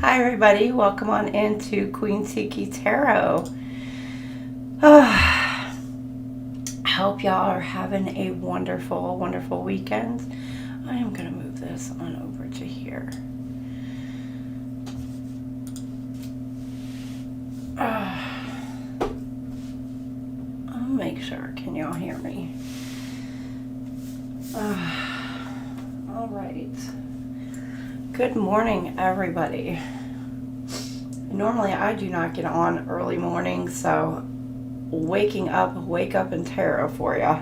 Hi everybody, welcome on into QueenTiki Tarot. I hope y'all are having a wonderful, wonderful weekend. I am going to move this on over to here. I'll make sure, can y'all hear me? All right. Good morning, everybody. Normally, I do not get on early morning, so wake up in tarot for ya.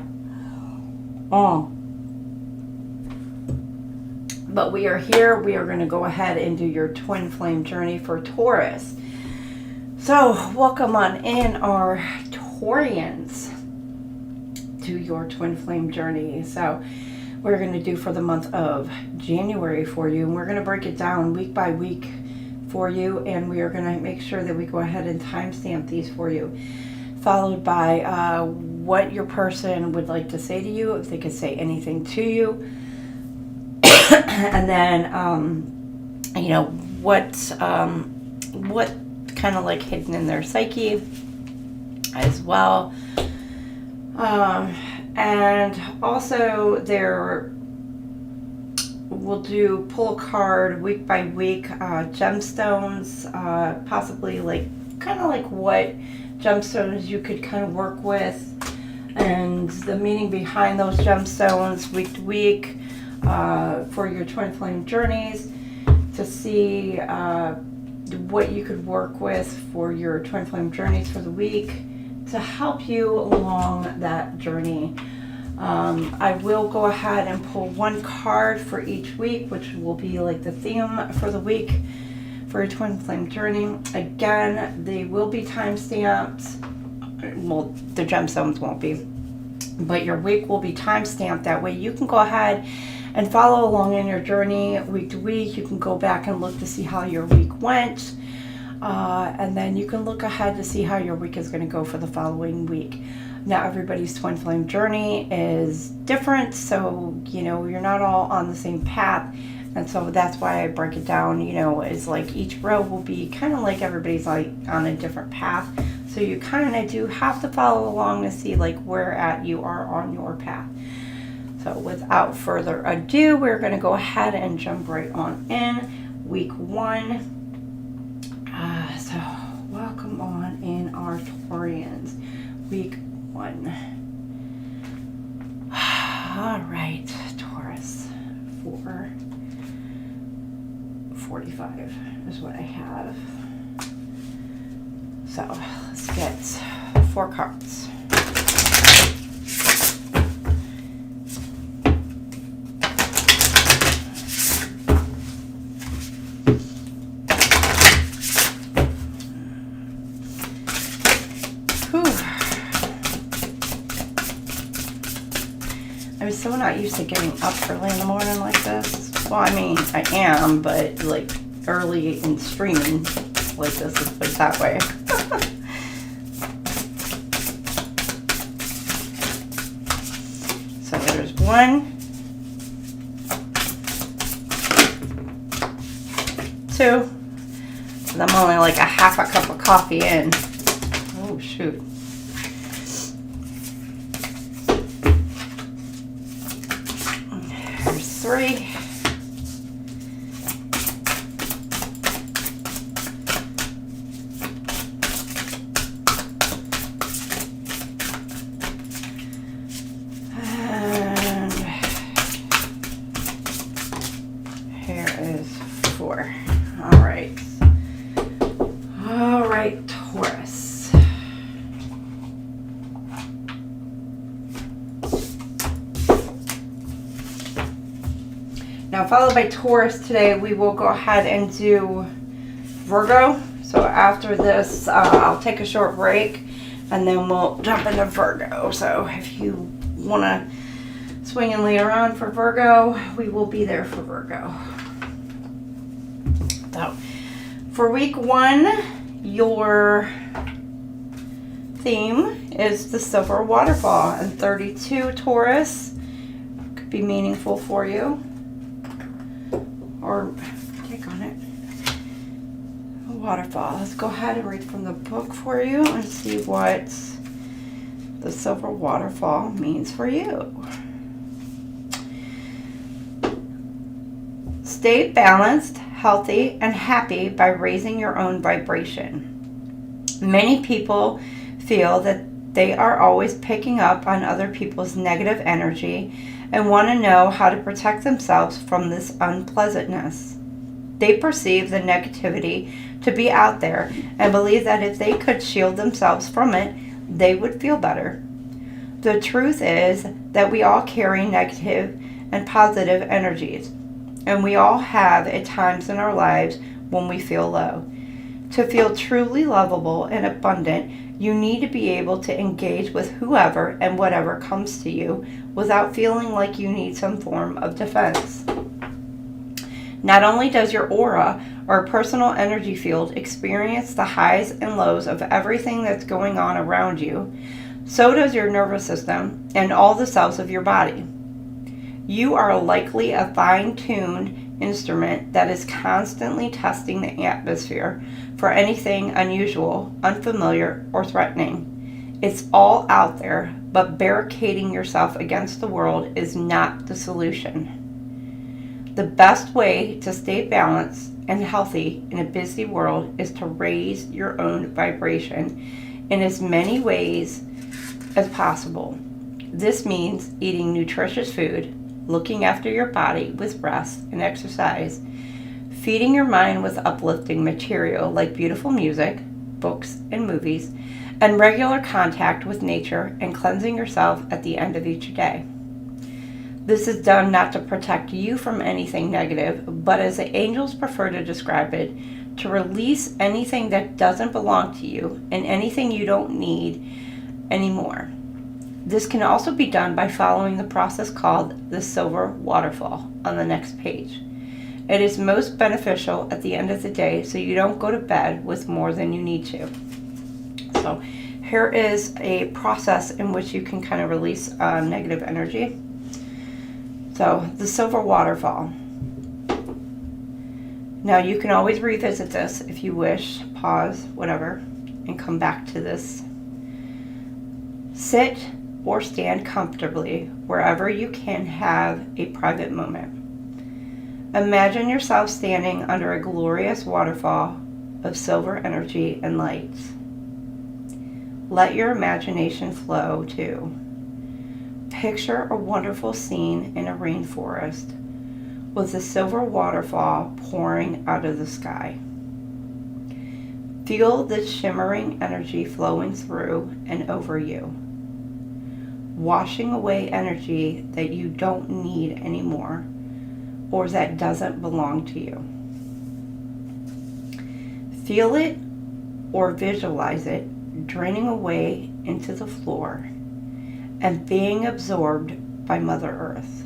But we are here. We are going to go ahead and do your twin flame journey for Taurus. So, welcome on in our Taurians to your twin flame journey. So, we're going to do for the month of January for you, and we're going to break it down week by week for you, and we are going to make sure that we go ahead and timestamp these for you, followed by what your person would like to say to you, if they could say anything to you, and then you know what kind of like hidden in their psyche as well. And also we'll pull a card week by week, gemstones, possibly like kind of like what gemstones you could kind of work with, and the meaning behind those gemstones week to week for your twin flame journeys, to see what you could work with for your twin flame journeys for the week, to help you along that journey. I will go ahead and pull one card for each week, which will be like the theme for the week for your twin flame journey. Again, they will be time stamped. Well, the gemstones won't be, but your week will be time stamped. That way you can go ahead and follow along in your journey week to week. You can go back and look to see how your week went. And then you can look ahead to see how your week is going to go for the following week. Now, everybody's twin flame journey is different, so, you know, you're not all on the same path. And so that's why I break it down, you know, is like each row will be kind of like everybody's like on a different path. So you kind of do have to follow along to see like where at you are on your path. So without further ado, we're going to go ahead and jump right on in. Week one. So welcome on in our Taurians. Week one. All right, Taurus, 445 is what I have. So let's get 4 cards. I'm so not used to getting up early in the morning like this. Well, I mean, I am, but like early in streaming like this, let's put it that way. So there's 1, 2. And I'm only like a half a cup of coffee in. Oh, shoot. There's 3. And here is 4. All right. All right, Taurus. Now, followed by Taurus today, we will go ahead and do Virgo. So after this, I'll take a short break, and then we'll jump into Virgo. So if you want to swing in later on for Virgo, we will be there for Virgo. So for week 1, your theme is the Silver Waterfall, and 32, Taurus, could be meaningful for you. Or click on it. waterfall. Let's go ahead and read from the book for you and see what the silver waterfall means for you. Stay balanced, healthy, and happy by raising your own vibration. Many people feel that they are always picking up on other people's negative energy and want to know how to protect themselves from this unpleasantness. They perceive the negativity to be out there and believe that if they could shield themselves from it, they would feel better. The truth is that we all carry negative and positive energies, and we all have at times in our lives when we feel low. To feel truly lovable and abundant, you need to be able to engage with whoever and whatever comes to you without feeling like you need some form of defense. Not only does your aura or personal energy field experience the highs and lows of everything that's going on around you, so does your nervous system and all the cells of your body. You are likely a fine-tuned instrument that is constantly testing the atmosphere for anything unusual, unfamiliar, or threatening. It's all out there, but barricading yourself against the world is not the solution. The best way to stay balanced and healthy in a busy world is to raise your own vibration in as many ways as possible. This means eating nutritious food, looking after your body with rest and exercise, feeding your mind with uplifting material like beautiful music, books, and movies, and regular contact with nature and cleansing yourself at the end of each day. This is done not to protect you from anything negative, but as the angels prefer to describe it, to release anything that doesn't belong to you and anything you don't need anymore. This can also be done by following the process called the silver waterfall on the next page. It is most beneficial at the end of the day so you don't go to bed with more than you need to. So here is a process in which you can kind of release negative energy. So the silver waterfall. Now you can always revisit this if you wish, pause, whatever, and come back to this. Sit or stand comfortably wherever you can have a private moment. Imagine yourself standing under a glorious waterfall of silver energy and lights. Let your imagination flow too. Picture a wonderful scene in a rainforest with a silver waterfall pouring out of the sky. Feel the shimmering energy flowing through and over you, washing away energy that you don't need anymore or that doesn't belong to you. Feel it or visualize it draining away into the floor and being absorbed by Mother Earth.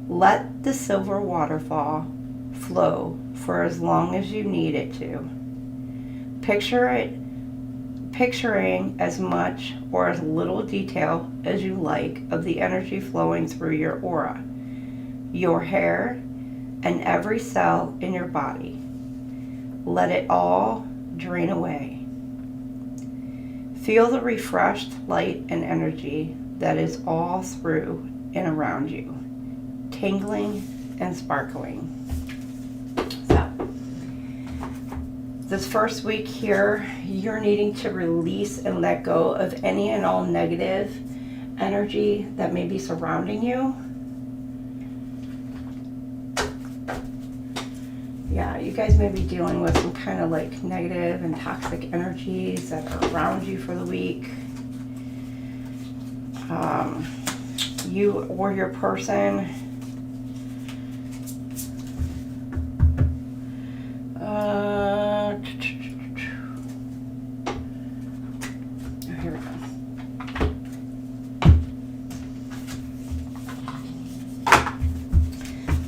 Let the silver waterfall flow for as long as you need it to. Picturing as much or as little detail as you like of the energy flowing through your aura, your hair, and every cell in your body. Let it all drain away. Feel the refreshed light and energy that is all through and around you, tingling and sparkling. So, this first week here, you're needing to release and let go of any and all negative energy that may be surrounding you. Yeah, you guys may be dealing with some kind of like negative and toxic energies that are around you for the week. You or your person. Here we go.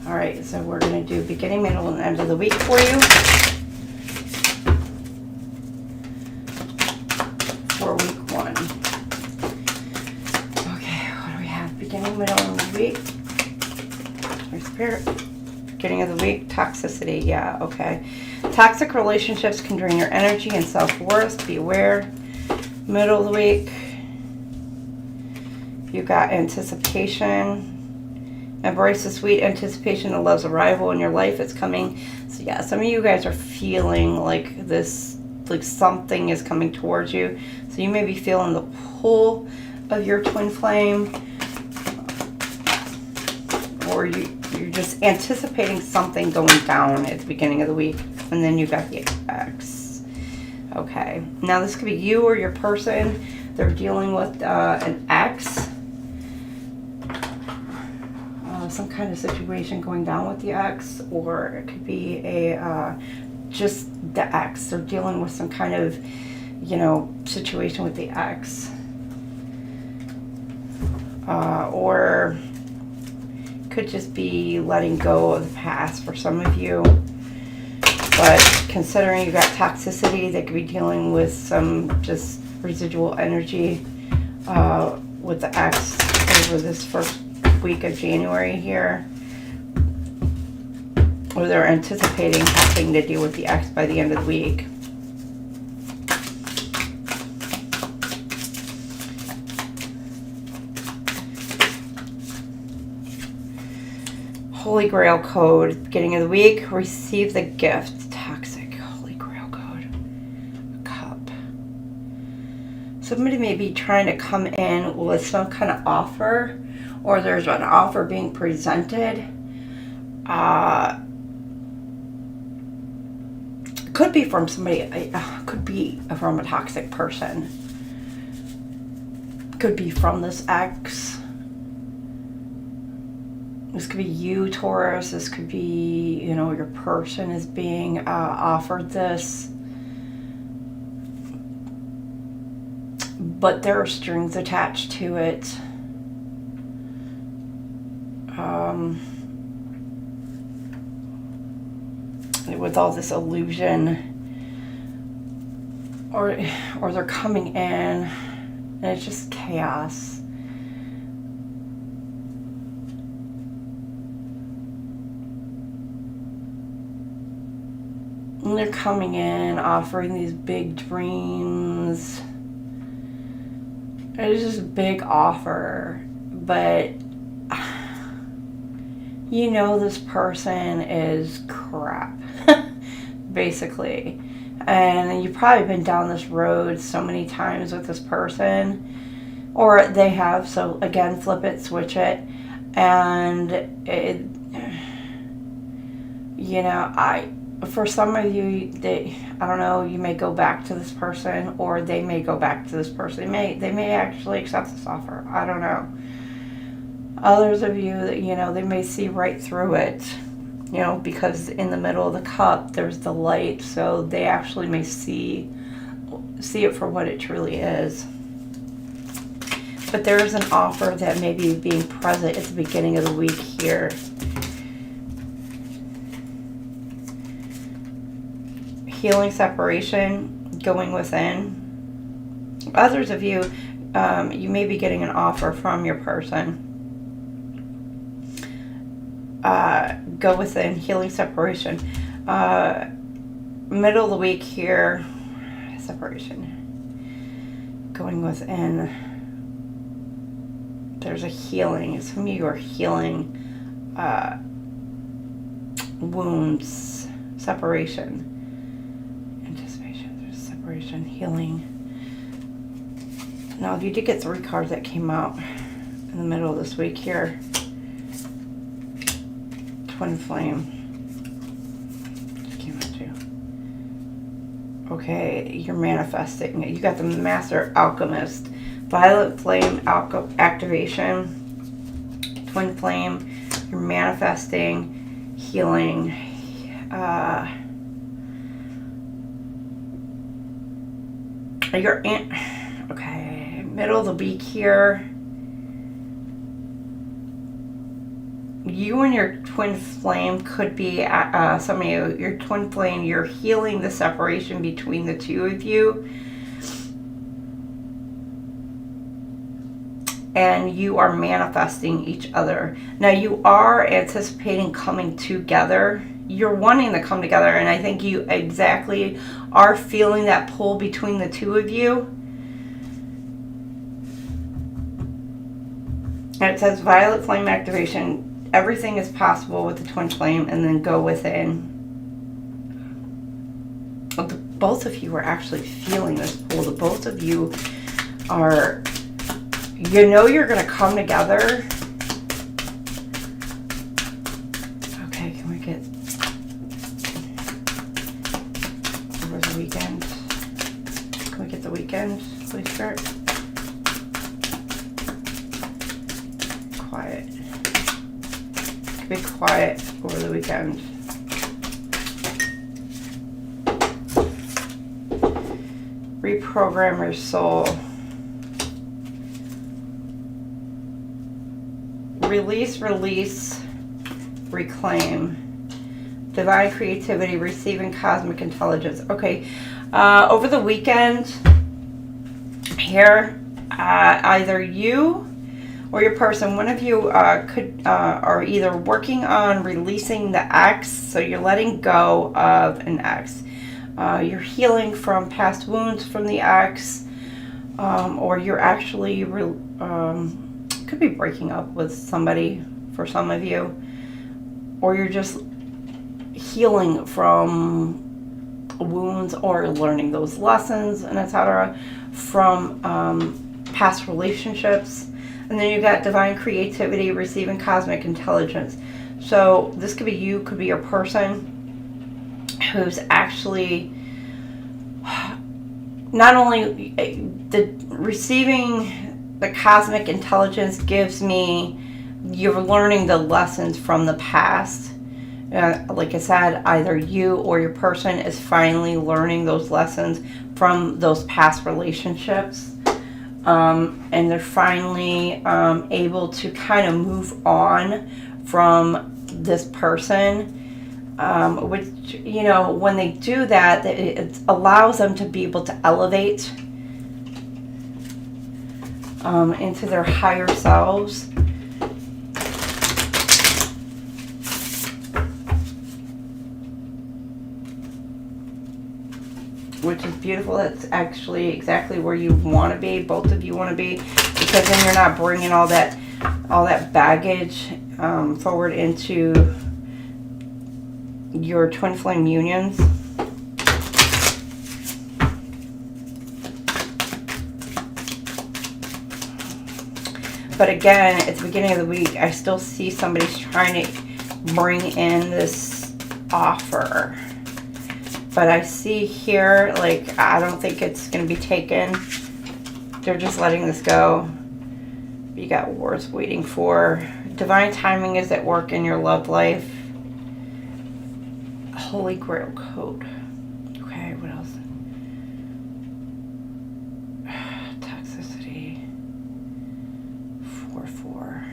All right, so we're going to do beginning, middle, and end of the week for you. For week 1. Okay, what do we have? Beginning, middle, and the week. Spirit. Beginning of the week, toxicity. Yeah, okay. Toxic relationships can drain your energy and self-worth. Be aware. Middle of the week, you got anticipation. Embrace the sweet anticipation of love's arrival in your life. It's coming. So yeah, some of you guys are feeling like this, like something is coming towards you. So you may be feeling the pull of your twin flame, or you're just anticipating something going down at the beginning of the week. And then you got the X. Okay, now this could be you or your person. They're dealing with an X. Some kind of situation going down with the X, or it could be a just the X. They're dealing with some kind of, you know, situation with the X, or could just be letting go of the past for some of you. But considering you got toxicity, they could be dealing with some just residual energy with the X over this first week of January here, or they're anticipating having to deal with the X by the end of the week. Holy Grail code, beginning of the week, receive the gift. Toxic Holy Grail code. A cup. Somebody may be trying to come in with some kind of offer, or there's an offer being presented. Could be from somebody, could be from a toxic person. Could be from this ex. This could be you, Taurus. This could be, you know, your person is being offered this. But there are strings attached to it. With all this illusion, or they're coming in and it's just chaos. And they're coming in offering these big dreams. It's just a big offer, but you know this person is crap, basically. And you've probably been down this road so many times with this person, or they have. So again, flip it, switch it. And it, you know, for some of you, I don't know, you may go back to this person, or they may go back to this person. They may actually accept this offer. I don't know. Others of you, that, you know, they may see right through it, you know, because in the middle of the cup there's the light, so they actually may see it for what it truly is. But there is an offer that may be being present at the beginning of the week here. Healing, separation, going within. Others of you, you may be getting an offer from your person. Go within, healing, separation. Middle of the week here, separation. Going within. There's a healing. Some of you are healing wounds, separation. Anticipation, there's separation, healing. Now, you did get 3 cards that came out in the middle of this week here. Twinflame. Came out too. Okay, you're manifesting. You got the Master Alchemist. Violet Flame activation. Twin Flame. You're manifesting. Healing. Okay, middle of the week here. You and your twin flame could be, some of you, your twin flame, you're healing the separation between the two of you. And you are manifesting each other. Now, you are anticipating coming together. you're wanting to come together, and I think you exactly are feeling that pull between the two of you. And it says violet flame activation. Everything is possible with the twin flame, and then go within. Both of you are actually feeling this pull. The both of you are, you know, you're going to come together. Okay, can we get over the weekend? Can we get the weekend, please, Spirit? Quiet. Be quiet over the weekend. Reprogram your soul. Release, reclaim. Divine creativity, receiving cosmic intelligence. Okay, over the weekend here, either you or your person, one of you are either working on releasing the ex, so you're letting go of an ex. You're healing from past wounds from the ex, or you're actually could be breaking up with somebody for some of you, or you're just healing from wounds or learning those lessons and etc. from past relationships. And then you got divine creativity, receiving cosmic intelligence. So this could be you, could be your person who's actually not only receiving the cosmic intelligence gives me you're learning the lessons from the past. Like I said, either you or your person is finally learning those lessons from those past relationships. And they're finally able to kind of move on from this person. Which, you know, when they do that, it allows them to be able to elevate into their higher selves. Which is beautiful. That's actually exactly where you want to be. Both of you want to be, because then you're not bringing all that baggage forward into your twin flame unions. But again, at the beginning of the week, I still see somebody's trying to bring in this offer. But I see here, like, I don't think it's going to be taken. They're just letting this go. You got wars waiting for. Divine timing is at work in your love life. Holy Grail code. Okay, what else? Toxicity. 4-4.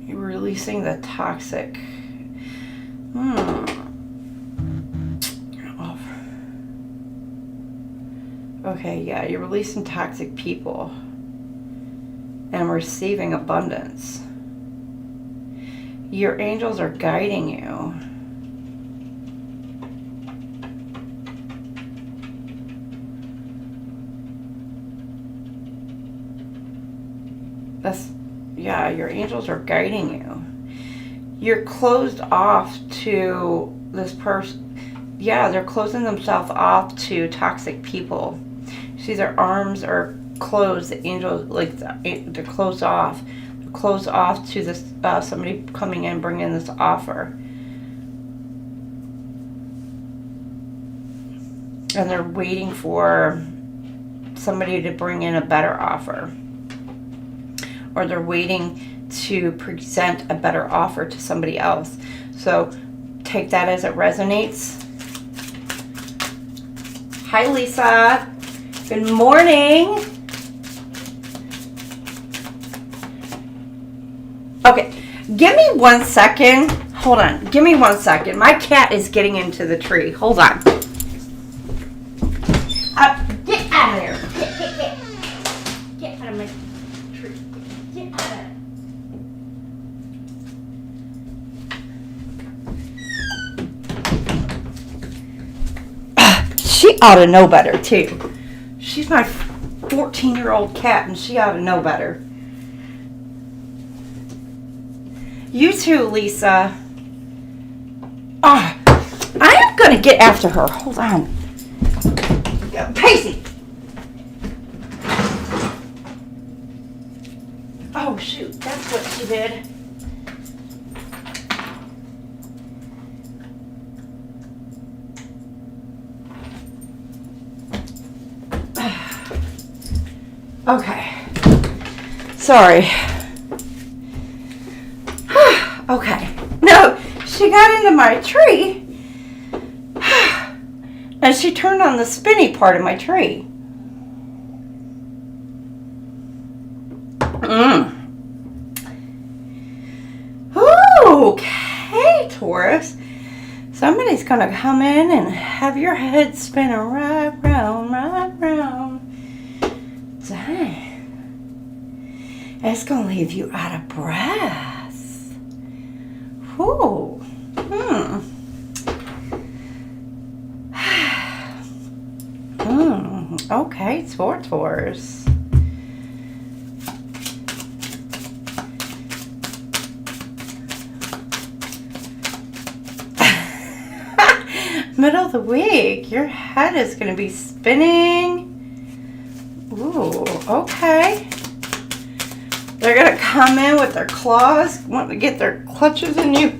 You're releasing the toxic. Okay, yeah, you're releasing toxic people and receiving abundance. Your angels are guiding you. Yeah, your angels are guiding you. You're closed off to this person. Yeah, they're closing themselves off to toxic people. See, their arms are closed. The angels, like, they're closed off. They're closed off to this somebody coming in, bringing this offer. And they're waiting for somebody to bring in a better offer. Or they're waiting to present a better offer to somebody else. So take that as it resonates. Hi, Lisa. Good morning. Okay, give me 1 second. Hold on. Give me 1 second. My cat is getting into the tree. Hold on. Get out of there. Get out of my tree. Get out of it. she ought to know better too. She's my 14-year-old cat, and she ought to know better. You too, Lisa. Ah, I am going to get after her. Hold on. Pacey. Oh, shoot. That's what she did. Okay. Sorry. Okay. No, she got into my tree. And she turned on the spinny part of my tree. Okay, Taurus. Somebody's going to come in and have your head spinning right round, right round. Dang. It's going to leave you out of breath. Whew. Okay, Taurus. Middle of the week, your head is going to be spinning. Ooh, okay. They're going to come in with their claws, want to get their clutches in you.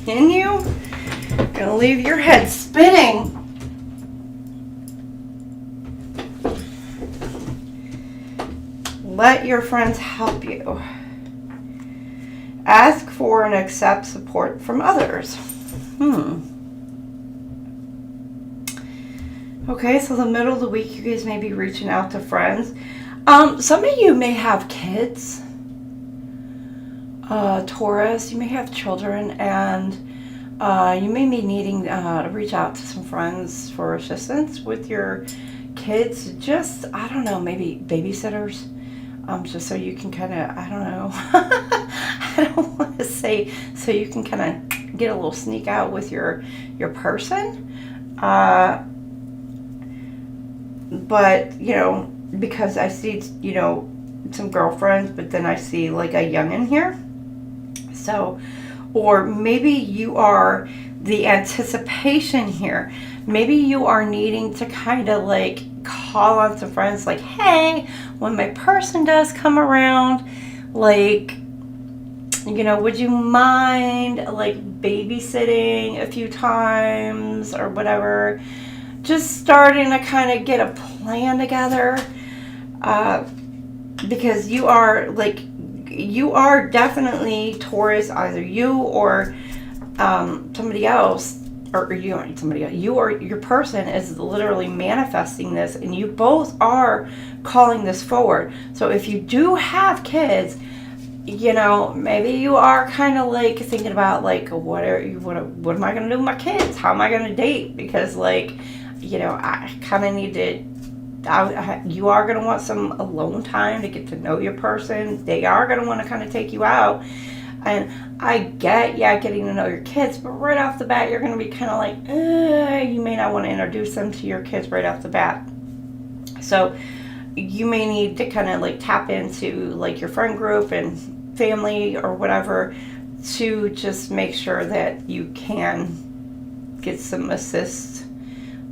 Going to leave your head spinning. Let your friends help you. Ask for and accept support from others. Okay, so the middle of the week, you guys may be reaching out to friends. Some of you may have kids. Taurus, you may have children, and you may be needing to reach out to some friends for assistance with your kids. Just, I don't know, maybe babysitters. Just so you can kind of, I don't know. I don't want to say so you can kind of get a little sneak out with your person. But, you know, because I see, you know, some girlfriends, but then I see like a youngin' here. So, or maybe you are the anticipation here. Maybe you are needing to kind of like call on some friends like, hey, when my person does come around, like, you know, would you mind like babysitting a few times or whatever? Just starting to kind of get a plan together, because you are definitely Taurus, either you or somebody else, or you aren't somebody else. You or your person is literally manifesting this, and you both are calling this forward. So if you do have kids, you know, maybe you are kind of like thinking about like, what am I going to do with my kids? How am I going to date? Because like, you know, I kind of need to, you are going to want some alone time to get to know your person. They are going to want to kind of take you out. And I get, getting to know your kids, but right off the bat, you're going to be kind of like, you may not want to introduce them to your kids right off the bat. So you may need to kind of like tap into like your friend group and family or whatever to just make sure that you can get some assist,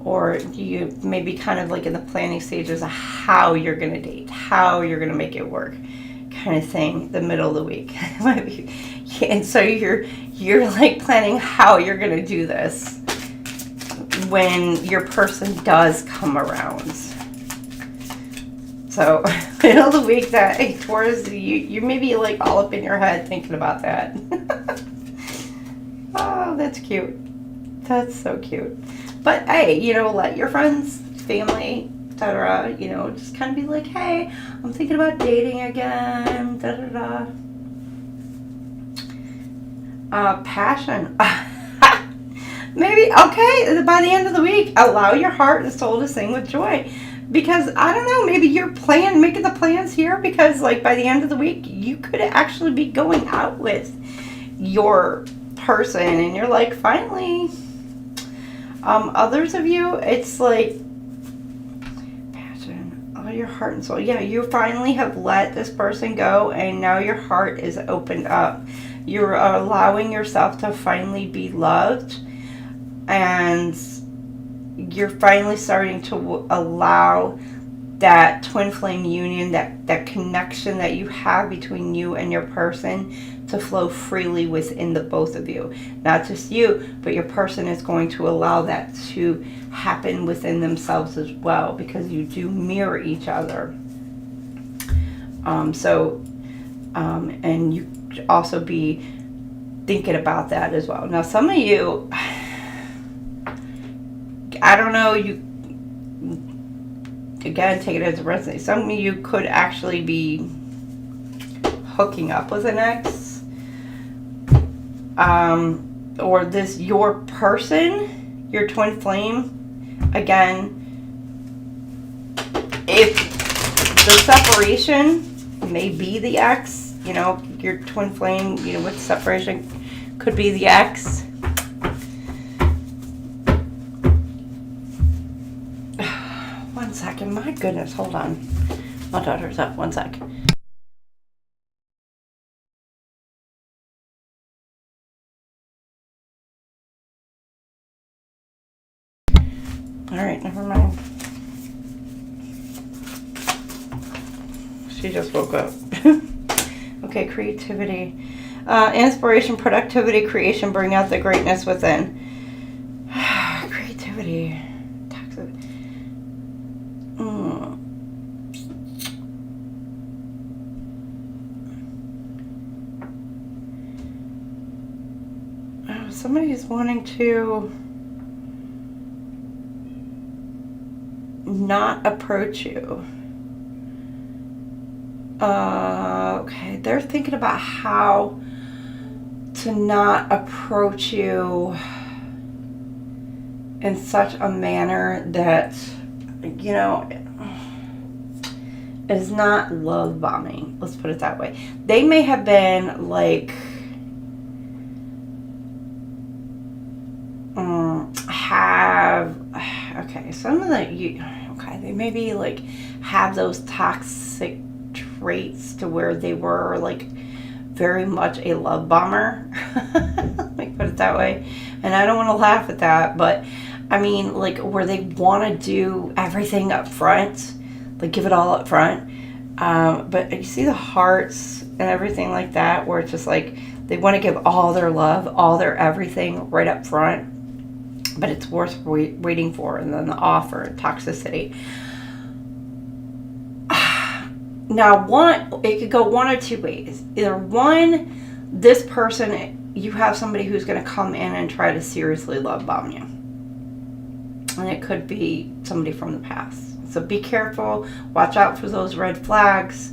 or you may be kind of like in the planning stages of how you're going to date, how you're going to make it work, kind of thing, the middle of the week. And so you're like planning how you're going to do this when your person does come around. So middle of the week, that Taurus, you may be like all up in your head thinking about that. Oh, that's cute. That's so cute. But hey, you know, let your friends, family, etc., you know, just kind of be like, hey, I'm thinking about dating again, passion. Maybe, okay, by the end of the week, allow your heart and soul to sing with joy. Because, I don't know, maybe you're making the plans here, because like by the end of the week, you could actually be going out with your person, and you're like, finally, Others of you, it's like all your heart and soul. Yeah, you finally have let this person go, and now your heart is opened up. You're allowing yourself to finally be loved, and you're finally starting to allow that twin flame union, that connection that you have between you and your person to flow freely within the both of you. Not just you, but your person is going to allow that to happen within themselves as well, because you do mirror each other. And you also be thinking about that as well. Now, some of you, I don't know, you, again, take it as a resonates. Some of you could actually be hooking up with an ex. Or this, your person, your twin flame, again, if the separation may be the ex, you know, your twin flame, you know, with separation could be the ex. One second, my goodness, hold on. My daughter's up, one sec. Alright, never mind. She just woke up. Okay, creativity. Inspiration, productivity, creation, bring out the greatness within. Creativity. Toxic. Somebody's wanting to not approach you. Okay, they're thinking about how to not approach you in such a manner that, you know, is not love bombing. Let's put it that way. They may have been like okay, some of the they maybe like have those toxic traits to where they were like very much a love bomber. Let me put it that way. And I don't want to laugh at that, but I mean, like, where they want to do everything up front, like give it all up front. But you see the hearts and everything like that, where it's just like they want to give all their love, all their everything right up front. But it's worth waiting for, and then the offer, toxicity. Now, it could go one or two ways. Either one, this person, you have somebody who's going to come in and try to seriously love bomb you. And it could be somebody from the past. So be careful. Watch out for those red flags.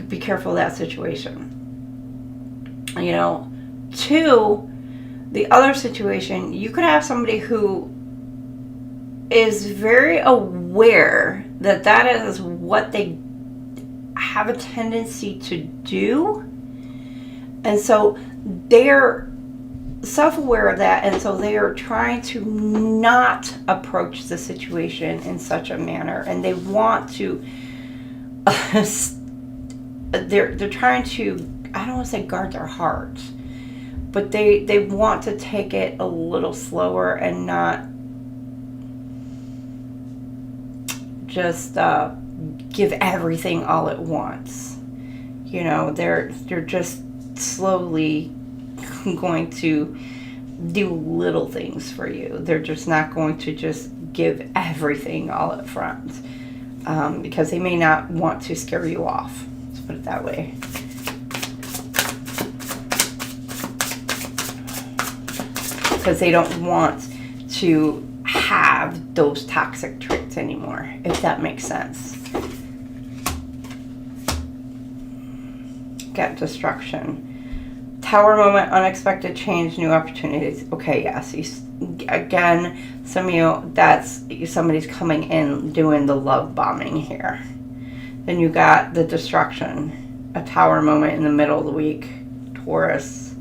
Be careful of that situation. You know, two, the other situation, you could have somebody who is very aware that that is what they have a tendency to do. And so they're self-aware of that. And so they are trying to not approach the situation in such a manner. And they want to, they're trying to, I don't want to say guard their heart, but they want to take it a little slower and not just give everything all at once. You know, they're just slowly going to do little things for you. They're just not going to just give everything all at front, because they may not want to scare you off. Let's put it that way. Because they don't want to have those toxic traits anymore, if that makes sense. Get destruction. Tower moment, unexpected change, new opportunities. Okay, yes. Again, some of you, that's somebody's coming in doing the love bombing here. Then you got the destruction. A tower moment in the middle of the week. Taurus.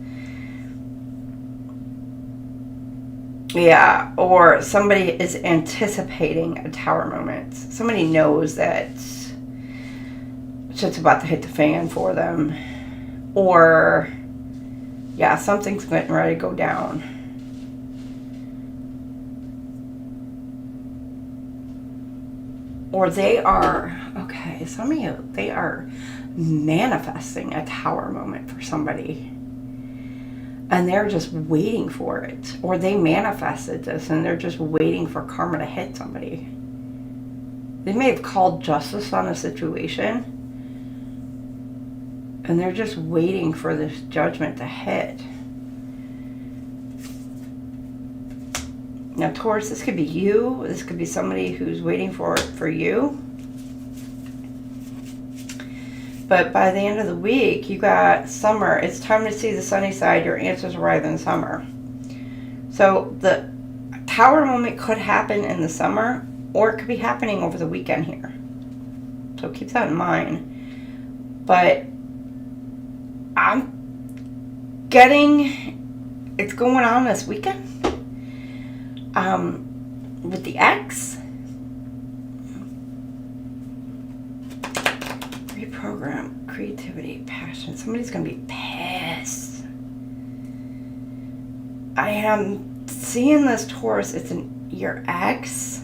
Yeah, or somebody is anticipating a Tower moment. Somebody knows that shit's about to hit the fan for them. Or, yeah, something's getting ready to go down. Or they are, okay, some of you, they are manifesting a Tower moment for somebody. And they're just waiting for it. Or they manifested this and they're just waiting for karma to hit somebody. They may have called justice on a situation. And they're just waiting for this judgment to hit. Now, Taurus, this could be you. This could be somebody who's waiting for it for you. But by the end of the week, you got summer. It's time to see the sunny side. Your answers arrive in summer. So the Tower moment could happen in the summer, or it could be happening over the weekend here. So keep that in mind. But I'm getting, it's going on this weekend. With the ex. Reprogram, creativity, passion. Somebody's going to be pissed. I am seeing this Taurus. It's your ex.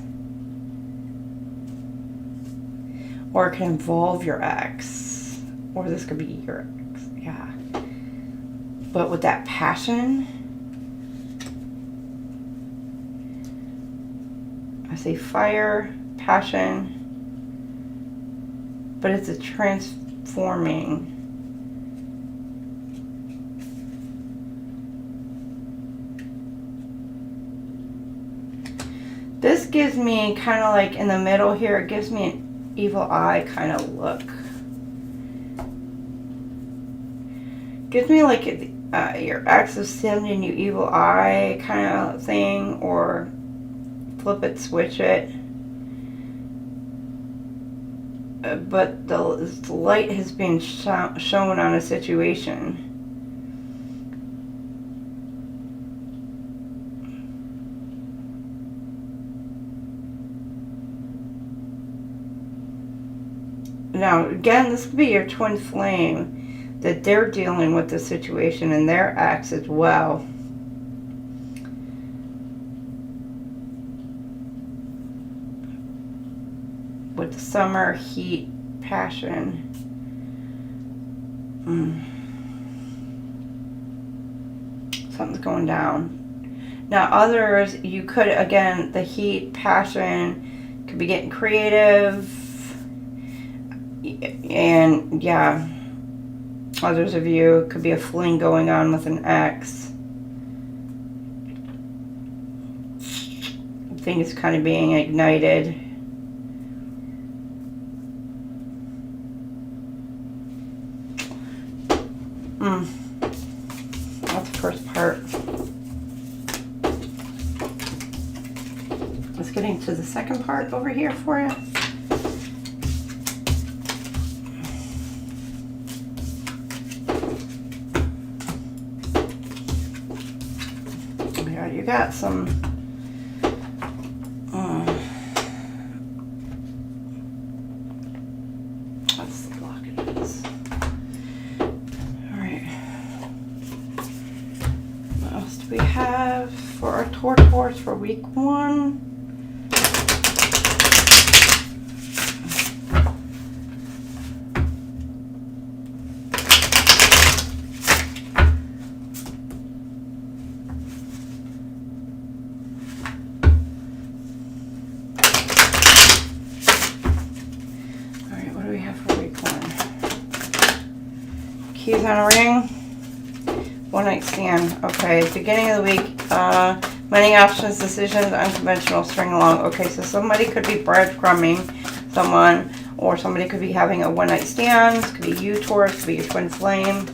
Or it can involve your ex. Or this could be your ex. Yeah. But with that passion, I say fire, passion, but it's a transforming. This gives me kind of like in the middle here, it gives me an evil eye kind of look. Gives me like your ex is sending you evil eye kind of thing, or flip it, switch it. But the light has been shown on a situation. Now, again, this could be your twin flame, that they're dealing with the situation and their ex as well. With the summer, heat, passion. Something's going down. Now others, you could, again, the heat, passion, could be getting creative. And yeah, others of you, could be a fling going on with an ex. Things kind of being ignited. That's the first part. Let's get into the second part over here for you. Yeah, you got some let's lock it. We have for our Taurus for week 1. Alright, what do we have for week 1? Keys on a ring. One night stand. Okay, beginning of the week. Many options, decisions, unconventional, string along. Okay, so somebody could be breadcrumbing someone, or somebody could be having a one night stand. Could be you, Taurus. Could be your twin flame,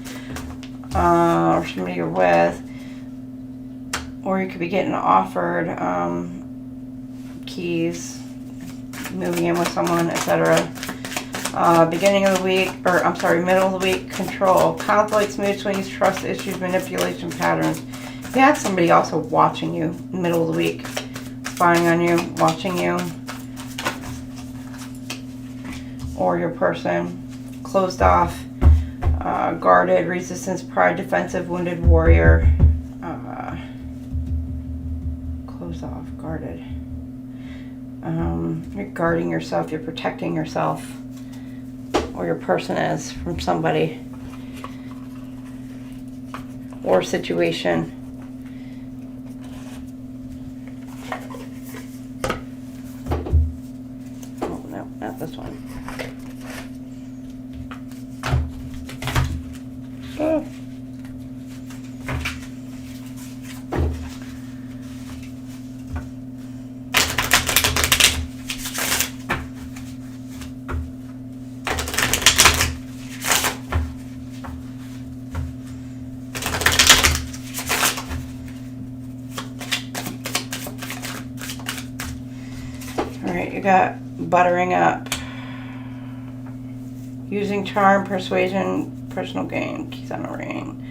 or somebody you're with, or you could be getting offered keys, moving in with someone, etc. Beginning of the week, or I'm sorry, middle of the week, control, conflicts, mood swings, trust issues, manipulation patterns. You have somebody also watching you in the middle of the week, spying on you, watching you. Or your person, closed off, guarded, resistance, pride, defensive, wounded warrior. Closed off, guarded. You're guarding yourself, you're protecting yourself. Or your person is from somebody. Or situation. Oh no, not this one. Oh. Alright, you got buttering up. Using charm, persuasion, personal gain, keys on a ring.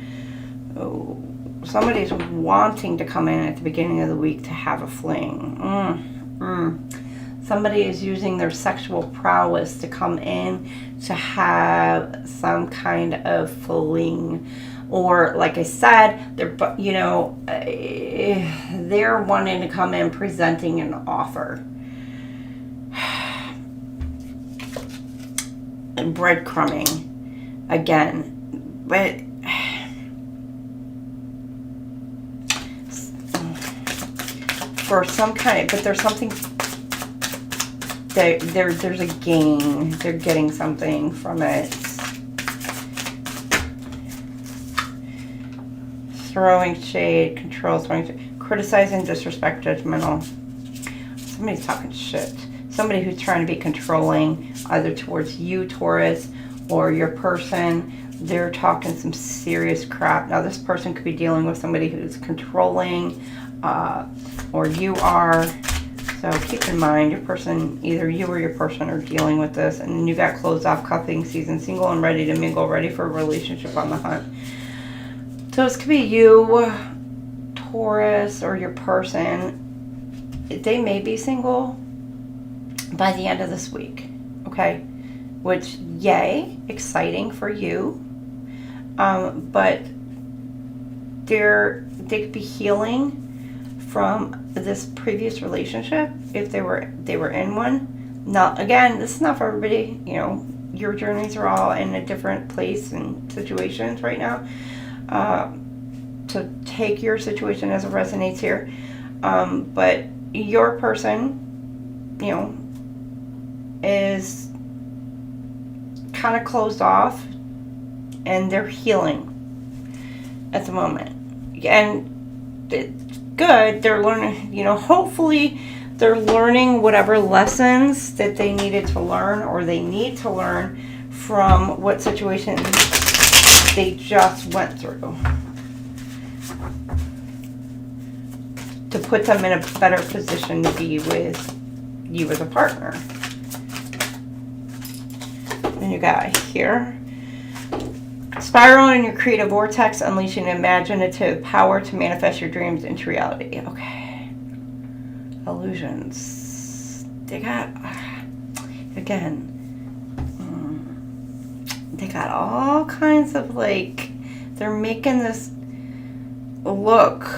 Oh, somebody's wanting to come in at the beginning of the week to have a fling. Somebody is using their sexual prowess to come in to have some kind of fling. Or, like I said, they're, you know, they're wanting to come in presenting an offer. Breadcrumbing again, but for some kind, but there's something that there's a gain. They're getting something from it. Throwing shade, control, criticizing, disrespect, judgmental. Somebody's talking shit. Somebody who's trying to be controlling, either towards you, Taurus, or your person. They're talking some serious crap. Now, this person could be dealing with somebody who's controlling, or you are. So keep in mind, your person, either you or your person are dealing with this. And then you got closed off, cuffing season, single and ready to mingle, ready for a relationship on the hunt. So this could be you, Taurus, or your person. They may be single by the end of this week, okay? Which, yay, exciting for you. But they could be healing from this previous relationship if they were in one. Now, again, this is not for everybody. You know, your journeys are all in a different place and situations right now. So take your situation as it resonates here. But your person, you know, is kind of closed off and they're healing at the moment. And it's good. They're learning, you know, hopefully they're learning whatever lessons that they needed to learn or they need to learn from what situations they just went through to put them in a better position to be with you as a partner. And you got here, spiraling in your creative vortex, unleashing imaginative power to manifest your dreams into reality. Okay. Illusions. They got, again, they got all kinds of, like, they're making this look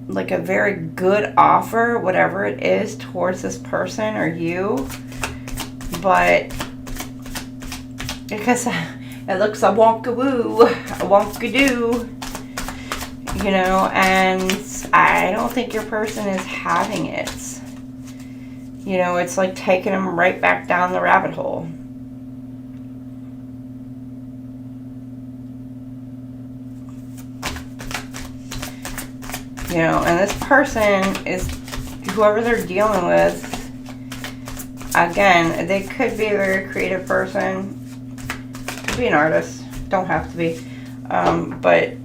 like a very good offer, whatever it is, towards this person or you, but because it looks a wonka-woo, a wonka-doo, you know, and I don't think your person is having it. You know, it's like taking them right back down the rabbit hole. You know, and this person is, whoever they're dealing with, again, they could be a very creative person. Could be an artist. Don't have to be. But,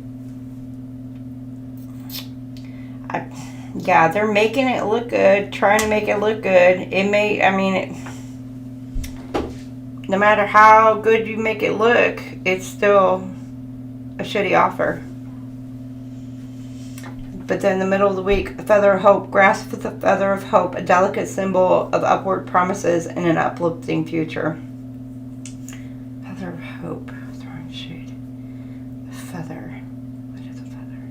yeah, they're making it look good, trying to make it look good. It may, I mean, no matter how good you make it look, it's still a shitty offer. But then in the middle of the week, a feather of hope, grasp with a feather of hope, a delicate symbol of upward promises and an uplifting future. Feather of hope, throwing shade. A feather. Light as a feather.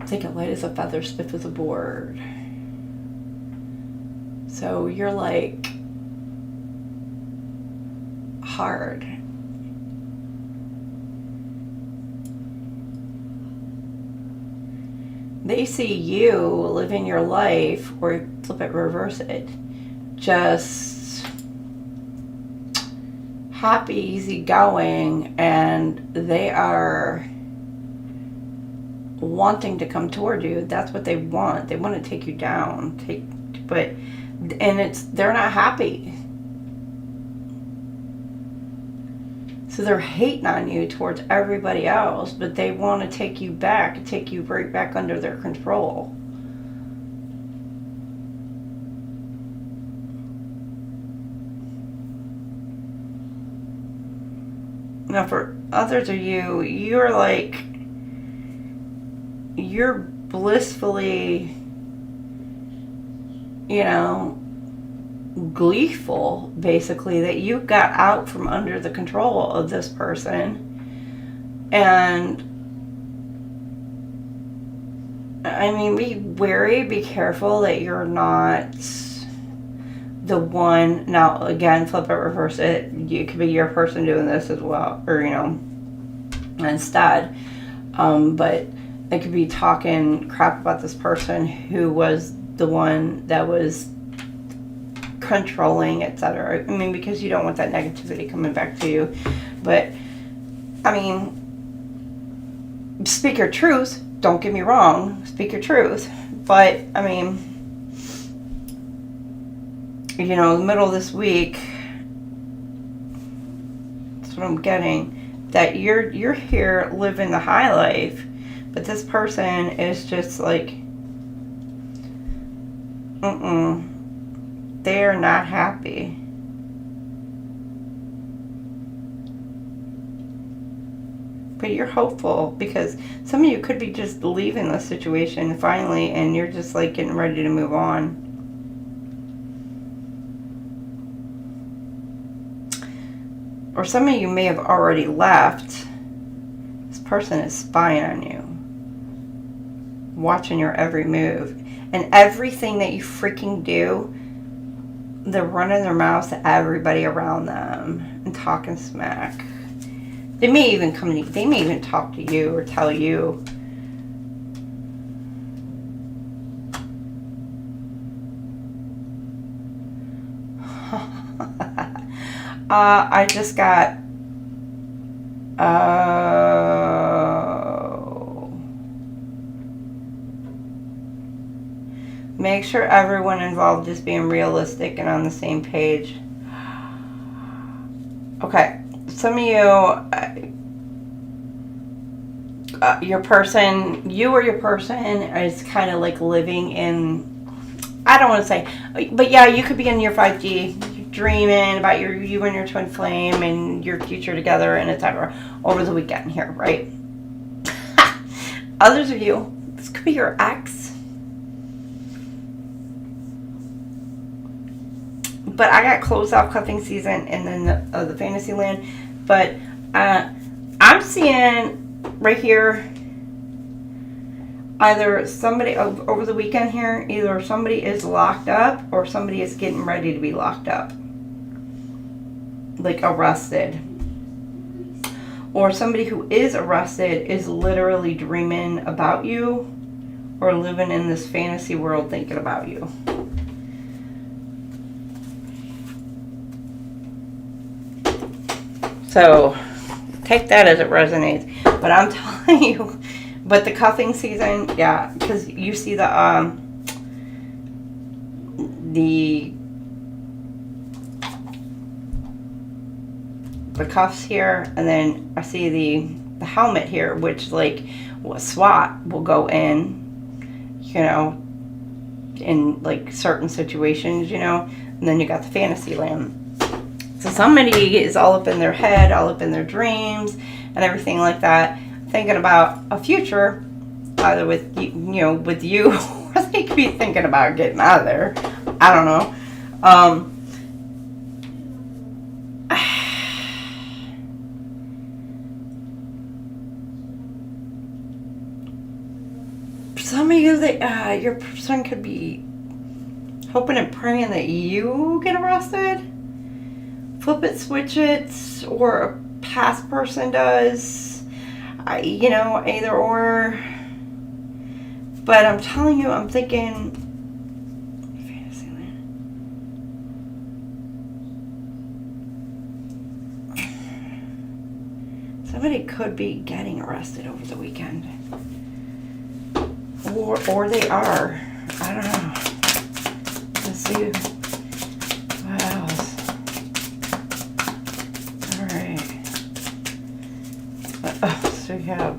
I'm thinking light as a feather, smooth as a board. So you're like hard. They see you living your life, or flip it, reverse it, just happy, easygoing, and they are wanting to come toward you. That's what they want. They want to take you down. They're not happy. So they're hating on you towards everybody else, but they want to take you back, take you right back under their control. Now for others of you, you're blissfully, gleeful, basically, that you got out from under the control of this person. And I mean, be wary, be careful that you're not the one. Now again, flip it, reverse it, you could be your person doing this as well, or instead, but it could be talking crap about this person who was the one that was controlling, etc. I mean, because you don't want that negativity coming back to you. But I mean, speak your truth, don't get me wrong, speak your truth, but I mean, in the middle of this week, that's what I'm getting, that you're here living the high life, but this person is just like, they are not happy. But you're hopeful, because some of you could be just leaving this situation finally, and you're just like getting ready to move on. Or some of you may have already left. This person is spying on you, watching your every move, and everything that you freaking do. They're running their mouths to everybody around them and talking smack. They may even talk to you or tell you. I just got make sure everyone involved is being realistic and on the same page. Okay, some of you, your person is kind of like living in, I don't want to say, but yeah, you could be in your 5G, dreaming about you and your twin flame and your future together and etc. over the weekend here, right? Others of you, this could be your ex. But I got closed off cuffing season and then the fantasy land. But I'm seeing right here, either somebody over the weekend here, either somebody is locked up or somebody is getting ready to be locked up. Like arrested. Or somebody who is arrested is literally dreaming about you or living in this fantasy world thinking about you. So take that as it resonates. But I'm telling you, but the cuffing season, yeah, because you see the cuffs here, and then I see the helmet here, which like SWAT will go in, in like certain situations, and then you got the fantasy land. So somebody is all up in their head, all up in their dreams, and everything like that, thinking about a future, either with you, with you, or they could be thinking about getting out of there. I don't know. Some of you, your person could be hoping and praying that you get arrested. Flip it, switch it, or a past person does. Either or. But I'm telling you, I'm thinking. Somebody could be getting arrested over the weekend. Or they are. I don't know. Let's see. What else? Alright. So we have,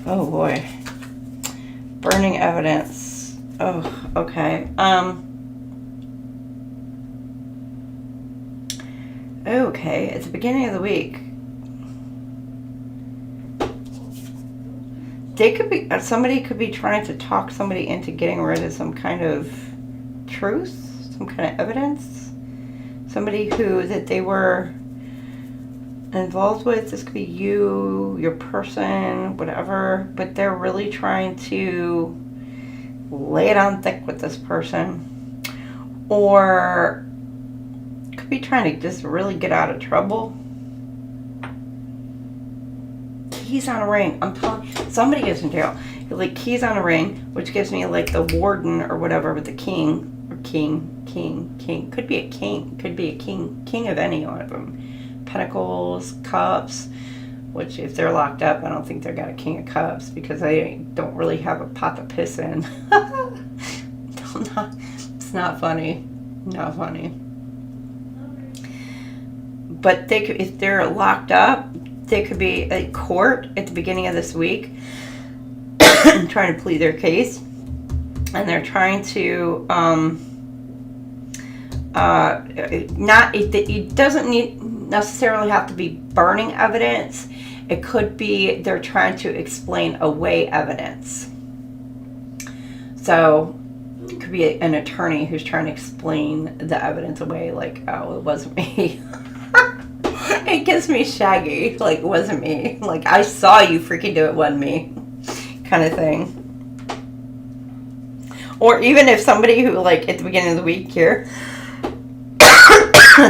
oh boy. Burning evidence. Oh, okay. Okay, it's the beginning of the week. Somebody could be trying to talk somebody into getting rid of some kind of truth, some kind of evidence. Somebody that they were involved with. This could be you, your person, whatever. But they're really trying to lay it on thick with this person. Or could be trying to just really get out of trouble. Keys on a ring. I'm telling you, somebody is in jail. Like keys on a ring, which gives me like the warden or whatever with the king or king. Could be a king. Could be a king of any one of them. Pentacles, cups, which if they're locked up, I don't think they've got a king of cups because they don't really have a pot to piss in. It's not funny. Not funny. But they could, if they're locked up, they could be at court at the beginning of this week trying to plead their case. And they're trying to, it doesn't necessarily have to be burning evidence. It could be they're trying to explain away evidence. So it could be an attorney who's trying to explain the evidence away, like, oh, it wasn't me. It gives me shaggy, like, it wasn't me. Like, I saw you freaking do it, wasn't me. Kind of thing. Or even if somebody who, like, at the beginning of the week here,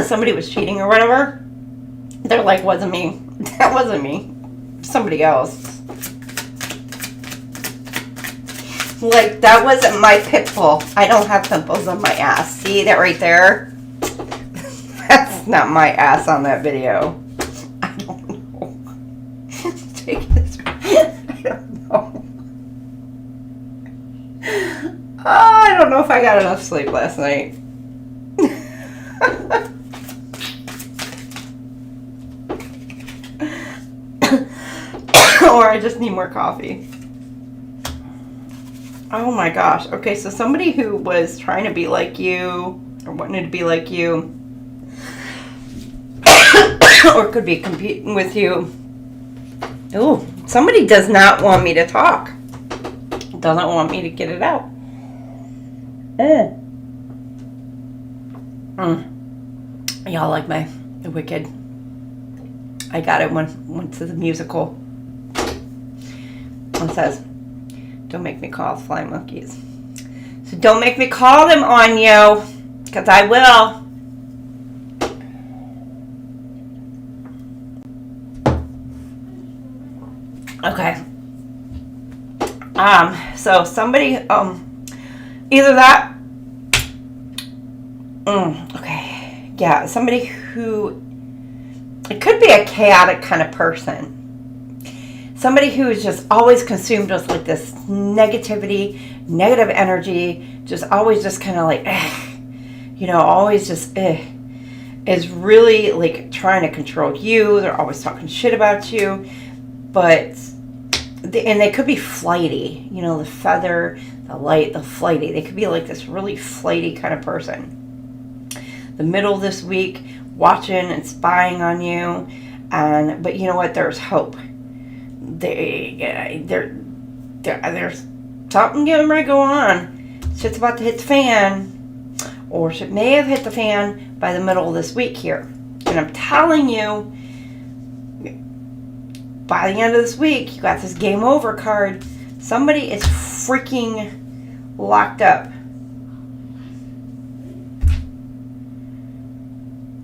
somebody was cheating or whatever, they're like, wasn't me. That wasn't me. Somebody else. Like, that wasn't my pimple. I don't have pimples on my ass. See that right there? That's not my ass on that video. I don't know. Take this. I don't know. I don't know if I got enough sleep last night. Or I just need more coffee. Oh my gosh. Okay, so somebody who was trying to be like you, or wanted to be like you, or could be competing with you. Ooh, somebody does not want me to talk. Doesn't want me to get it out. Y'all like my Wicked. I got it went to the musical. It says, don't make me call flying monkeys. So don't make me call them on you, because I will. Okay. So somebody, either that, okay, yeah, somebody who, it could be a chaotic kind of person. Somebody who is just always consumed with like this negativity, negative energy, just always just kind of like, always just, is really like trying to control you. They're always talking shit about you. But, and they could be flighty, the feather, the light, the flighty. They could be like this really flighty kind of person. The middle of this week, watching and spying on you. But you know what? There's hope. There's something getting ready to go on. Shit's about to hit the fan, or shit may have hit the fan by the middle of this week here. And I'm telling you, by the end of this week, you got this game over card. Somebody is freaking locked up.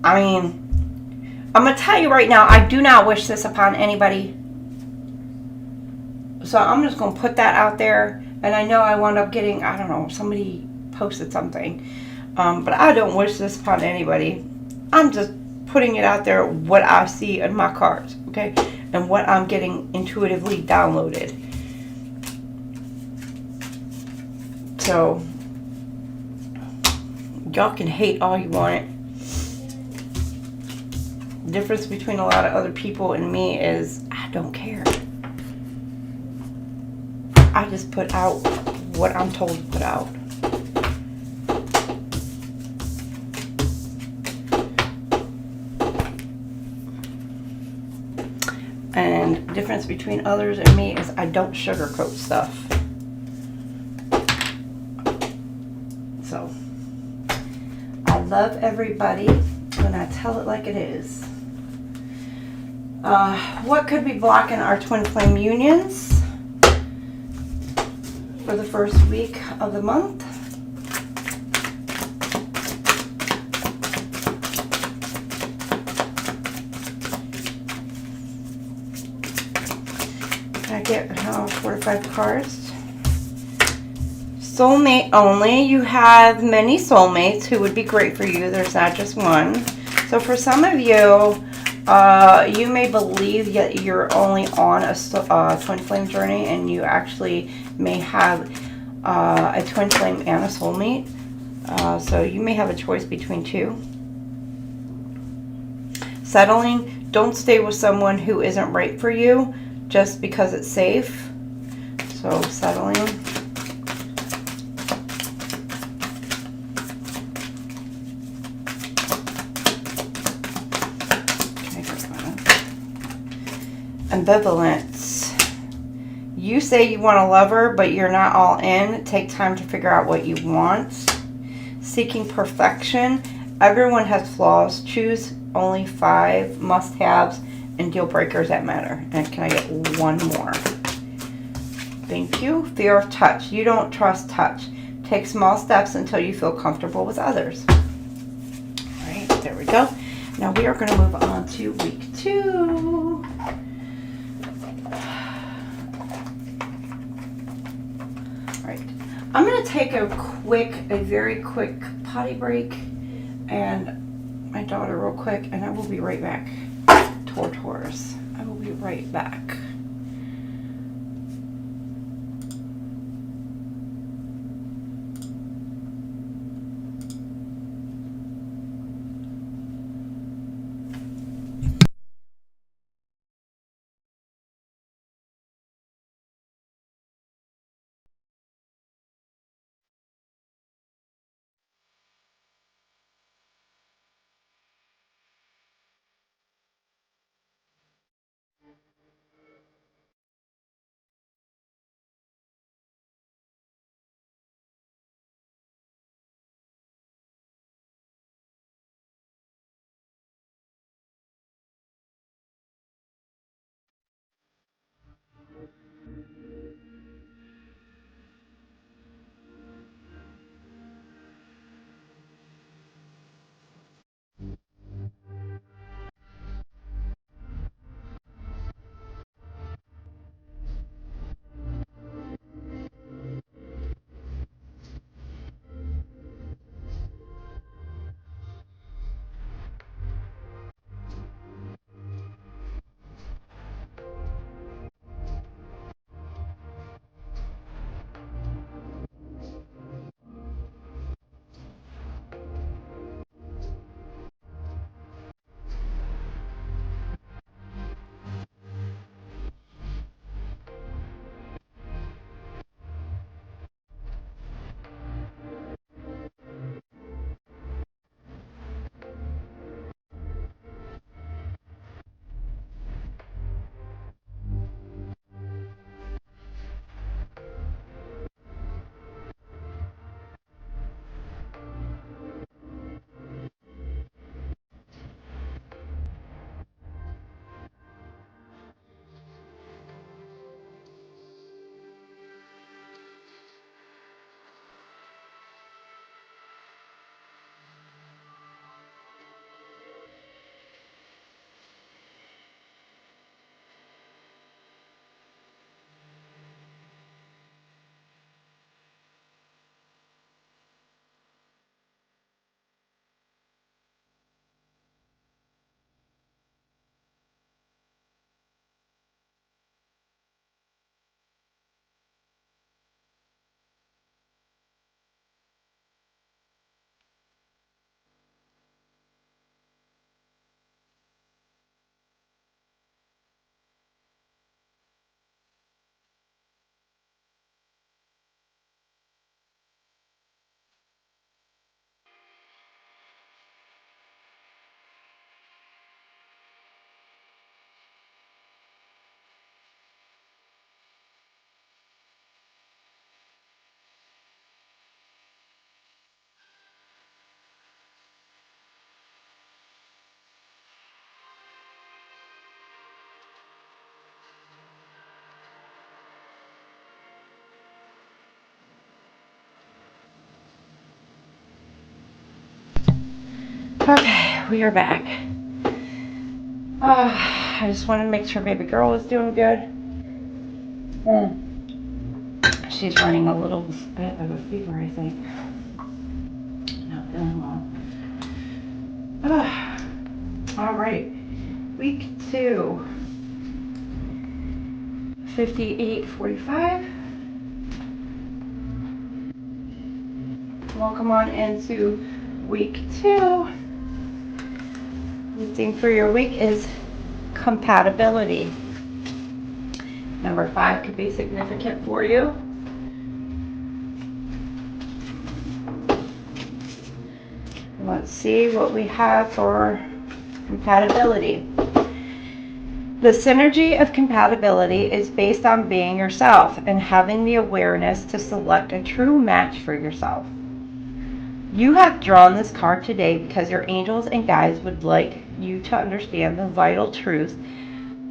I mean, I'm going to tell you right now, I do not wish this upon anybody. So I'm just going to put that out there. And I know I wound up getting, I don't know, somebody posted something. But I don't wish this upon anybody. I'm just putting it out there, what I see in my cards, okay? And what I'm getting intuitively downloaded. So, y'all can hate all you want. The difference between a lot of other people and me is I don't care. I just put out what I'm told to put out. And the difference between others and me is I don't sugarcoat stuff. So, I love everybody when I tell it like it is. What could be blocking our twin flame unions for the first week of the month? Can I get 4 to 5 cards? Soulmate only. You have many soulmates who would be great for you. There's not just one. So for some of you, you may believe that you're only on a twin flame journey, and you actually may have a twin flame and a soulmate. So you may have a choice between two. Settling. Don't stay with someone who isn't right for you just because it's safe. So settling. Ambivalence. You say you want a lover, but you're not all in. Take time to figure out what you want. Seeking perfection. Everyone has flaws. Choose only 5 must-haves and deal breakers that matter. And can I get one more? Thank you. Fear of touch. You don't trust touch. Take small steps until you feel comfortable with others. All right, there we go. Now we are going to move on to week 2. I'm going to take a very quick potty break and my daughter real quick, and I will be right back. Taurus. I will be right back. Okay, we are back. I just wanted to make sure baby girl was doing good. She's running a little bit of a fever, I think. Not feeling well. All right, week 2. 58:45. Welcome on into week 2. The theme for your week is compatibility. Number 5 could be significant for you. Let's see what we have for compatibility. The synergy of compatibility is based on being yourself and having the awareness to select a true match for yourself. You have drawn this card today because your angels and guides would like you to understand the vital truth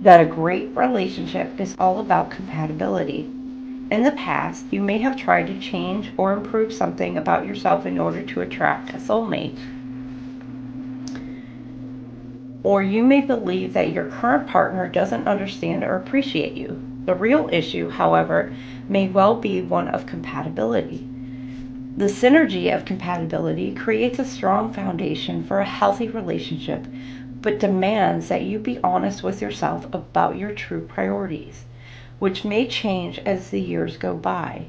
that a great relationship is all about compatibility. In the past, you may have tried to change or improve something about yourself in order to attract a soulmate. Or you may believe that your current partner doesn't understand or appreciate you. The real issue, however, may well be one of compatibility. The synergy of compatibility creates a strong foundation for a healthy relationship, but demands that you be honest with yourself about your true priorities, which may change as the years go by.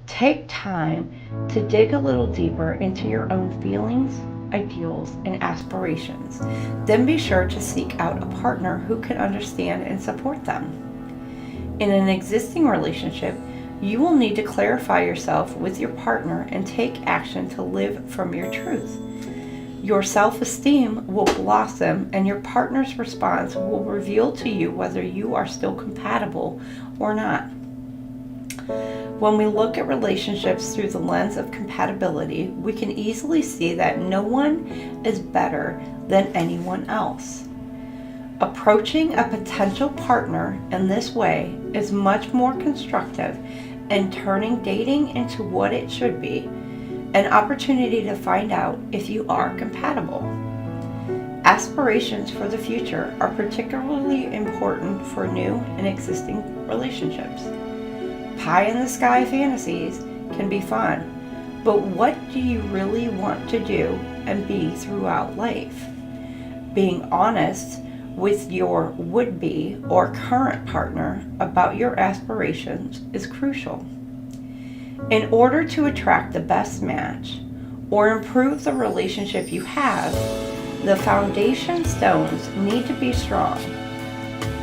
Take time to dig a little deeper into your own feelings, ideals, and aspirations. Then be sure to seek out a partner who can understand and support them. In an existing relationship, you will need to clarify yourself with your partner and take action to live from your truth. Your self-esteem will blossom and your partner's response will reveal to you whether you are still compatible or not. When we look at relationships through the lens of compatibility, we can easily see that no one is better than anyone else. Approaching a potential partner in this way is much more constructive and turning dating into what it should be, an opportunity to find out if you are compatible. Aspirations for the future are particularly important for new and existing relationships. Pie-in-the-sky fantasies can be fun, but what do you really want to do and be throughout life? Being honest with your would-be or current partner about your aspirations is crucial. In order to attract the best match or improve the relationship you have, the foundation stones need to be strong.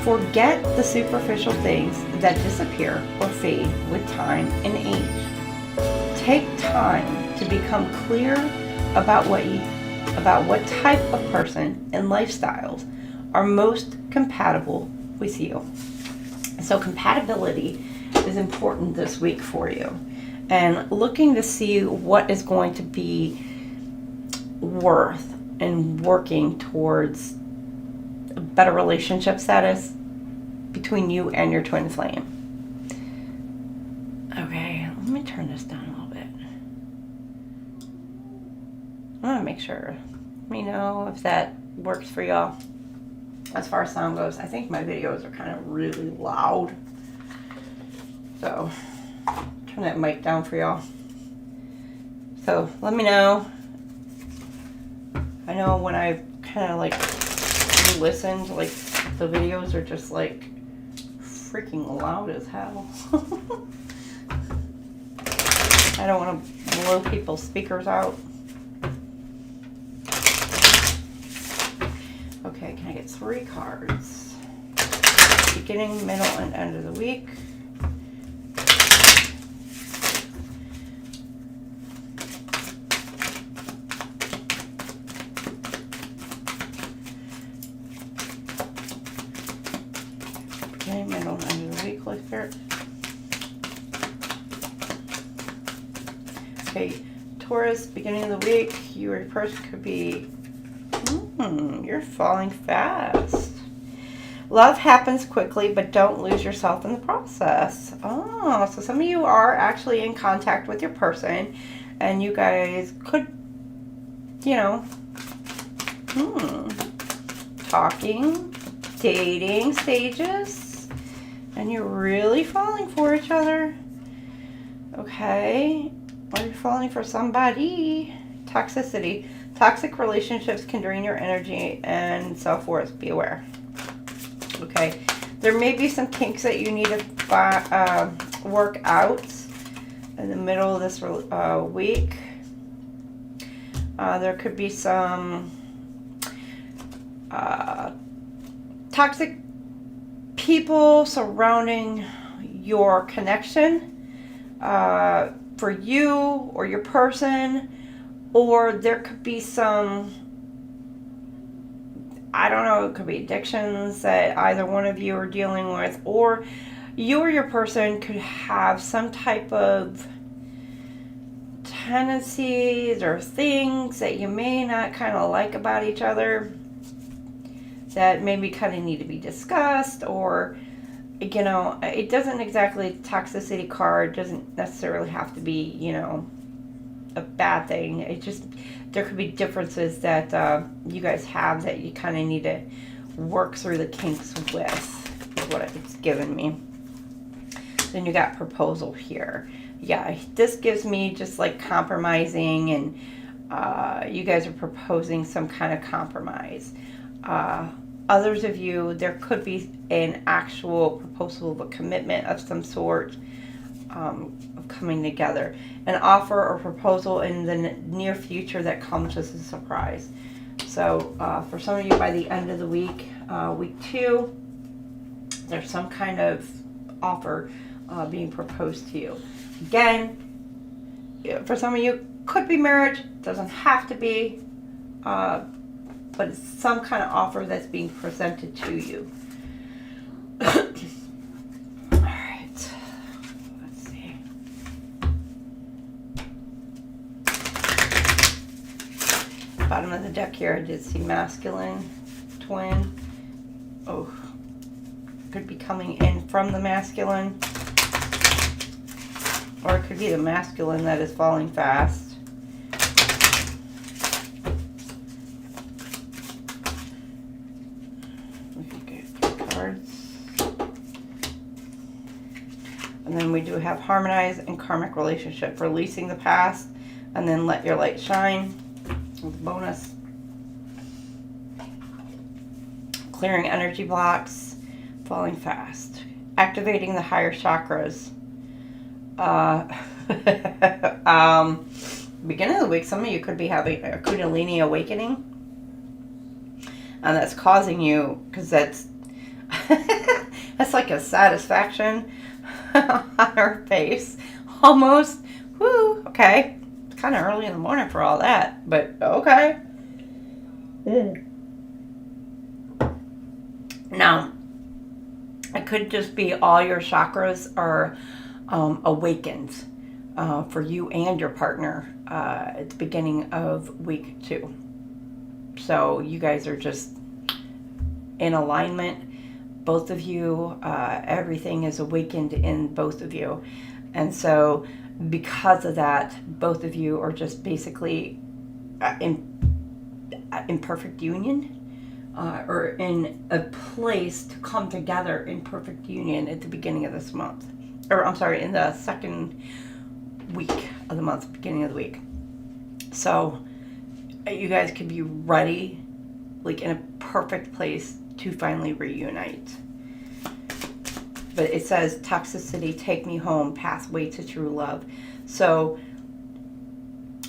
Forget the superficial things that disappear or fade with time and age. Take time to become clear about what type of person and lifestyles are most compatible with you. So compatibility is important this week for you. And looking to see what is going to be worth and working towards a better relationship status between you and your twin flame. Okay, let me turn this down a little bit. I want to make sure. Let me know if that works for y'all. As far as sound goes, I think my videos are kind of really loud. So, turn that mic down for y'all. So, let me know. I know when I kind of like listened, like the videos are just like freaking loud as hell. I don't want to blow people's speakers out. Okay, can I get 3 cards? Beginning, middle, and end of the week. Beginning, middle, and end of the week, Holy Spirit. Okay, Taurus, beginning of the week, your person could be you're falling fast. Love happens quickly, but don't lose yourself in the process. Oh, so some of you are actually in contact with your person, and you guys could, Talking, dating stages, and you're really falling for each other. Okay. Are you falling for somebody? Toxicity. Toxic relationships can drain your energy and self-worth. Be aware. Okay. There may be some kinks that you need to work out in the middle of this week. There could be some toxic people surrounding your connection for you or your person, or there could be some, I don't know, it could be addictions that either one of you are dealing with, or you or your person could have some type of tendencies or things that you may not kind of like about each other that maybe kind of need to be discussed, or, you know, it doesn't exactly, toxicity card doesn't necessarily have to be, you know, a bad thing. It just, there could be differences that you guys have that you kind of need to work through the kinks with, is what it's given me. Then you got proposal here. Yeah, this gives me just like compromising, and you guys are proposing some kind of compromise. Others of you, there could be an actual proposal of a commitment of some sort, of coming together. An offer or proposal in the near future that comes as a surprise. So for some of you, by the end of the week, week 2, there's some kind of offer being proposed to you. Again, for some of you, could be marriage, doesn't have to be, but it's some kind of offer that's being presented to you. All right, let's see. Bottom of the deck here, I did see masculine, twin. Oh, could be coming in from the masculine. Or it could be the masculine that is falling fast. Cards. And then we do have harmonize and karmic relationship. Releasing the past and then let your light shine. With a bonus. Clearing energy blocks. Falling fast. Activating the higher chakras. Beginning of the week, some of you could be having a Kundalini awakening, and that's causing you, because that's that's like a satisfaction on her face, almost. Woo, okay, it's kind of early in the morning for all that, but okay. Now, it could just be all your chakras are awakened for you and your partner at the beginning of week 2. So you guys are just in alignment. Both of you, everything is awakened in both of you. And so because of that, both of you are just basically in perfect union. Or in a place to come together in perfect union at the beginning of this month. Or, I'm sorry, in the second week of the month, beginning of the week. So, you guys could be ready, like in a perfect place to finally reunite. But it says, toxicity, take me home, pathway to true love. So,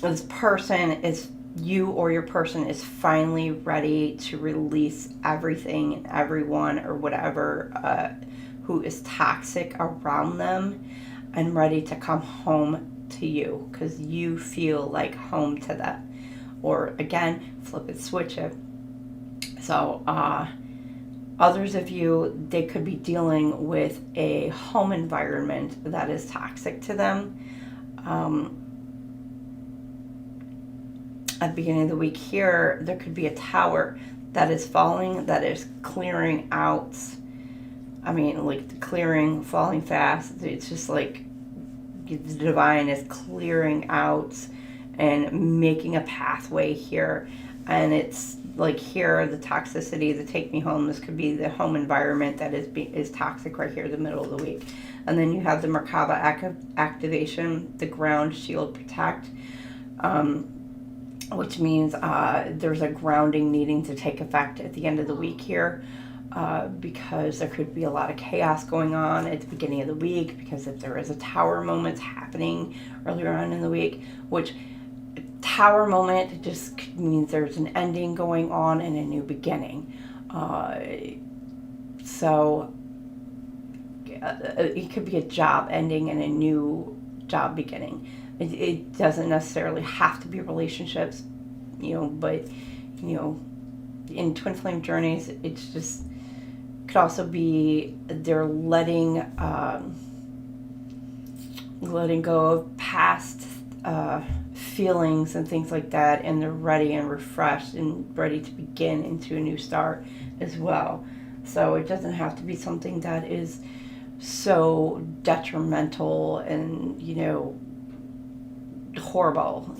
this person is, you or your person is finally ready to release everything and everyone or whatever who is toxic around them, and ready to come home to you because you feel like home to them. Or again, flip it, switch it. So others of you, they could be dealing with a home environment that is toxic to them. At the beginning of the week here, there could be a tower that is falling, that is clearing out. I mean, like clearing, falling fast. It's just like the divine is clearing out and making a pathway here. And it's like here, the toxicity, the take me home, this could be the home environment that is toxic right here in the middle of the week. And then you have the Merkaba activation, the ground, shield, protect, which means there's a grounding needing to take effect at the end of the week here, because there could be a lot of chaos going on at the beginning of the week, because if there is a tower moment happening earlier on in the week, which tower moment just means there's an ending going on and a new beginning. So it could be a job ending and a new job beginning. It doesn't necessarily have to be relationships, but, in twin flame journeys, it's just, could also be they're letting go of past feelings and things like that, and they're ready and refreshed and ready to begin into a new start as well. So it doesn't have to be something that is so detrimental and, horrible,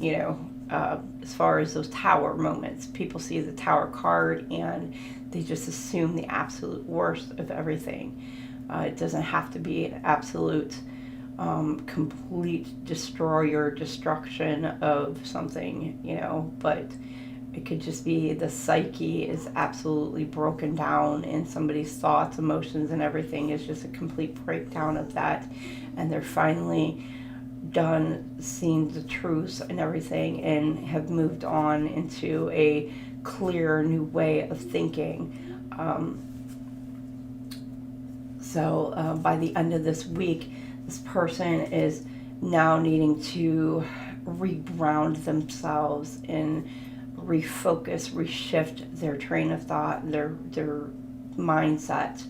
as far as those tower moments. People see the tower card and they just assume the absolute worst of everything. It doesn't have to be an absolute complete destroyer, destruction of something, but it could just be the psyche is absolutely broken down, and somebody's thoughts, emotions, and everything is just a complete breakdown of that, and they're finally done seeing the truth and everything and have moved on into a clear new way of thinking. So by the end of this week, this person is now needing to reground themselves and refocus, reshift their train of thought, their mindset.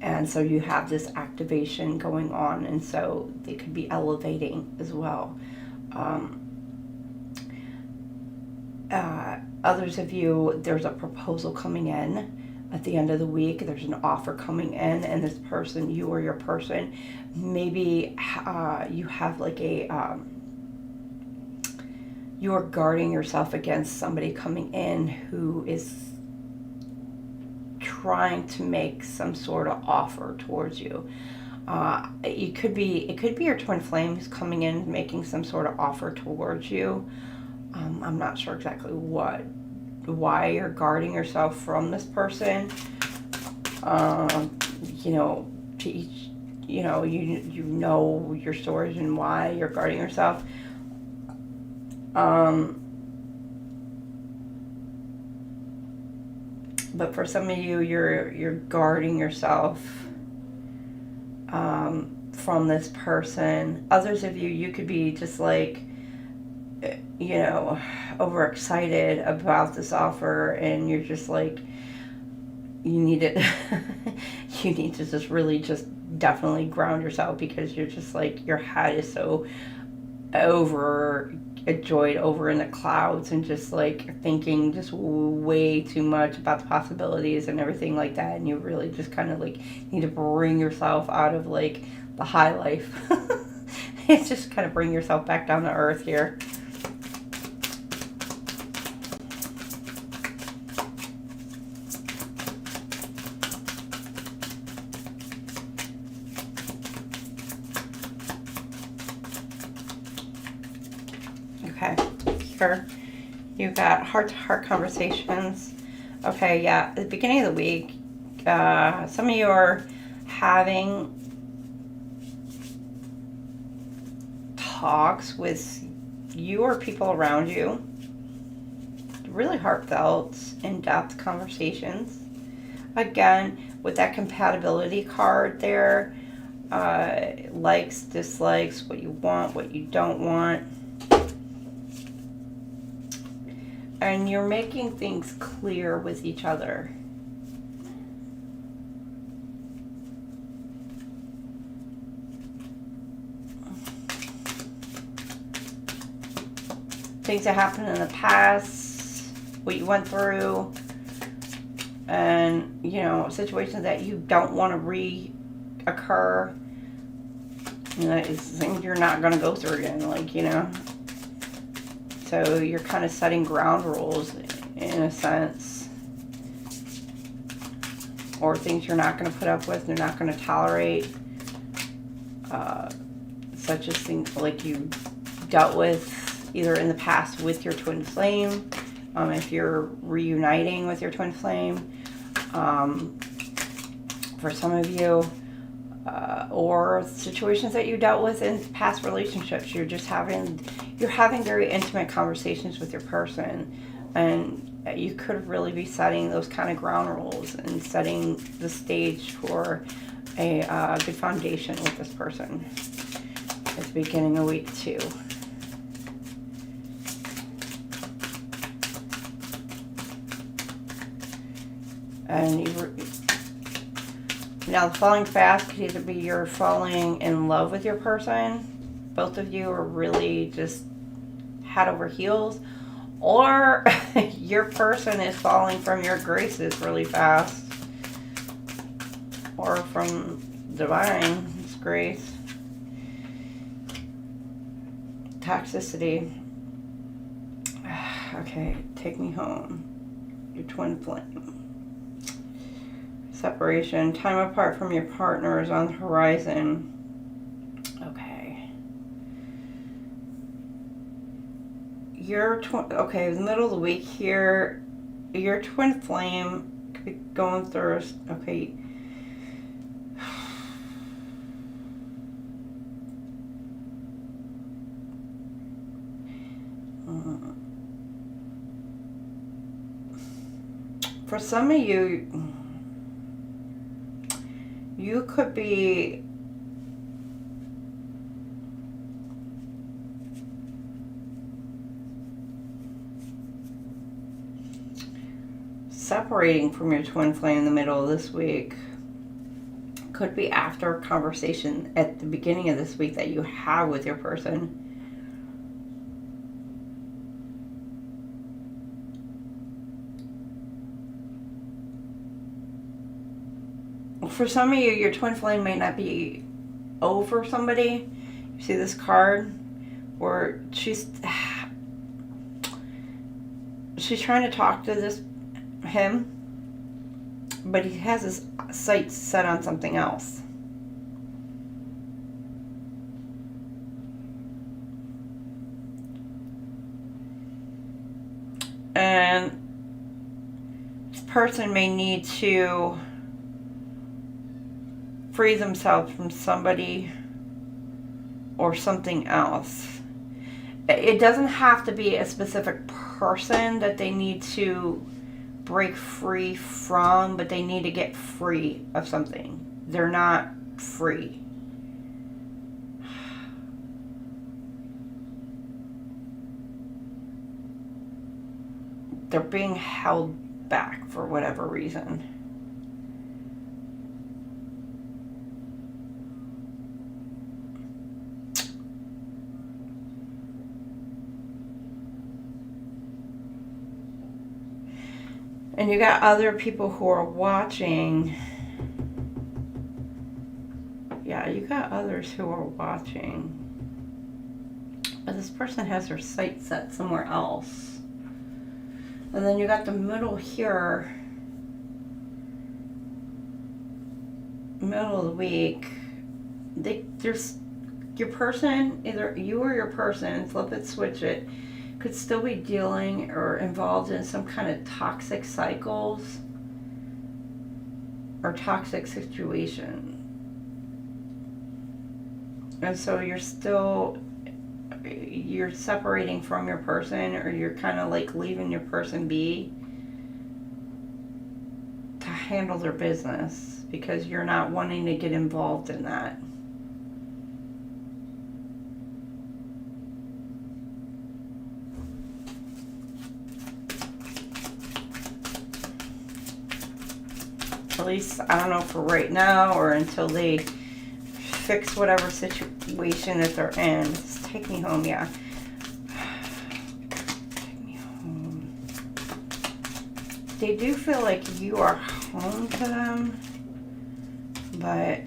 And so you have this activation going on, and so they could be elevating as well. Others of you, there's a proposal coming in at the end of the week. There's an offer coming in, and this person, you or your person, maybe you have like a you are guarding yourself against somebody coming in who is trying to make some sort of offer towards you. It could be your twin flame who's coming in making some sort of offer towards you. I'm not sure exactly why you're guarding yourself from this person. To each, you know your stories and why you're guarding yourself. But for some of you, you're guarding yourself from this person. Others of you, you could be just like, overexcited about this offer, and you're just like, you need it. You need to just really just definitely ground yourself, because you're just like, your head is so overjoyed, over in the clouds, and just like thinking just way too much about the possibilities and everything like that, and you really just kind of like need to bring yourself out of like the high life. It's just kind of bring yourself back down to earth here. Okay, here you've got heart-to-heart conversations. Okay, yeah, at the beginning of the week, some of you are having talks with you or people around you. Really heartfelt, in-depth conversations. Again, with that compatibility card there, likes, dislikes, what you want, what you don't want. And you're making things clear with each other. Things that happened in the past, what you went through, and, situations that you don't want to reoccur. It's things you're not going to go through again, So you're kind of setting ground rules in a sense. Or things you're not going to put up with, you're not going to tolerate. Such as things like you dealt with either in the past with your twin flame. If you're reuniting with your twin flame. For some of you. Or situations that you dealt with in past relationships. You're having very intimate conversations with your person, and you could really be setting those kind of ground rules and setting the stage for a good foundation with this person at the beginning of week 2. And now, the falling fast could either be you're falling in love with your person. Both of you are really just head over heels. Or your person is falling from your graces really fast. Or from divine's grace. Toxicity. Okay, take me home. Your twin flame. Separation. Time apart from your partner is on the horizon. Okay. Okay, the middle of the week here, your twin flame could be going through. Okay. For some of you, you could be separating from your twin flame in the middle of this week. Could be after a conversation at the beginning of this week that you have with your person. For some of you, your twin flame may not be over somebody. You see this card where she's trying to talk to him, but he has his sights set on something else. And this person may need to free themselves from somebody or something else. It doesn't have to be a specific person that they need to break free from, but they need to get free of something. They're not free. They're being held back for whatever reason. And you got other people who are watching. Yeah, you got others who are watching. But this person has their sight set somewhere else. And then you got the middle here. Middle of the week. There's your person, either you or your person, flip it, switch it, could still be dealing or involved in some kind of toxic cycles or toxic situation. And so you're separating from your person, or you're kind of like leaving your person be to handle their business because you're not wanting to get involved in that. At least, I don't know, for right now or until they fix whatever situation that they're in. Just take me home, yeah. Take me home. They do feel like you are home to them, but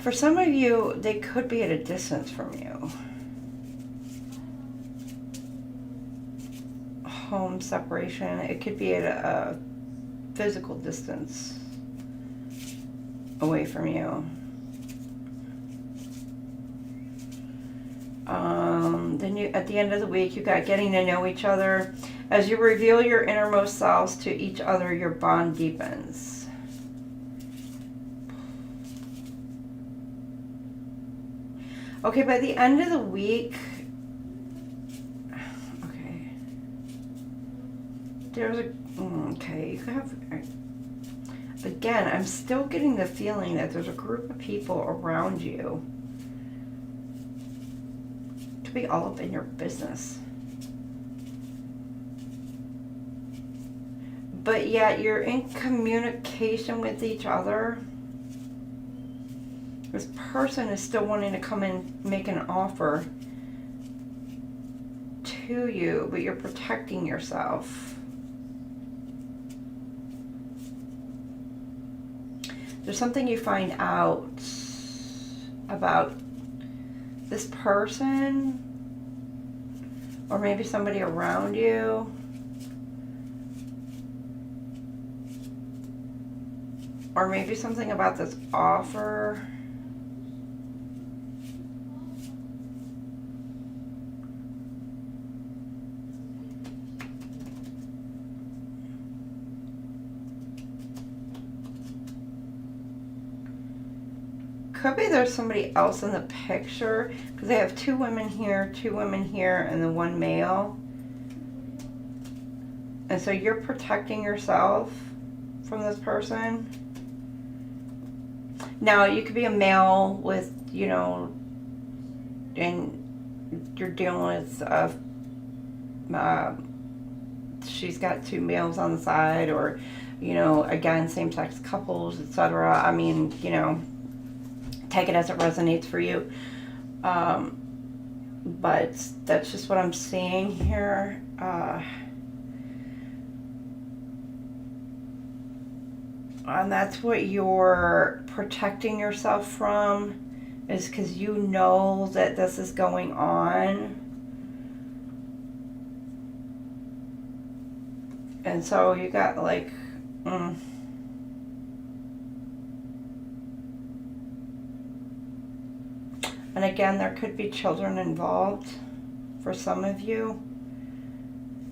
For some of you, they could be at a distance from you. Home separation. It could be at a physical distance away from you. Then you, at the end of the week, you got getting to know each other. As you reveal your innermost selves to each other, your bond deepens. Okay, by the end of the week, okay, there's a, okay, you have, again, I'm still getting the feeling that there's a group of people around you to be all up in your business. But yet you're in communication with each other. This person is still wanting to come and make an offer to you, but you're protecting yourself. There's something you find out about this person, or maybe somebody around you, or maybe something about this offer. Could be there's somebody else in the picture, because they have two women here, and then one male. And so you're protecting yourself from this person. Now, you could be a male with, you know, and you're dealing with, she's got two males on the side, or, you know, again, same-sex couples, etc. I mean, you know, take it as it resonates for you. But that's just what I'm seeing here. And that's what you're protecting yourself from, is because you know that this is going on. And so you got like, and again, there could be children involved for some of you.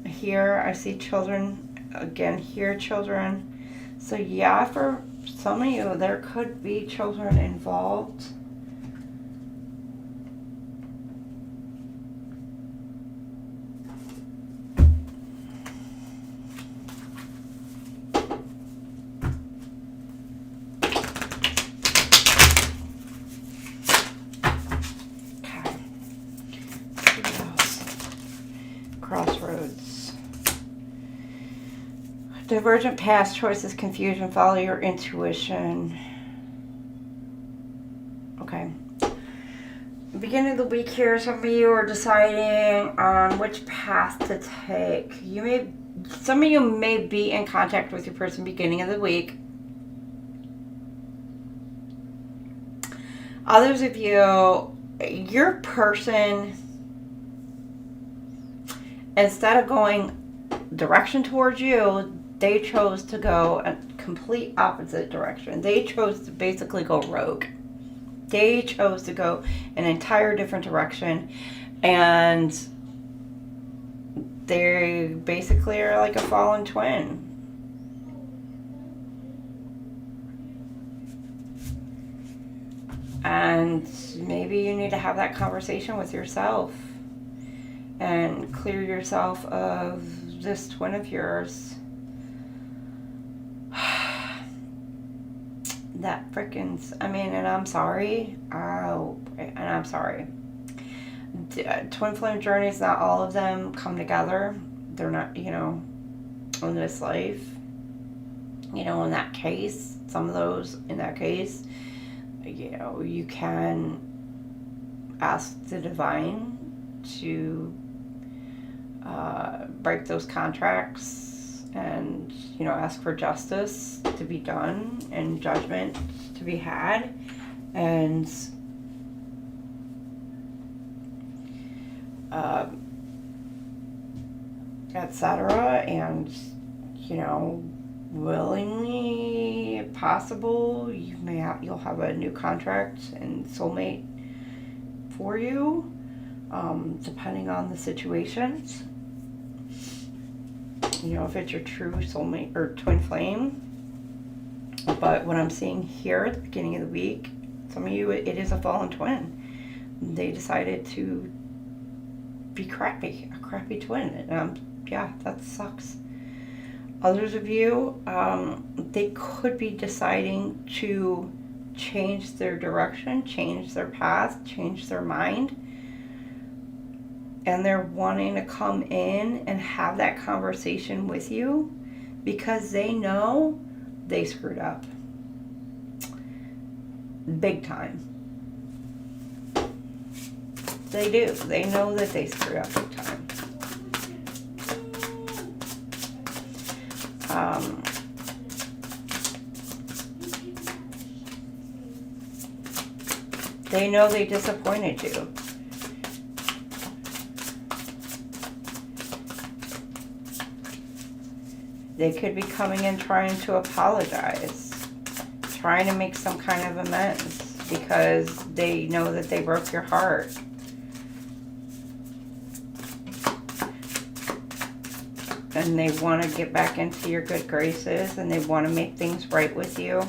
Here, I see children. Again, here, children. So yeah, for some of you, there could be children involved. Crossroads. Divergent past choices, confusion, follow your intuition. Okay. Beginning of the week here, some of you are deciding on which path to take. Some of you may be in contact with your person beginning of the week. Others of you, your person, instead of going direction towards you, they chose to go a complete opposite direction. They chose to basically go rogue. They chose to go an entire different direction, and they basically are like a fallen twin. And maybe you need to have that conversation with yourself and clear yourself of this twin of yours. That frickin', I mean, and I'm sorry. And I'm sorry. Twin flame journeys, not all of them come together. They're not, you know, in this life. You know, in that case, some of those, in that case, you know, you can ask the divine to break those contracts and, you know, ask for justice to be done and judgment to be had. and etc. And, you know, willingly possible, you'll have a new contract and soulmate for you, depending on the situations. You know, if it's your true soulmate or twin flame. But what I'm seeing here at the beginning of the week, some of you, it is a fallen twin. They decided to be crappy, a crappy twin. And, yeah, that sucks. Others of you, they could be deciding to change their direction, change their path, change their mind. And they're wanting to come in and have that conversation with you because they know they screwed up. Big time. They do. They know that they screwed up big time. They know they disappointed you. They could be coming in trying to apologize, trying to make some kind of amends because they know that they broke your heart. And they want to get back into your good graces and they want to make things right with you.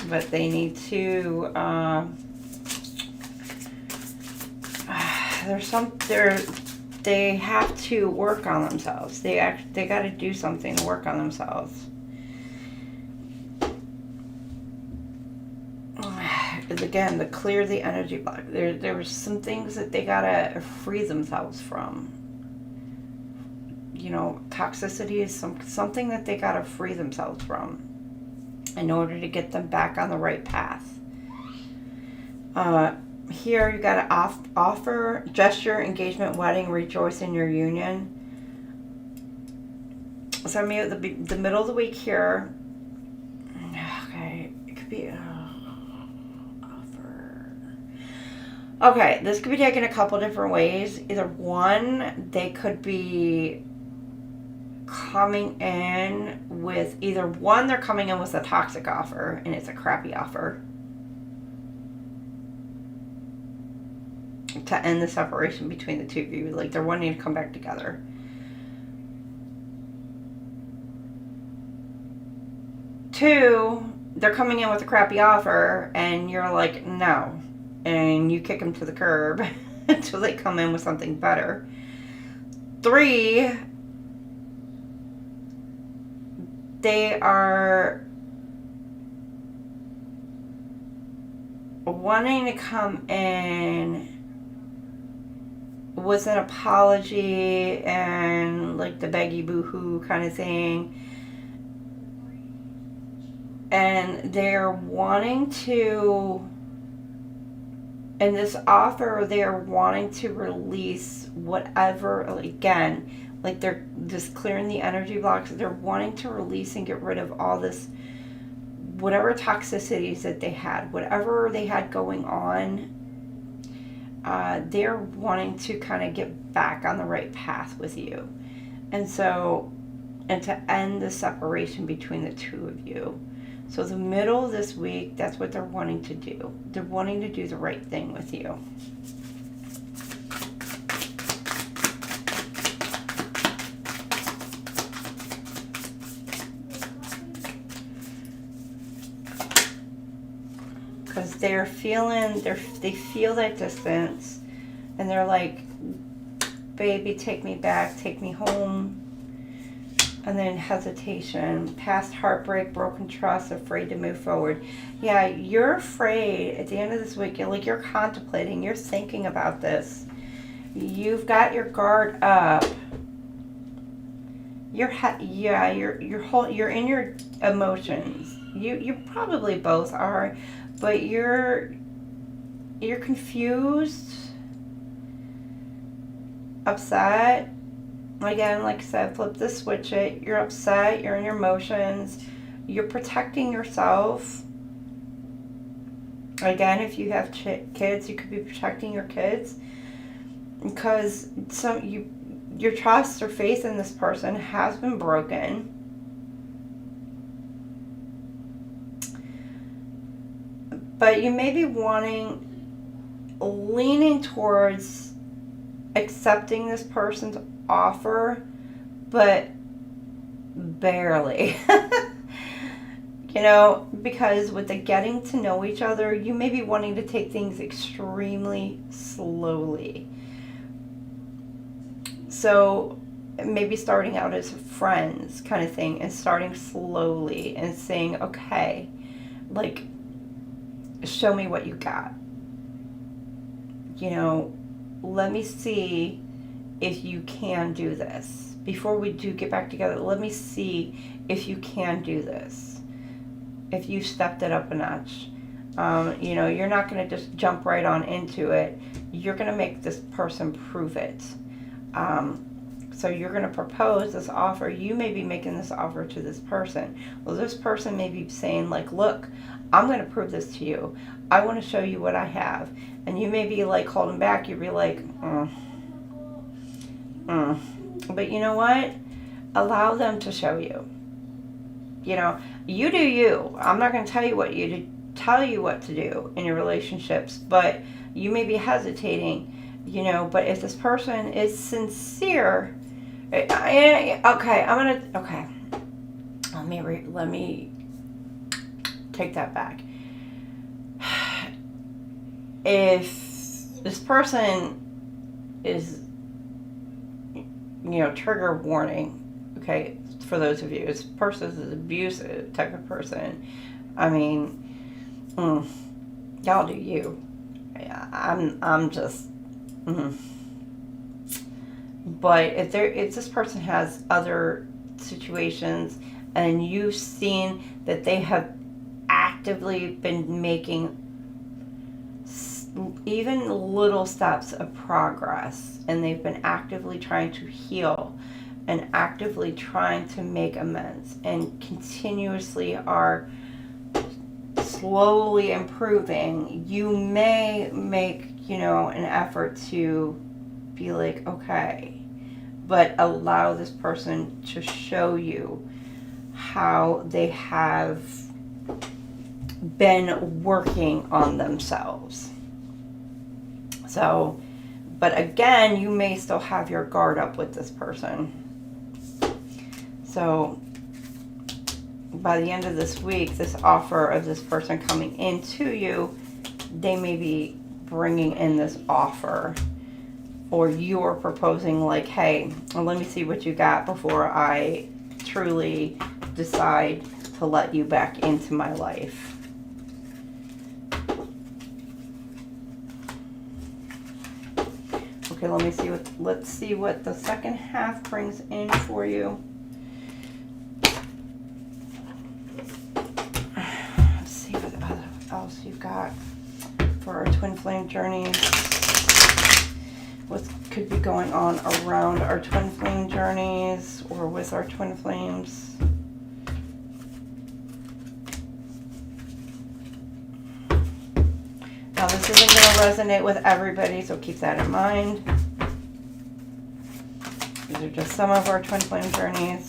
But they need to, they have to work on themselves. They got to do something to work on themselves. Again, to clear the energy block. There were some things that they got to free themselves from. You know, toxicity is something that they got to free themselves from in order to get them back on the right path. Here you got to offer, gesture, engagement, wedding, rejoice in your union. So I mean, the middle of the week here. Okay, it could be offer. Okay, this could be taken a couple different ways. Either one, they could be coming in with they're coming in with a toxic offer and it's a crappy offer to end the separation between the two of you. Like they're wanting to come back together. Two, they're coming in with a crappy offer and you're like, no. And you kick them to the curb until they come in with something better. Three, they are wanting to come in with an apology and like the beggy boo-hoo kind of thing. And they're wanting to, in this offer, they're wanting to release whatever, again, like they're just clearing the energy blocks. They're wanting to release and get rid of all this, whatever toxicities that they had, whatever they had going on. They're wanting to kind of get back on the right path with you. And so, and to end the separation between the two of you. So the middle of this week, that's what they're wanting to do. They're wanting to do the right thing with you. Because they feel that distance, and they're like, baby, take me back, take me home. And then hesitation, past heartbreak, broken trust, afraid to move forward. Yeah, you're afraid at the end of this week. You're contemplating, you're thinking about this. You've got your guard up. You're in your emotions. You probably both are, but you're you're confused, upset. Again, like I said, flip the switch it. You're upset, you're in your emotions, you're protecting yourself. Again, if you have kids, you could be protecting your kids because your trust or faith in this person has been broken. But you may be leaning towards accepting this person's offer, but barely. You know, because with the getting to know each other, you may be wanting to take things extremely slowly. So maybe starting out as friends kind of thing and starting slowly and saying, okay, like, show me what you got. You know, let me see if you can do this. Before we do get back together, let me see if you can do this. If you stepped it up a notch. You know, you're not going to just jump right on into it. You're going to make this person prove it. So you're going to propose this offer. You may be making this offer to this person. Well, this person may be saying, like, look, I'm going to prove this to you. I want to show you what I have. And you may be, like, holding back. You'd be like, But you know what? Allow them to show you. You know, you do you. I'm not going to tell you what to do in your relationships, but you may be hesitating, you know, but if this person is sincere, okay, let me take that back. If this person is, you know, trigger warning, okay, for those of you, this person is an abusive type of person. I mean, y'all do you. I'm just, But if this person has other situations and you've seen that they have actively been making even little steps of progress, and they've been actively trying to heal and actively trying to make amends and continuously are slowly improving, you may make, you know, an effort to be like, okay, but allow this person to show you how they have been working on themselves. So, but again, you may still have your guard up with this person. So by the end of this week, this offer of this person coming into you, they may be bringing in this offer, or you're proposing like, hey, well, let me see what you got before I truly decide to let you back into my life. Okay, let's see what the second half brings in for you. Let's see what else you've got for our twin flame journeys. What could be going on around our twin flame journeys or with our twin flames? Now, this isn't going to resonate with everybody, so keep that in mind. These are just some of our twin flame journeys.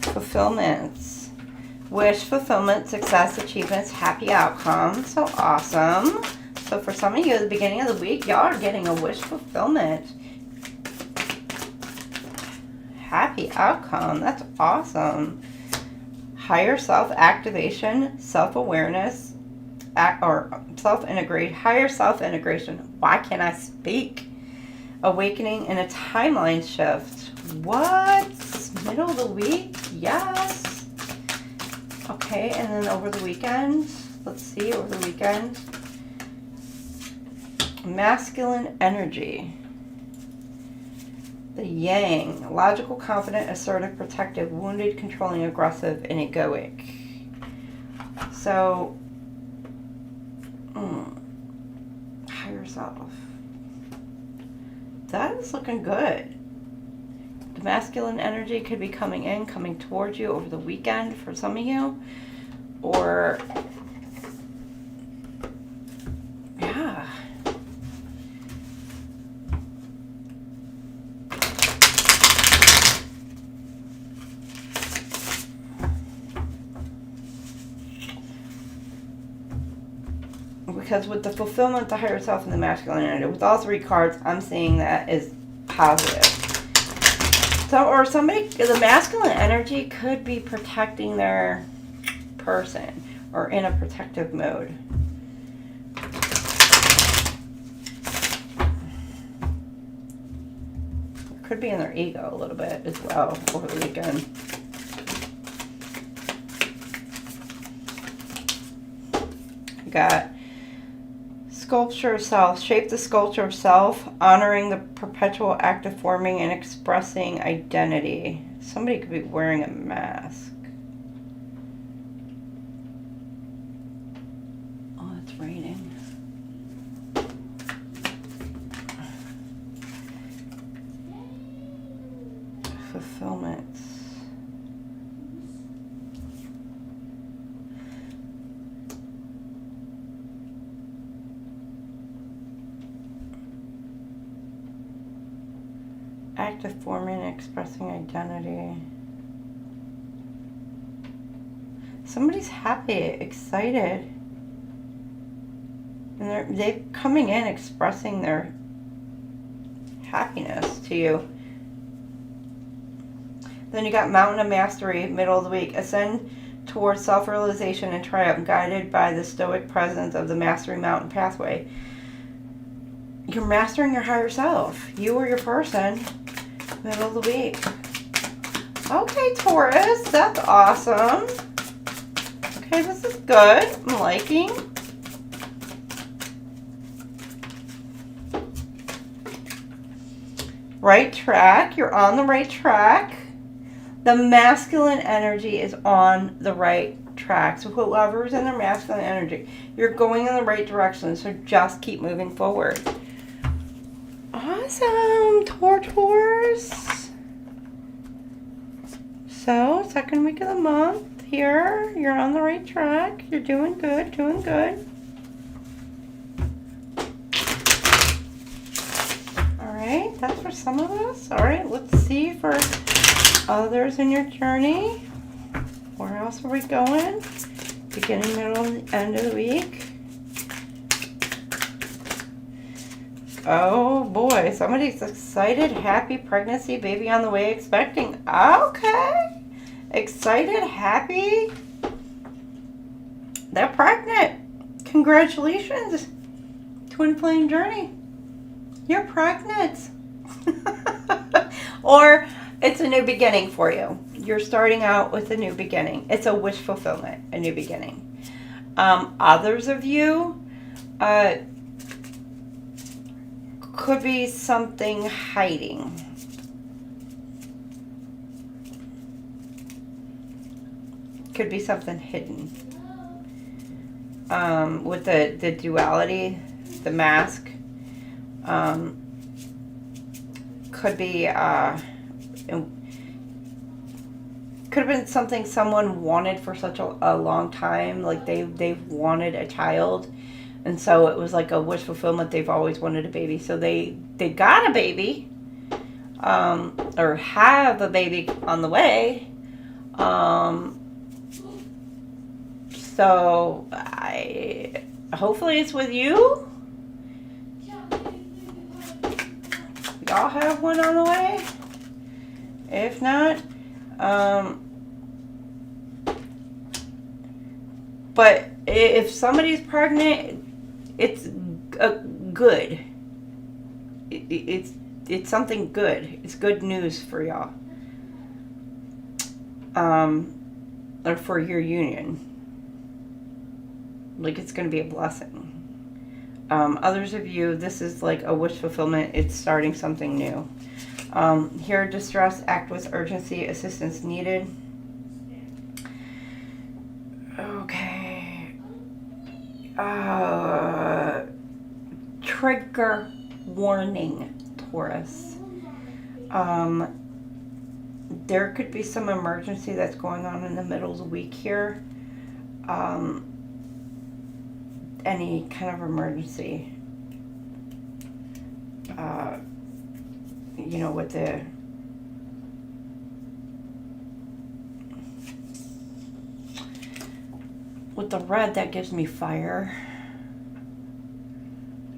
Fulfillments. Wish, fulfillment, success, achievements, happy outcome. So awesome. So for some of you at the beginning of the week, y'all are getting a wish fulfillment. Happy outcome. That's awesome. Higher self-activation, self-awareness, or self-integrate, higher self-integration. Why can't I speak? Awakening in a timeline shift. What? Middle of the week? Yes. Okay, and then over the weekend, let's see, over the weekend. Masculine energy. The Yang, logical, confident, assertive, protective, wounded, controlling, aggressive, and egoic. So, higher self. That is looking good. The masculine energy could be coming towards you over the weekend for some of you. Or, yeah. Because with the fulfillment, the higher self, and the masculine energy, with all three cards, I'm seeing that is positive. So, or somebody, the masculine energy could be protecting their person or in a protective mode. Could be in their ego a little bit as well over the weekend. You got sculpture of self, shape the sculpture of self, honoring the perpetual act of forming and expressing identity. Somebody could be wearing a mask. Oh, it's raining. Fulfillment. Active forming and expressing identity. Somebody's happy, excited. And they're coming in expressing their happiness to you. Then you got Mountain of Mastery, middle of the week. Ascend towards self-realization and triumph, guided by the stoic presence of the Mastery Mountain pathway. You're mastering your higher self. You or your person. Middle of the week. Okay, Taurus. That's awesome. Okay, this is good. I'm liking. Right track. You're on the right track. The masculine energy is on the right track. So whoever's in their masculine energy, you're going in the right direction. So just keep moving forward. Awesome, Taurus. So, second week of the month here. You're on the right track. You're doing good, doing good. Alright, that's for some of us. Alright, let's see for others in your journey. Where else are we going? Beginning, middle, end of the week. Oh boy, somebody's excited, happy, pregnancy, baby on the way, expecting. Okay. Excited, happy. They're pregnant. Congratulations. Twin flame journey. You're pregnant. Or it's a new beginning for you. You're starting out with a new beginning. It's a wish fulfillment, a new beginning. Others of you, could be something hiding. Could be something hidden. With the duality, the mask. Could be, could have been something someone wanted for such a long time. Like they've wanted a child. And so it was like a wish fulfillment. They've always wanted a baby. So they got a baby. Or have a baby on the way. So hopefully it's with you. Y'all have one on the way. If not, but if somebody's pregnant, it's good. It's something good. It's good news for y'all. Or for your union. Like it's going to be a blessing. Others of you, this is like a wish fulfillment. It's starting something new. Here, distress, act with urgency, assistance needed. Okay. Trigger warning, Taurus. There could be some emergency that's going on in the middle of the week here. Any kind of emergency. You know, with the red, that gives me fire.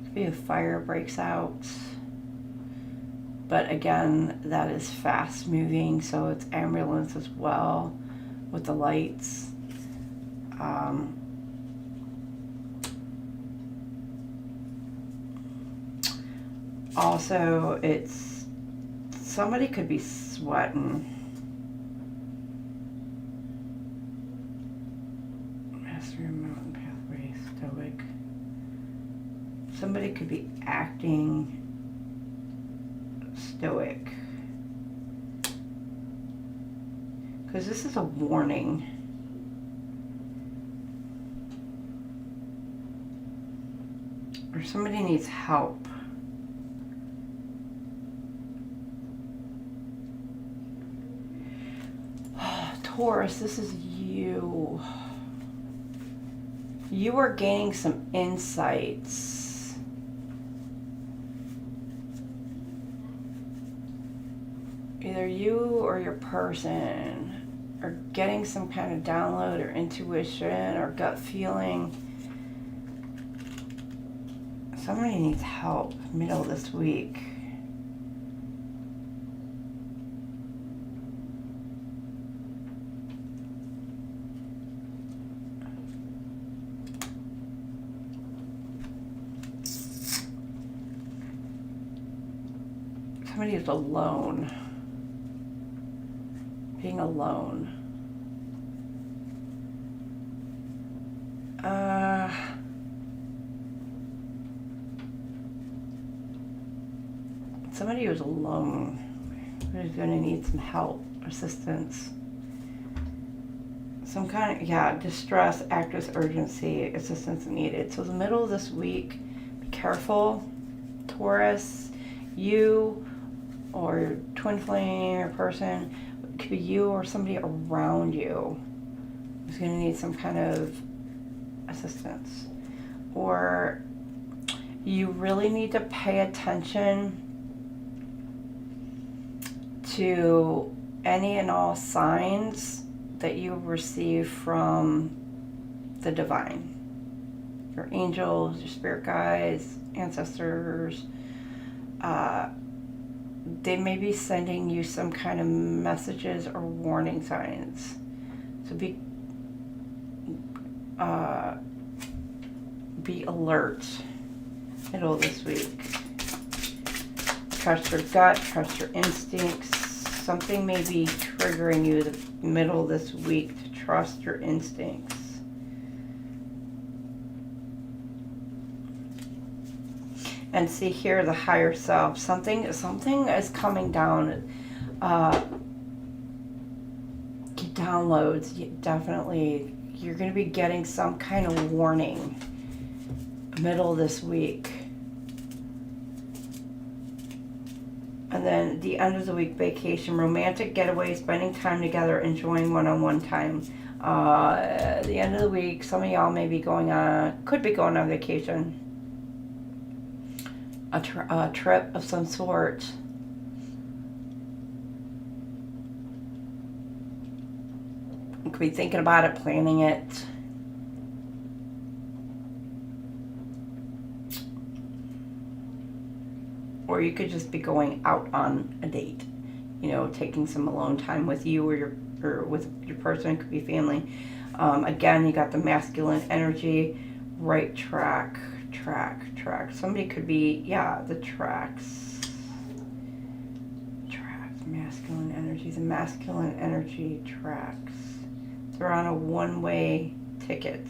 Maybe a fire breaks out. But again, that is fast moving, so it's ambulance as well with the lights. Also, it's somebody could be sweating. Mastery Mountain Pathway, Stoic. Somebody could be acting stoic. Because this is a warning. Or somebody needs help. Taurus, this is you. You are gaining some insights. Either you or your person are getting some kind of download or intuition or gut feeling. Somebody needs help middle of this week. Somebody is alone. Being alone. Somebody who's alone, who's going to need some help, assistance. Some kind of, yeah, distress, act with urgency, assistance needed. So the middle of this week, be careful, Taurus. You or your twin flame or person, it could be you or somebody around you who's going to need some kind of assistance. Or you really need to pay attention to any and all signs that you receive from the divine. Your angels, your spirit guides, ancestors. They may be sending you some kind of messages or warning signs. So be alert middle of this week. Trust your gut, trust your instincts. Something may be triggering you the middle of this week to trust your instincts. And see here, the higher self. Something is coming down. Downloads, definitely. You're going to be getting some kind of warning middle of this week. And then the end of the week, vacation, romantic getaway, spending time together, enjoying one-on-one time. The end of the week, some of y'all may be could be going on vacation. A trip of some sort. You could be thinking about it, planning it. Or you could just be going out on a date. You know, taking some alone time with you or with your person. It could be family. Again, you got the masculine energy. Right track. Somebody could be, yeah, the tracks. Masculine energy. The masculine energy tracks. They're on a one-way ticket.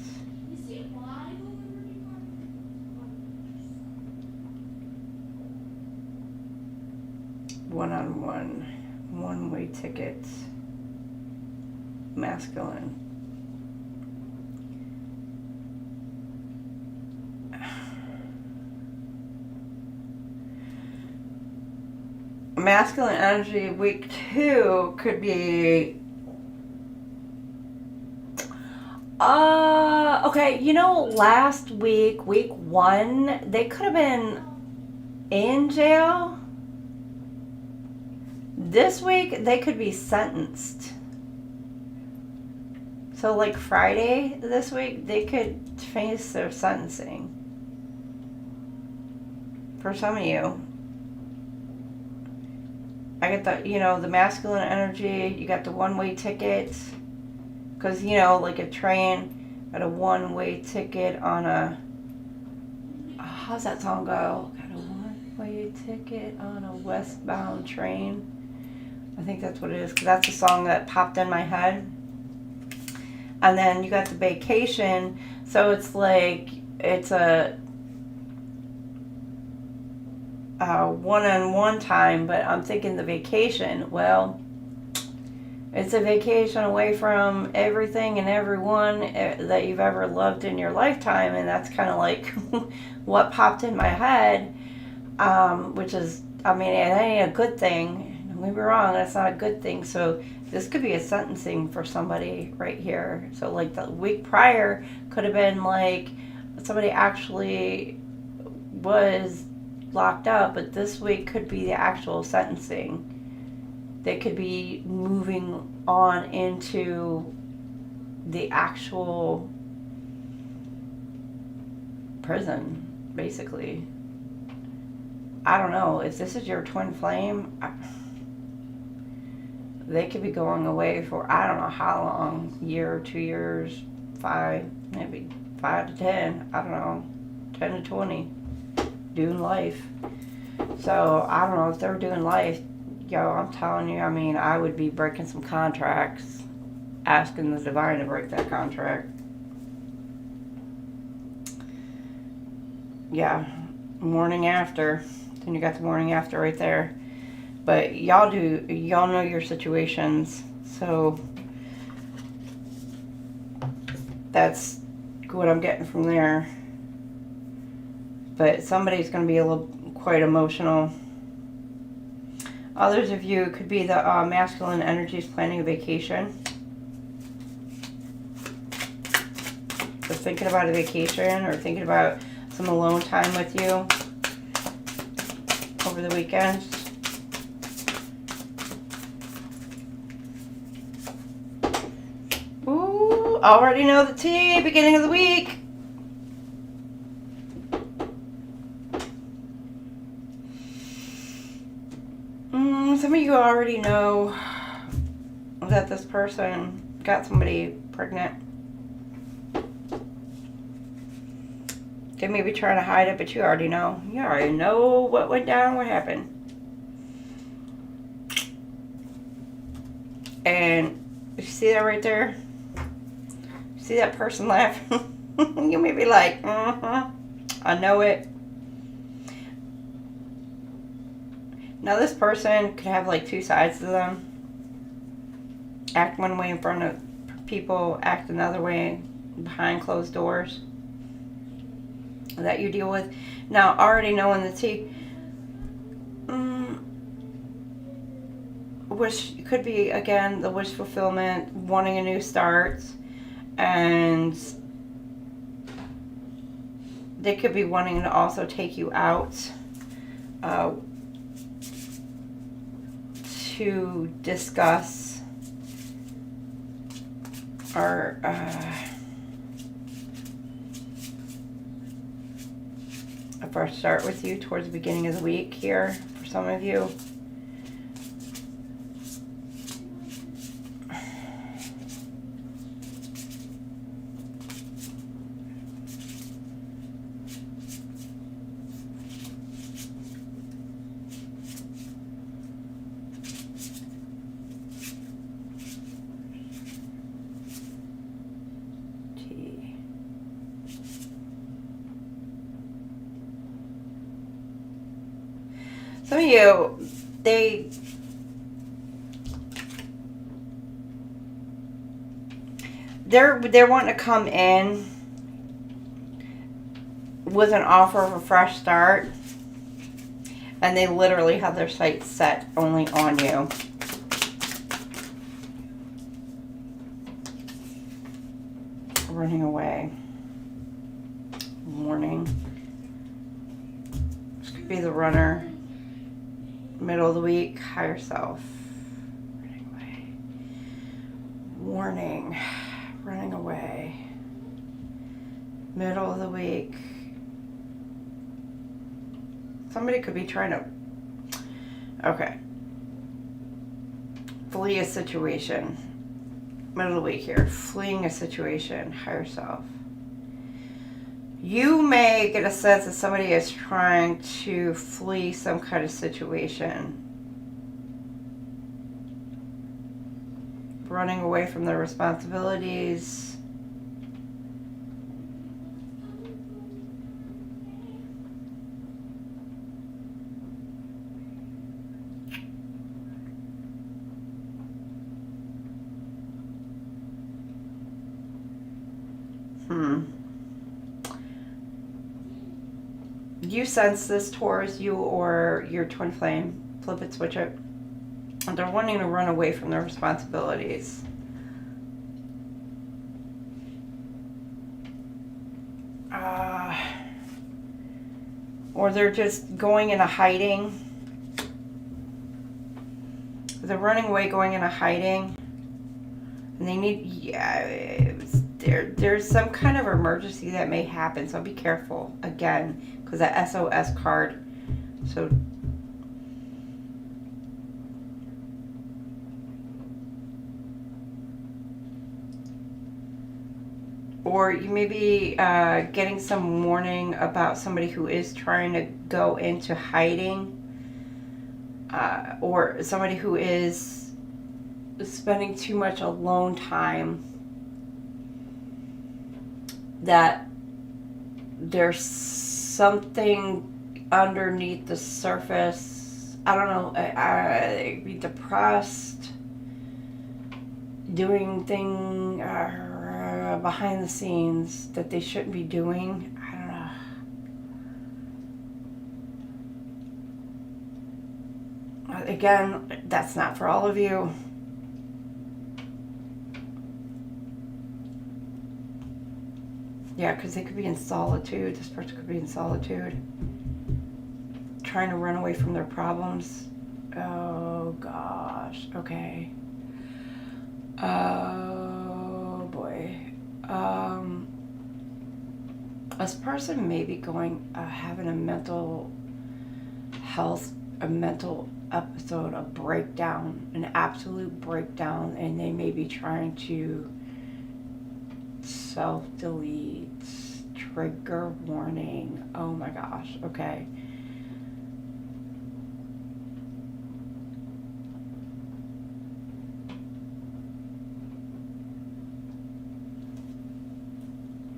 one-on-one, one-way tickets, masculine. Masculine energy week 2 could be okay, you know, last week, week 1, they could have been in jail. This week they could be sentenced. So like Friday this week they could face their sentencing. For some of you. I get the, you know, the masculine energy, you got the one-way tickets. Because, you know, like a train, got a one-way ticket on a, how's that song go? Got a one-way ticket on a westbound train. I think that's what it is, because that's a song that popped in my head. And then you got the vacation, so it's like, it's a one-on-one time, but I'm thinking the vacation, well, it's a vacation away from everything and everyone that you've ever loved in your lifetime, and that's kind of like what popped in my head, which is, I mean, it ain't a good thing. Don't get me wrong, that's not a good thing. So this could be a sentencing for somebody right here. So like the week prior could have been like somebody actually was locked up, but this week could be the actual sentencing. They could be moving on into the actual prison, basically. I don't know. If this is your twin flame, they could be going away for I don't know how long. Year, 2 years, 5, maybe 5 to 10. I don't know. 10 to 20. Doing life. So I don't know if they're doing life. Yo, I'm telling you, I mean, I would be breaking some contracts, asking the divine to break that contract. Yeah, morning after. Then you got the morning after right there. But y'all know your situations, so that's what I'm getting from there. But somebody's going to be quite emotional. Others of you could be the masculine energies planning a vacation. Just thinking about a vacation or thinking about some alone time with you over the weekend. Ooh, already know the tea, beginning of the week. Some of you already know that this person got somebody pregnant. They may be trying to hide it, but you already know. You already know what went down, what happened. And you see that right there? See that person laughing? You may be like, I know it. Now this person could have like two sides to them. Act one way in front of people, act another way behind closed doors that you deal with. Now, already knowing the tea, wish could be, again, the wish fulfillment, wanting a new start, and they could be wanting to also take you out to discuss or a fresh start with you towards the beginning of the week here for some of you. Some of you, they're wanting to come in with an offer of a fresh start, and they literally have their sights set only on you. Running away. Warning. This could be the runner. Middle of the week, higher self. Running away. Warning. Running away. Middle of the week. Somebody could be trying to... Okay. Flee a situation. Middle of the week here. Fleeing a situation. Higher self. You may get a sense that somebody is trying to flee some kind of situation. Running away from their responsibilities. You sense this, Taurus, you or your twin flame, flip it, switch it. And they're wanting to run away from their responsibilities. Or they're just going into hiding. They're running away, going into hiding. And they need, there's some kind of emergency that may happen, so be careful, again, because that SOS card, so or you may be getting some warning about somebody who is trying to go into hiding, or somebody who is spending too much alone time, that there's something underneath the surface. I don't know, they'd be depressed, doing things behind the scenes that they shouldn't be doing. I don't know. Again, that's not for all of you. Yeah, because they could be in solitude. This person could be in solitude. Trying to run away from their problems. Oh, gosh. Okay. Oh, boy. This person may be going, having a mental health, a mental episode, a breakdown, an absolute breakdown, and they may be trying to self-delete. Trigger warning. Oh my gosh. Okay.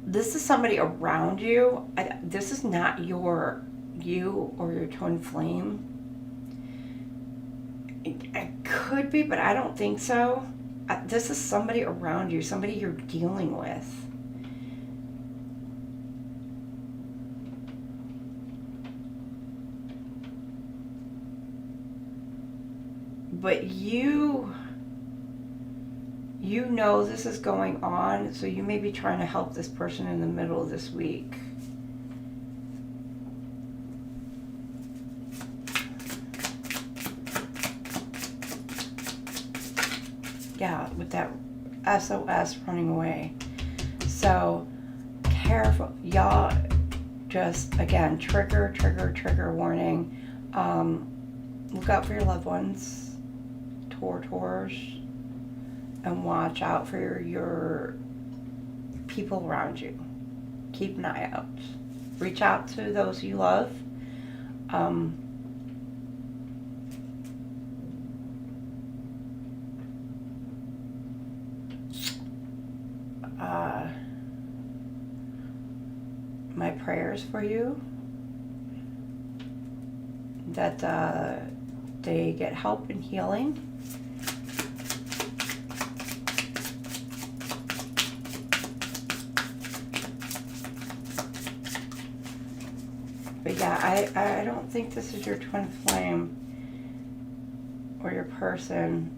This is somebody around you. This is not you or your twin flame. It could be, but I don't think so. This is somebody around you, somebody you're dealing with. But you know this is going on, so you may be trying to help this person in the middle of this week. Yeah, with that SOS running away. So careful, y'all. Just again, trigger warning. Look out for your loved ones, Taurus, and watch out for your people around you. Keep an eye out. Reach out to those you love. My prayers for you, that they get help in healing. But yeah, I don't think this is your twin flame or your person.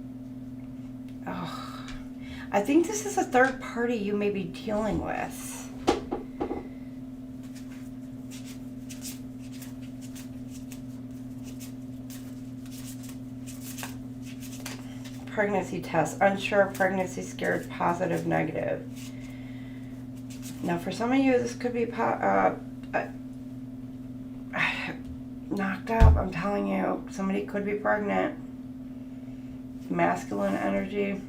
Oh, I think this is a third party you may be dealing with. Pregnancy test, unsure, pregnancy, scared, positive, negative. Now for some of you, this could be knocked up. I'm telling you, somebody could be pregnant. Masculine energy.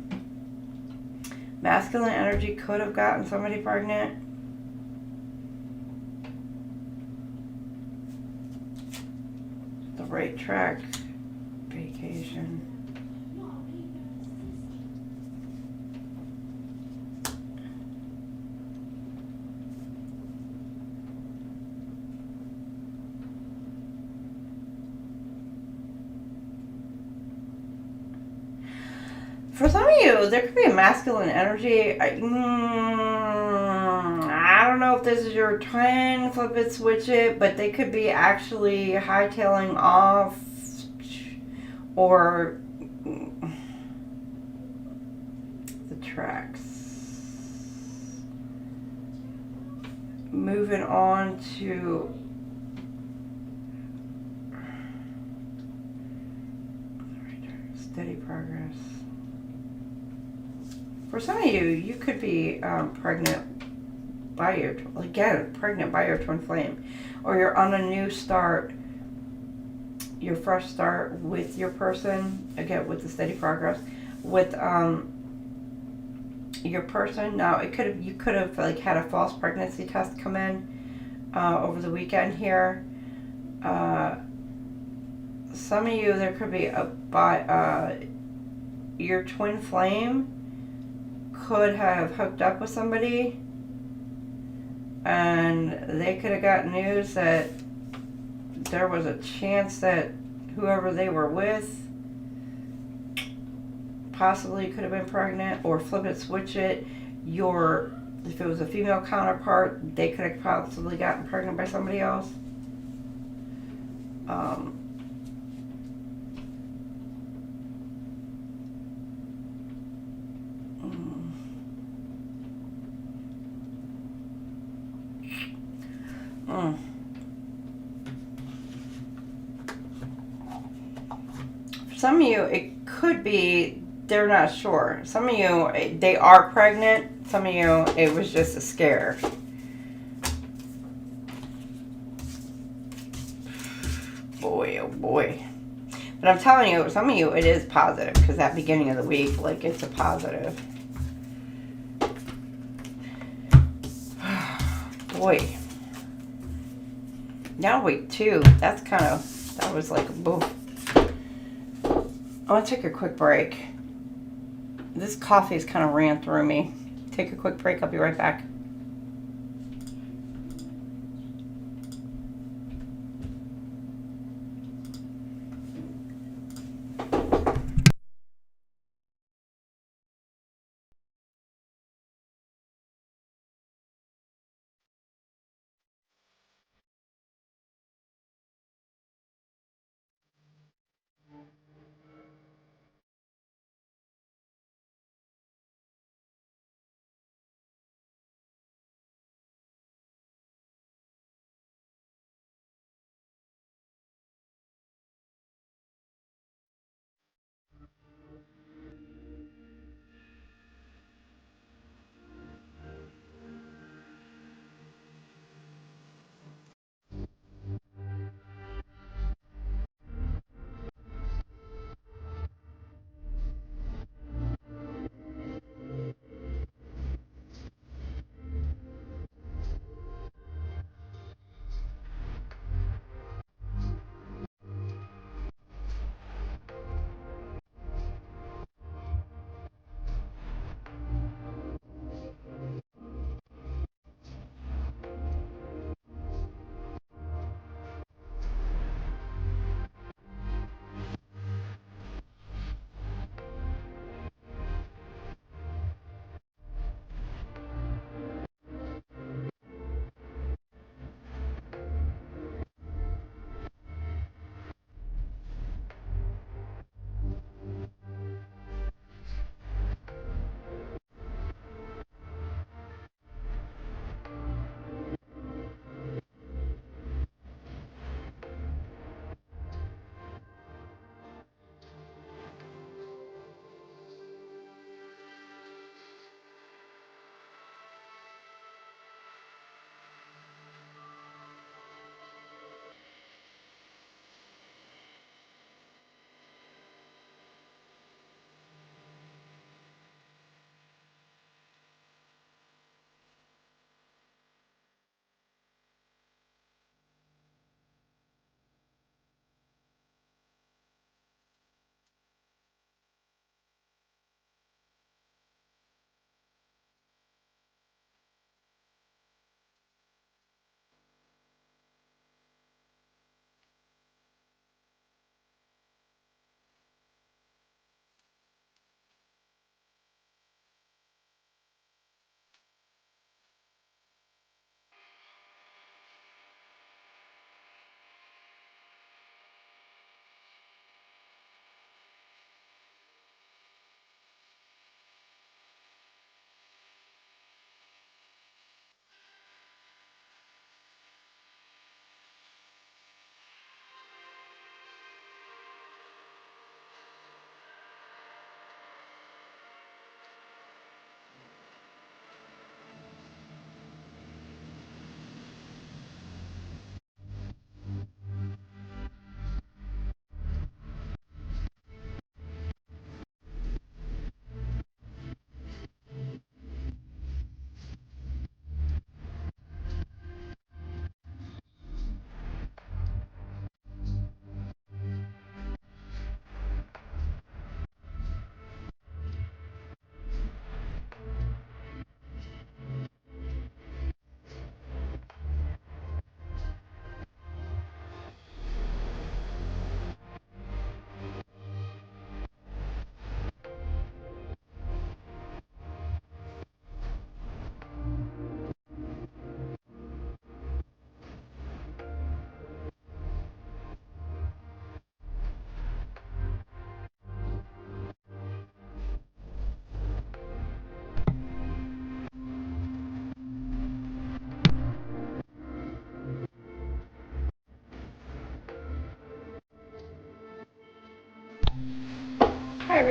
Masculine energy could have gotten somebody pregnant. The right track. Vacation. For some of you, there could be a masculine energy. I don't know if this is your twin, flip it, switch it, but they could be actually hightailing off or the tracks. Moving on to steady progress. For some of you, you could be pregnant by your, again, pregnant by your twin flame. Or you're on a new start, your fresh start with your person, again, with the steady progress, with your person. Now, it could have, you could have like had a false pregnancy test come in over the weekend here. Some of you, there could be your twin flame could have hooked up with somebody and they could have got news that there was a chance that whoever they were with possibly could have been pregnant, or flip it, switch it. If it was a female counterpart, they could have possibly gotten pregnant by somebody else. For some of you, it could be they're not sure. Some of you, they are pregnant. Some of you, it was just a scare. Boy, oh boy. But I'm telling you, some of you, it is positive, because that beginning of the week, like, it's a positive. Boy. Now week 2, that's kind of, that was like a boom. I want to take a quick break. This coffee's kind of ran through me. Take a quick break, I'll be right back.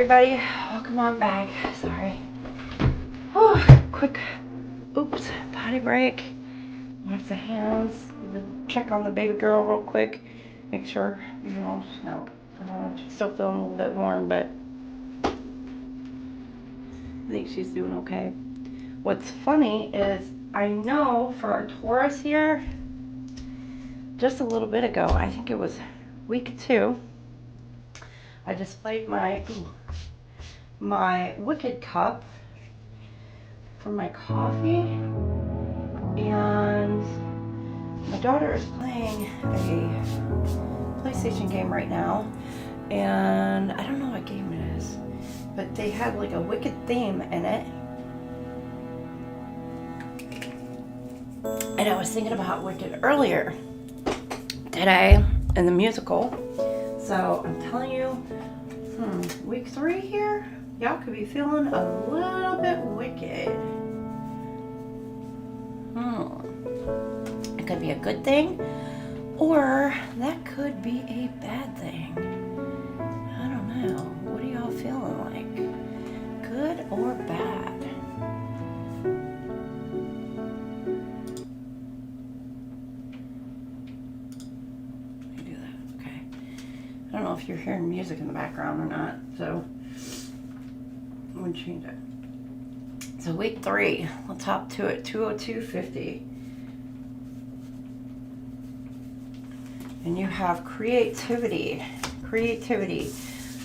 everybody. Welcome on back. Sorry. Oh, quick, oops, potty break. Wash the hands. Check on the baby girl real quick. Make sure, you know, no, she's still feeling a little bit warm, but I think she's doing okay. What's funny is I know for our Taurus here, just a little bit ago, I think it was week 2, I displayed my Wicked Cup for my coffee, and my daughter is playing a PlayStation game right now, and I don't know what game it is, but they had like a Wicked theme in it, and I was thinking about Wicked earlier today in the musical. So I'm telling you, week 3 here, y'all could be feeling a little bit wicked. It could be a good thing, or that could be a bad thing. I don't know. What are y'all feeling like? Good or bad? I don't know if you're hearing music in the background or not, so I'm going to change it. So week 3, let's hop to it, 202.50. And you have creativity.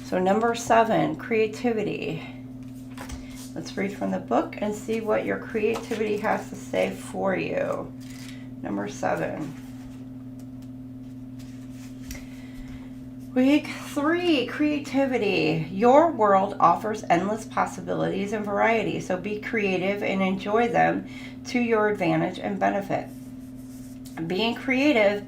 So number 7, creativity. Let's read from the book and see what your creativity has to say for you. Number 7. Week 3, creativity. Your world offers endless possibilities and variety, so be creative and enjoy them to your advantage and benefit. Being creative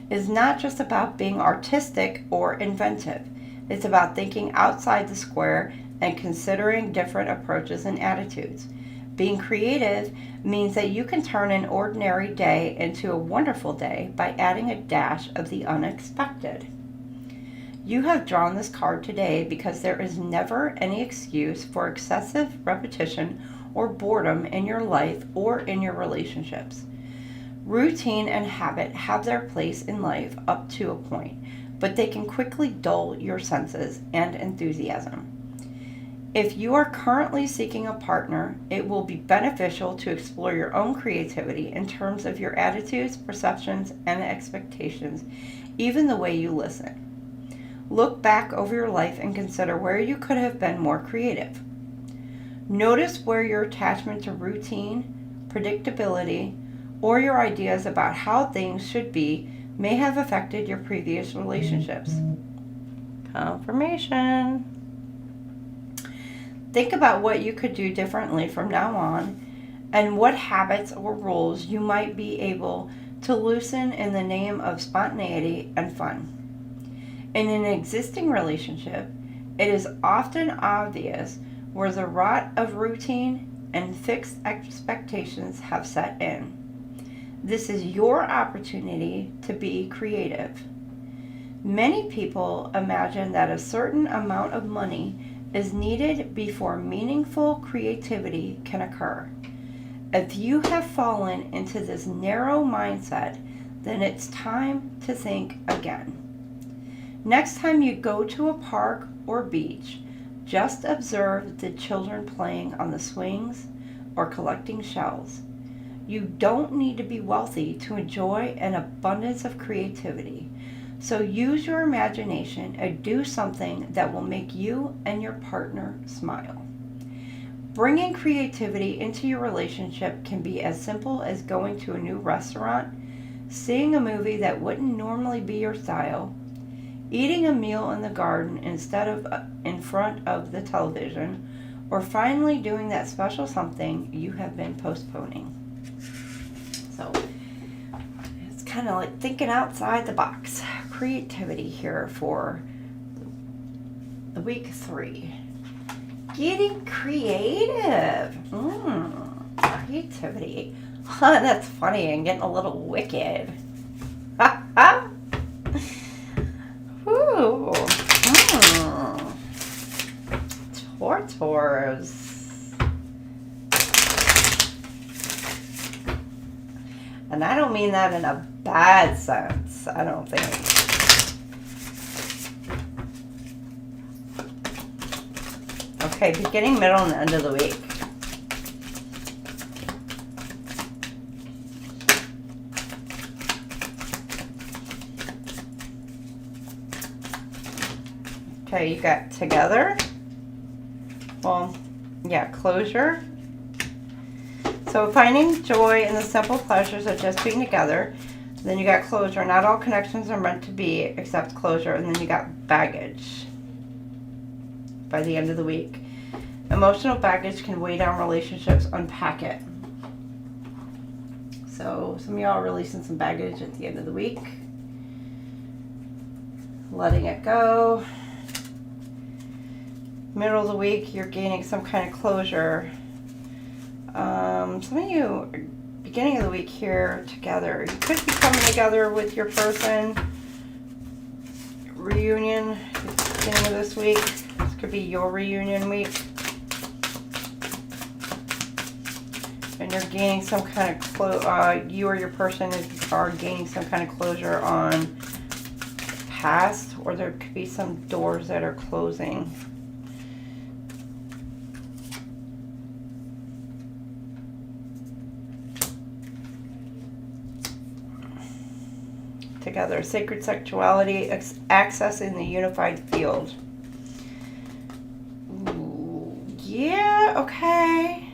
is not just about being artistic or inventive. It's about thinking outside the square and considering different approaches and attitudes. Being creative means that you can turn an ordinary day into a wonderful day by adding a dash of the unexpected. You have drawn this card today because there is never any excuse for excessive repetition or boredom in your life or in your relationships. Routine and habit have their place in life up to a point, but they can quickly dull your senses and enthusiasm. If you are currently seeking a partner, it will be beneficial to explore your own creativity in terms of your attitudes, perceptions, and expectations, even the way you listen. Look back over your life and consider where you could have been more creative. Notice where your attachment to routine, predictability, or your ideas about how things should be may have affected your previous relationships. Confirmation. Think about what you could do differently from now on and what habits or rules you might be able to loosen in the name of spontaneity and fun. In an existing relationship, it is often obvious where the rut of routine and fixed expectations have set in. This is your opportunity to be creative. Many people imagine that a certain amount of money is needed before meaningful creativity can occur. If you have fallen into this narrow mindset, then it's time to think again. Next time you go to a park or beach, just observe the children playing on the swings or collecting shells. You don't need to be wealthy to enjoy an abundance of creativity. So use your imagination and do something that will make you and your partner smile. Bringing creativity into your relationship can be as simple as going to a new restaurant, seeing a movie that wouldn't normally be your style, eating a meal in the garden instead of in front of the television, or finally doing that special something you have been postponing. So it's kind of like thinking outside the box. Creativity here for the week 3. Getting creative. Creativity. That's funny, and getting a little wicked. Ooh. Libras. And I don't mean that in a bad sense, I don't think. Okay, beginning, middle, and end of the week. Okay, you got together. Well, yeah, closure. So finding joy in the simple pleasures of just being together. Then you got closure. Not all connections are meant to be except closure. And then you got baggage by the end of the week. Emotional baggage can weigh down relationships. Unpack it. So some of y'all are releasing some baggage at the end of the week. Letting it go. Middle of the week, you're gaining some kind of closure. Some of you, beginning of the week here together. You could be coming together with your person. Reunion, beginning of this week. This could be your reunion week. And you're gaining some kind of you or your person are gaining some kind of closure on past, or there could be some doors that are closing. Together, sacred sexuality, accessing the unified field. Ooh, yeah, okay.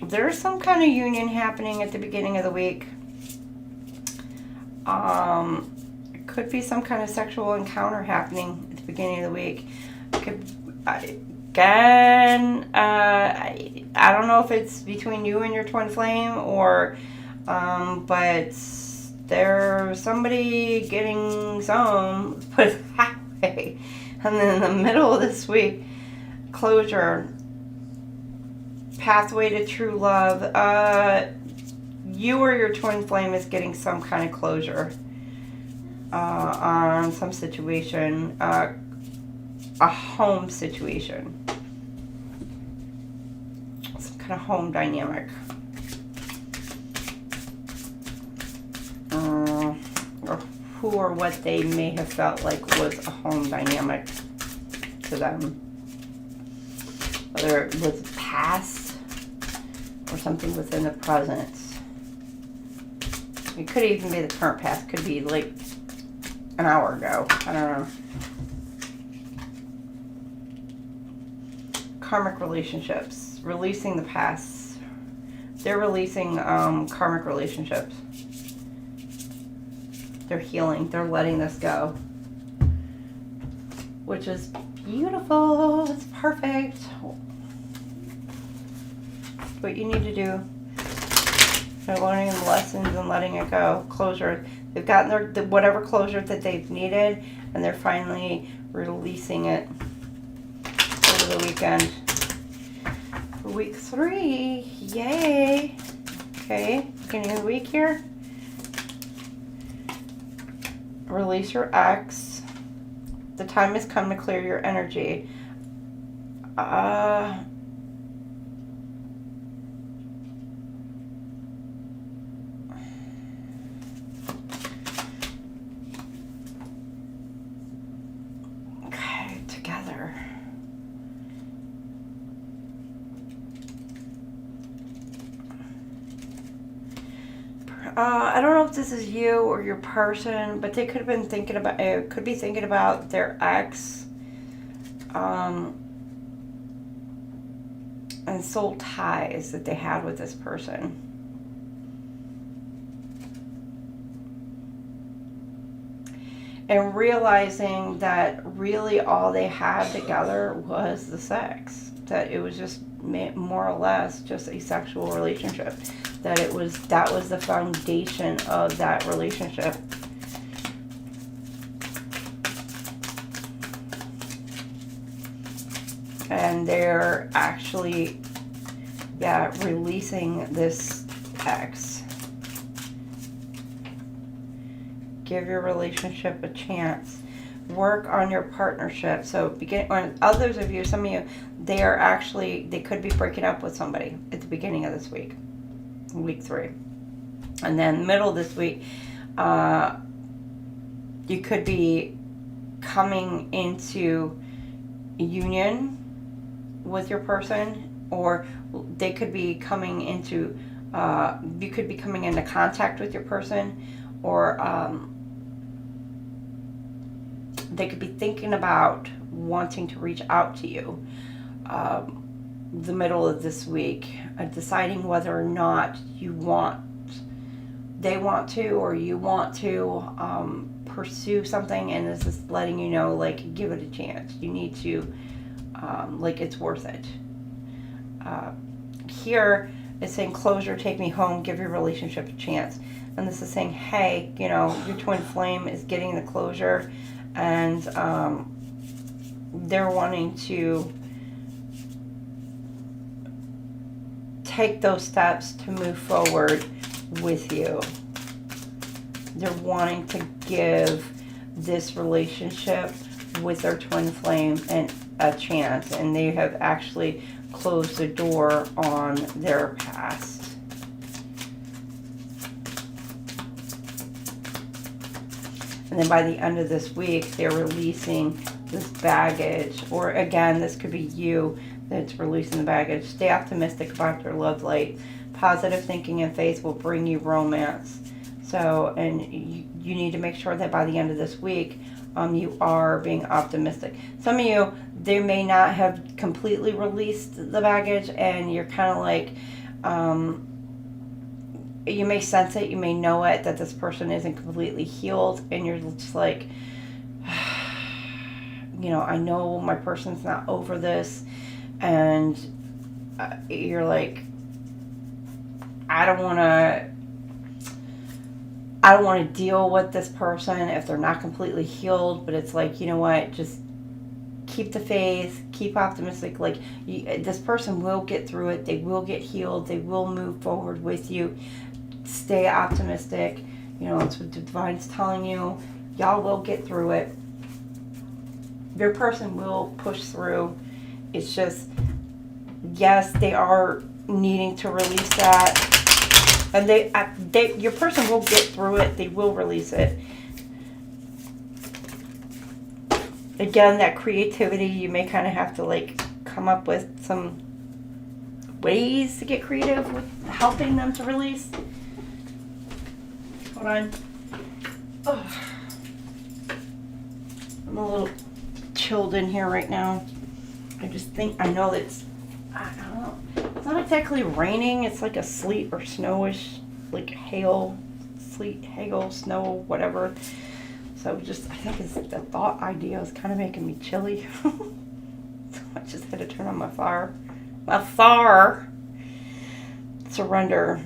There's some kind of union happening at the beginning of the week. It could be some kind of sexual encounter happening at the beginning of the week. Again, I don't know if it's between you and your twin flame, or but there's somebody getting some, put it that way. And then in the middle of this week, closure, pathway to true love. You or your twin flame is getting some kind of closure on some situation, a home situation, some kind of home dynamic. Or who or what they may have felt like was a home dynamic to them. Whether it was past or something within the present. It could even be the current past. Could be like an hour ago. I don't know. Karmic relationships. Releasing the past. They're releasing karmic relationships. They're healing. They're letting this go. Which is beautiful. It's perfect. What you need to do. They're learning the lessons and letting it go. Closure. They've gotten their whatever closure that they've needed, and they're finally releasing it over the weekend. For week 3. Yay. Okay. Beginning of the week here. Release your ex. The time has come to clear your energy. Okay, together. I don't know if this is you or your person, but they could have been thinking about, could be thinking about their ex, and soul ties that they had with this person. And realizing that really all they had together was the sex. That it was just more or less just a sexual relationship. That was the foundation of that relationship. And they're actually, releasing this ex. Give your relationship a chance. work on your partnership. So or others of you, some of you, they could be breaking up with somebody at the beginning of this week, week 3. And then middle of this week, you could be coming into union with your person, or they could be coming into, you could be coming into contact with your person, or they could be thinking about wanting to reach out to you the middle of this week, deciding whether or not they want to, or you want to pursue something, and this is letting you know, like, give it a chance. You need to, like, it's worth it. Here it's saying closure, take me home, give your relationship a chance. And this is saying, hey, you know, your twin flame is getting the closure, and they're wanting to take those steps to move forward with you. They're wanting to give this relationship with their twin flame a chance, and they have actually closed the door on their past. And then by the end of this week, they're releasing this baggage. Or again, this could be you that's releasing the baggage. Stay optimistic about your love life. Positive thinking and faith will bring you romance. So, and you need to make sure that by the end of this week, you are being optimistic. Some of you, they may not have completely released the baggage, and you're kind of like, you may sense it, you may know it, that this person isn't completely healed, and you're just like, you know, I know my person's not over this, and you're like, I don't want to deal with this person if they're not completely healed. But it's like, you know what, just keep the faith, keep optimistic. Like, this person will get through it, they will get healed, they will move forward with you. Stay optimistic. You know, it's what the divine's telling you. Y'all will get through it. Your person will push through. It's just, yes, they are needing to release that. And your person will get through it. They will release it. Again, that creativity, you may kind of have to, like, come up with some ways to get creative with helping them to release. Hold on. Oh. I'm a little chilled in here right now. I just think, I know that I don't know. It's not exactly raining. It's like a sleet or snowish, like hail, sleet, hail, snow, whatever. So just, I think it's the thought idea is kind of making me chilly. So I just had to turn on my fire. My fire. Surrender.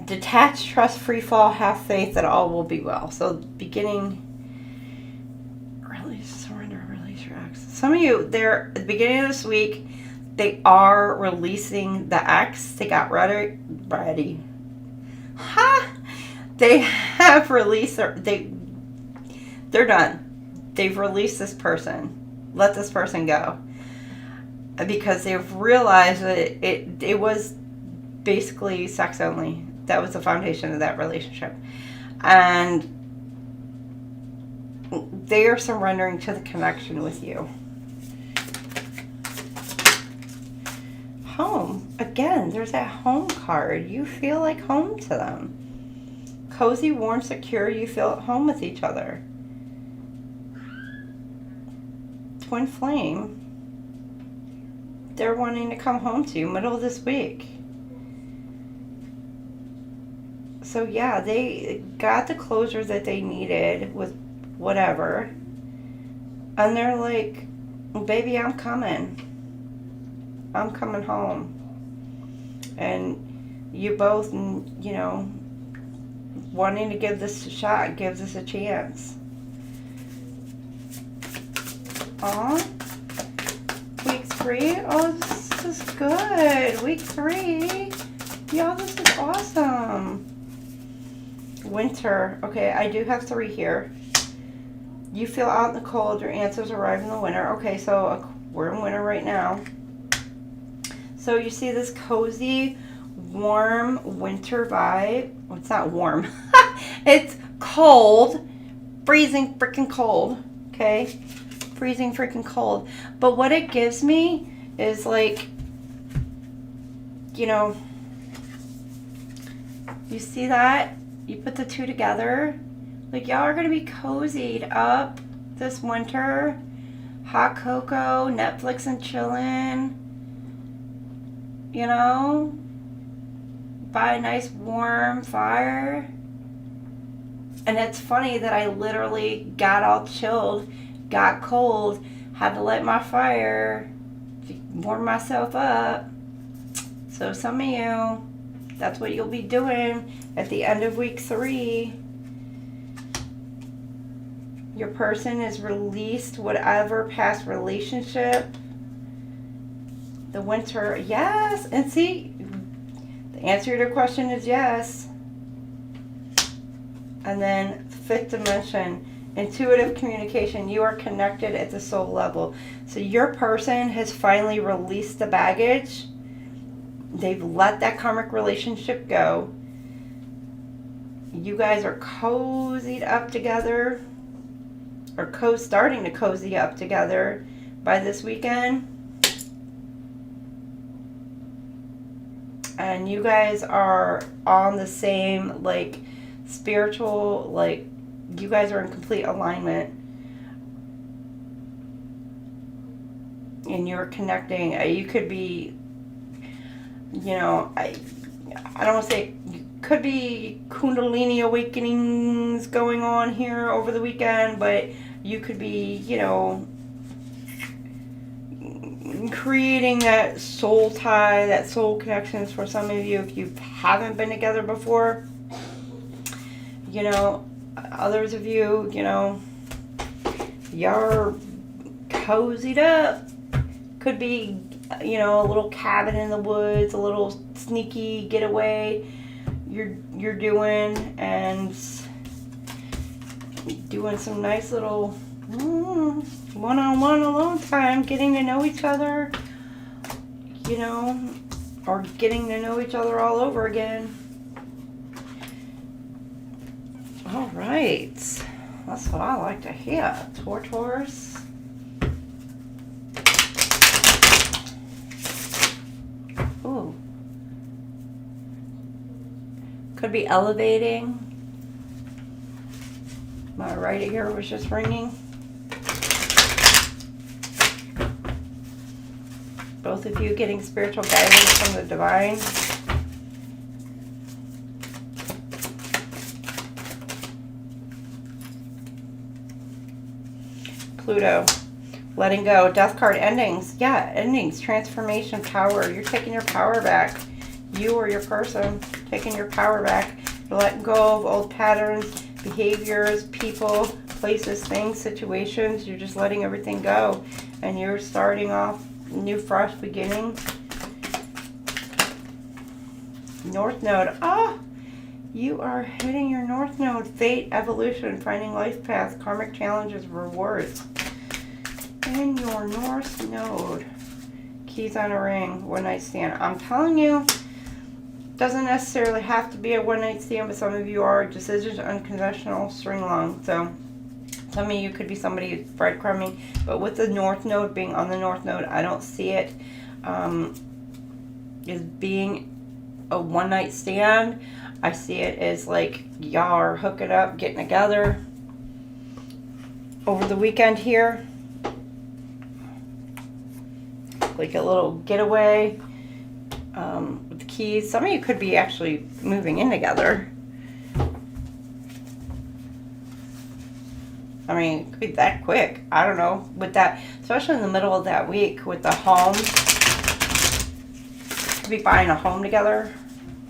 Detach, trust, free fall, have faith that all will be well. So beginning, release, surrender, release your ex. Some of you, they're at the beginning of this week, they are releasing the ex. They got ready. Ha! They have released, they're done. They've released this person. Let this person go. Because they've realized that it was basically sex only. That was the foundation of that relationship. And they are surrendering to the connection with you. Home. Again, there's that home card. You feel like home to them. Cozy, warm, secure. You feel at home with each other. Twin flame. They're wanting to come home to you middle of this week. So yeah, they got the closure that they needed with whatever. And they're like, baby, I'm coming. I'm coming home. And you both, you know, wanting to give this a shot, give this a chance. Aw. Week 3? Oh, this is good. Week 3. Y'all, this is awesome. Winter. Okay, I do have 3 here. You feel out in the cold. Your answers arrive in the winter. Okay, so we're in winter right now. So you see this cozy, warm winter vibe. Well, it's not warm. It's cold. Freezing freaking cold. Okay? Freezing freaking cold. But what it gives me is like, you know, you see that? You put the two together. Like, y'all are going to be cozied up this winter. Hot cocoa, Netflix and chillin'. You know? By a nice warm fire. And it's funny that I literally got all chilled, got cold, had to light my fire to warm myself up. So some of you, that's what you'll be doing at the end of week 3. Your person is released whatever past relationship. The winter, yes. And see, the answer to your question is yes. And then 5th dimension, intuitive communication. You are connected at the soul level. So your person has finally released the baggage. They've let that karmic relationship go. You guys are cozied up together, or starting to cozy up together by this weekend. And you guys are on the same, like, spiritual, like, you guys are in complete alignment. And you're connecting. You could be, you know, I don't want to say, could be Kundalini awakenings going on here over the weekend, but you could be, you know, creating that soul tie, that soul connections for some of you if you haven't been together before. You know, others of you, you know, you're cozied up. Could be, you know, a little cabin in the woods, a little sneaky getaway you're doing, and doing some nice little one-on-one alone time, getting to know each other, you know, or getting to know each other all over again. All right, that's what I like to hear, Taurus. Ooh. Could be elevating. My right ear was just ringing. Both of you getting spiritual guidance from the divine. Pluto. Letting go. Death card. Endings. Yeah, endings. Transformation. Power. You're taking your power back. You or your person taking your power back. You're letting go of old patterns, behaviors, people, places, things, situations. You're just letting everything go. And you're starting off new, fresh beginning. North Node. Ah! You are hitting your North Node. Fate, evolution, finding life path, karmic challenges, rewards. In your North Node. Keys on a ring. One night stand. I'm telling you, doesn't necessarily have to be a one night stand, but some of you are. Decisions, unconventional, string along. So some of you could be somebody breadcrumbing, but with the North Node being on the North Node, I don't see it as being a one night stand. I see it as like y'all are hooking up, getting together over the weekend here. Like a little getaway with the keys. Some of you could be actually moving in together. I mean, it could be that quick. I don't know. With that, especially in the middle of that week with the home. Could be buying a home together.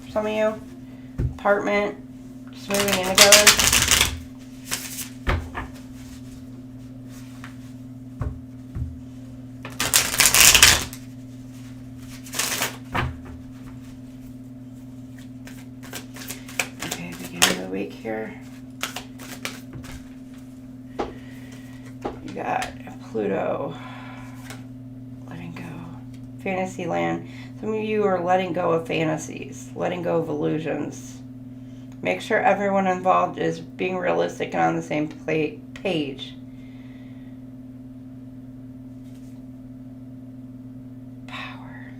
Some of you. Apartment. Just moving in together. Okay, beginning of the week here. got Pluto, letting go, Fantasyland. Some of you are letting go of fantasies, letting go of illusions. Make sure everyone involved is being realistic and on the same page. Power.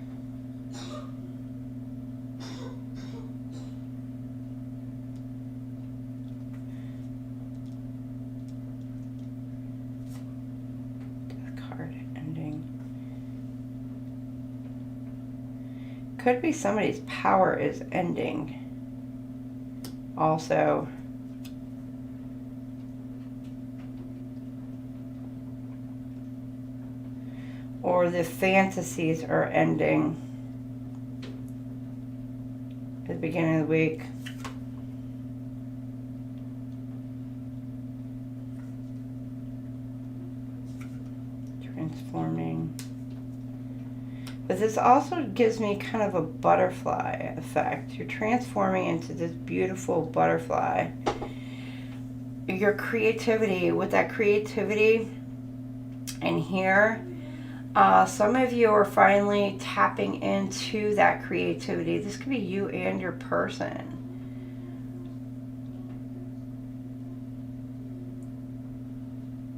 Death card ending. Could be somebody's power is ending. Also, or the fantasies are ending at the beginning of the week. Transforming. But this also gives me kind of a butterfly effect. You're transforming into this beautiful butterfly. Your creativity, with that creativity in here, some of you are finally tapping into that creativity. This could be you and your person.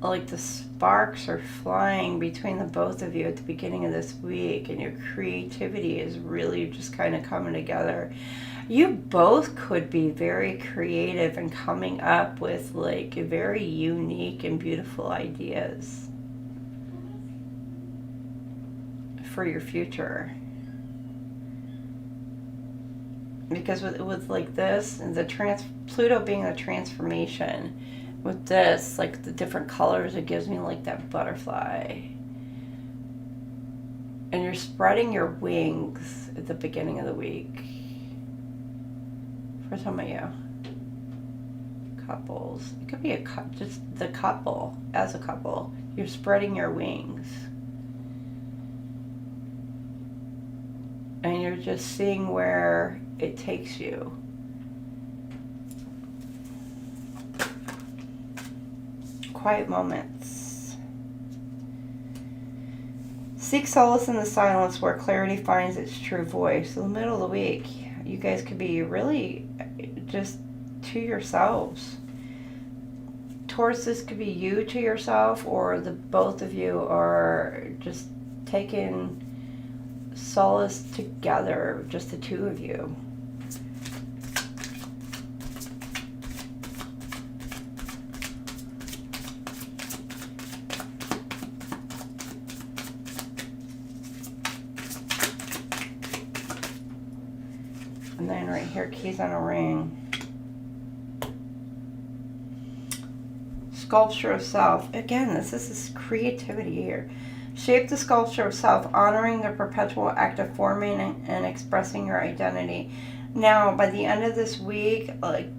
Like the sparks are flying between the both of you at the beginning of this week, and your creativity is really just kind of coming together. You both could be very creative and coming up with like very unique and beautiful ideas for your future. Because with like this, and the Pluto being a transformation, with this, like the different colors, it gives me like that butterfly. And you're spreading your wings at the beginning of the week. For some of you. Couples. It could be just the couple, as a couple. You're spreading your wings. And you're just seeing where it takes you. Quiet moments. Seek solace in the silence where clarity finds its true voice. In the middle of the week, you guys could be really just to yourselves. Taurus, this could be you to yourself, or the both of you are just taking solace together, just the two of you. And then right here, keys on a ring. Sculpture of self. Again, this is this creativity here. Shape the sculpture of self, honoring the perpetual act of forming and expressing your identity. Now, by the end of this week, like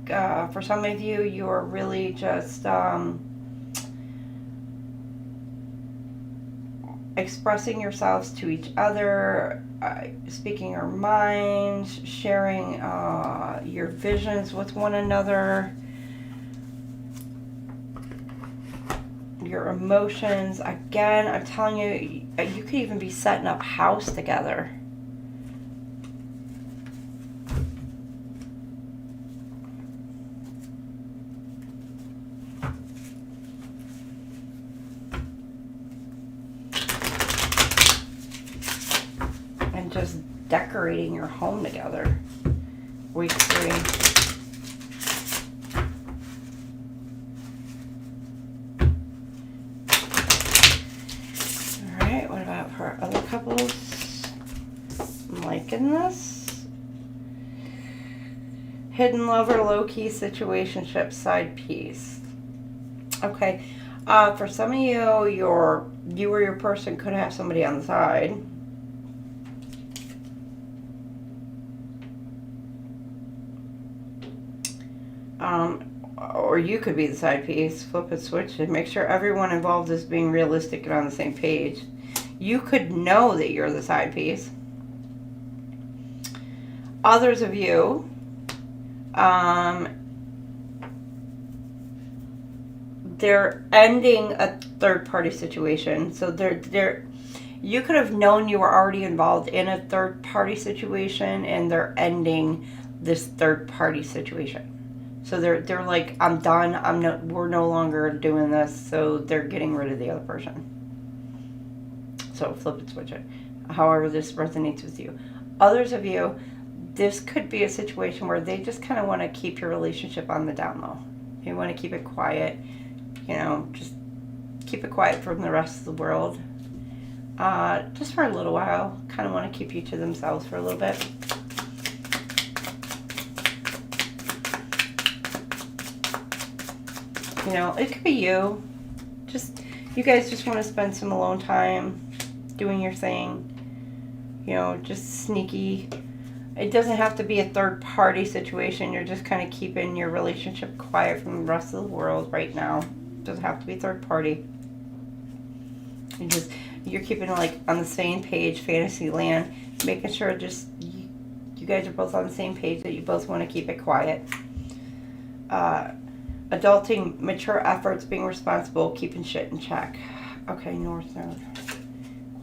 for some of you, you are really just expressing yourselves to each other, speaking your minds, sharing your visions with one another, your emotions. Again, I'm telling you, you could even be setting up house together. And just decorating your home together. Week 3. Alright, what about for other couples? I'm liking this. Hidden lover, low-key situationship, side piece. Okay, for some of you, you or your person could have somebody on the side. Or you could be the side piece. Flip a switch and make sure everyone involved is being realistic and on the same page. You could know that you're the side piece. Others of they're ending a third party situation. So you could have known you were already involved in a third party situation, and they're ending this third party situation. So they're like, I'm done. We're no longer doing this. So they're getting rid of the other person. So flip it, switch it. However this resonates with you. Others of you, this could be a situation where they just kind of want to keep your relationship on the down low. They want to keep it quiet. You know, just keep it quiet from the rest of the world. Just for a little while. Kind of want to keep you to themselves for a little bit. You know, it could be you. You guys just want to spend some alone time doing your thing. You know, just sneaky. It doesn't have to be a third party situation. You're just kind of keeping your relationship quiet from the rest of the world right now. It doesn't have to be third party. You're keeping like on the same page, fantasy land, making sure you guys are both on the same page, that you both want to keep it quiet. Adulting, mature efforts, being responsible, keeping shit in check. Okay, north node.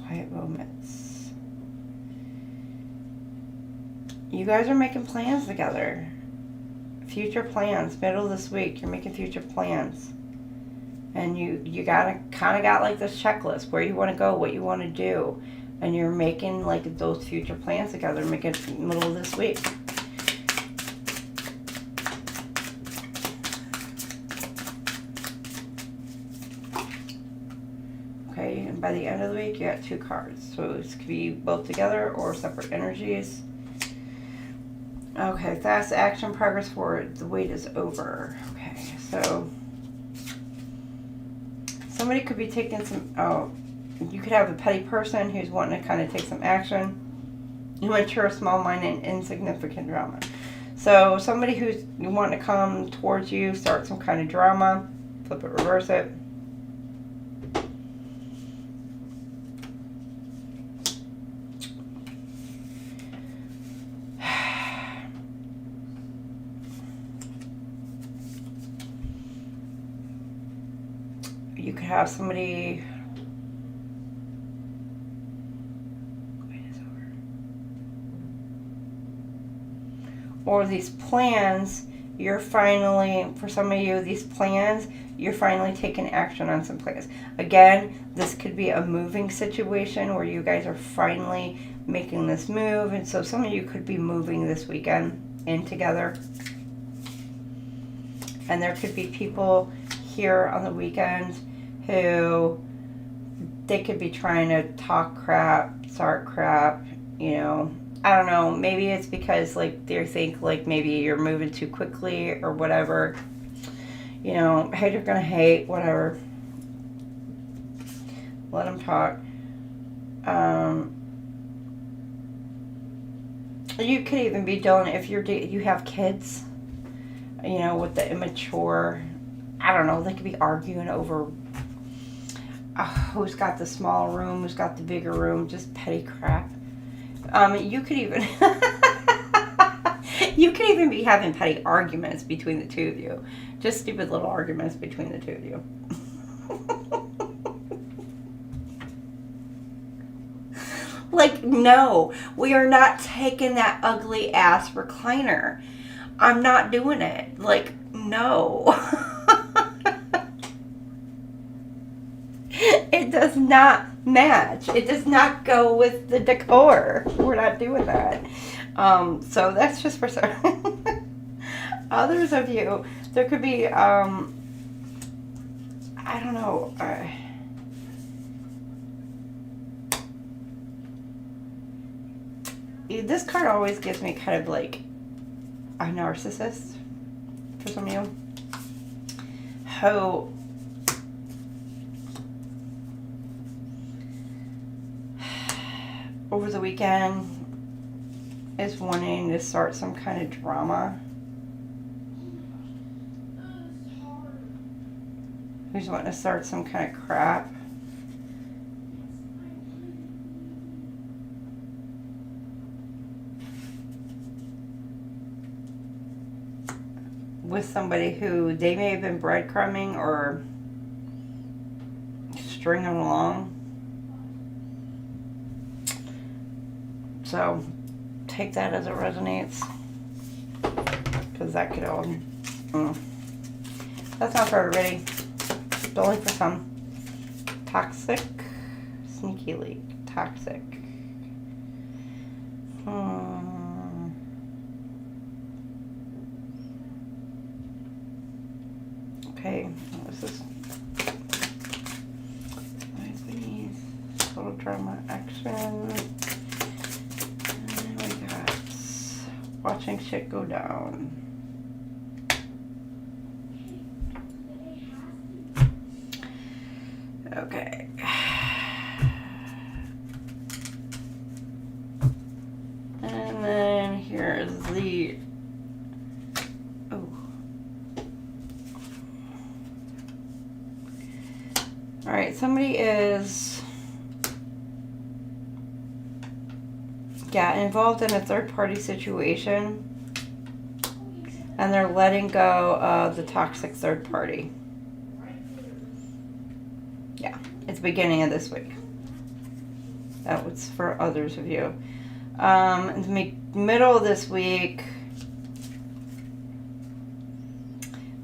Quiet moments. You guys are making plans together. Future plans. Middle of this week, you're making future plans. And you kind of got like this checklist, where you want to go, what you want to do. And you're making like those future plans together, making it middle of this week. Okay, and by the end of the week, you got 2 cards. So this could be both together or separate energies. Okay, fast action, progress forward. The wait is over. Okay, so somebody could be taking some, you could have a petty person who's wanting to kind of take some action. Immature, small-minded, insignificant drama. So somebody who's wanting to come towards you, start some kind of drama. Flip it, reverse it. You could have somebody, wait, it's over. Or these plans, you're finally, for some of you, these plans, you're finally taking action on some plans. Again, this could be a moving situation where you guys are finally making this move. And so some of you could be moving this weekend in together. And there could be people here on the weekend who they could be trying to talk crap, start crap, you know. I don't know, maybe it's because like they think like maybe you're moving too quickly or whatever. You know, haters gonna hate, whatever. Let them talk. You could even be dealing, if you have kids, you know, with the immature, I don't know, they could be arguing over who's got the small room, who's got the bigger room, just petty crap. You could even you could even be having petty arguments between the two of you. Just stupid little arguments between the two of you. Like, no, we are not taking that ugly ass recliner. I'm not doing it. Like, no. It does not match. It does not go with the decor. We're not doing that. So that's just for certain. Others of you, there could be, I don't know. This card always gives me kind of like a narcissist for some of you. Who over the weekend is wanting to start some kind of drama. Who's wanting to start some kind of crap. With somebody who they may have been breadcrumbing, or string them along. So take that as it resonates, because that could all... That's not for everybody. It's only for some. Toxic. Sneaky leak. Toxic. Okay, this is total drama action. And we got watching shit go down. Okay. And then here's the... Oh. Alright, somebody is... involved in a third-party situation. And they're letting go of the toxic third party. Yeah, it's the beginning of this week. That was for others of you. In the middle of this week,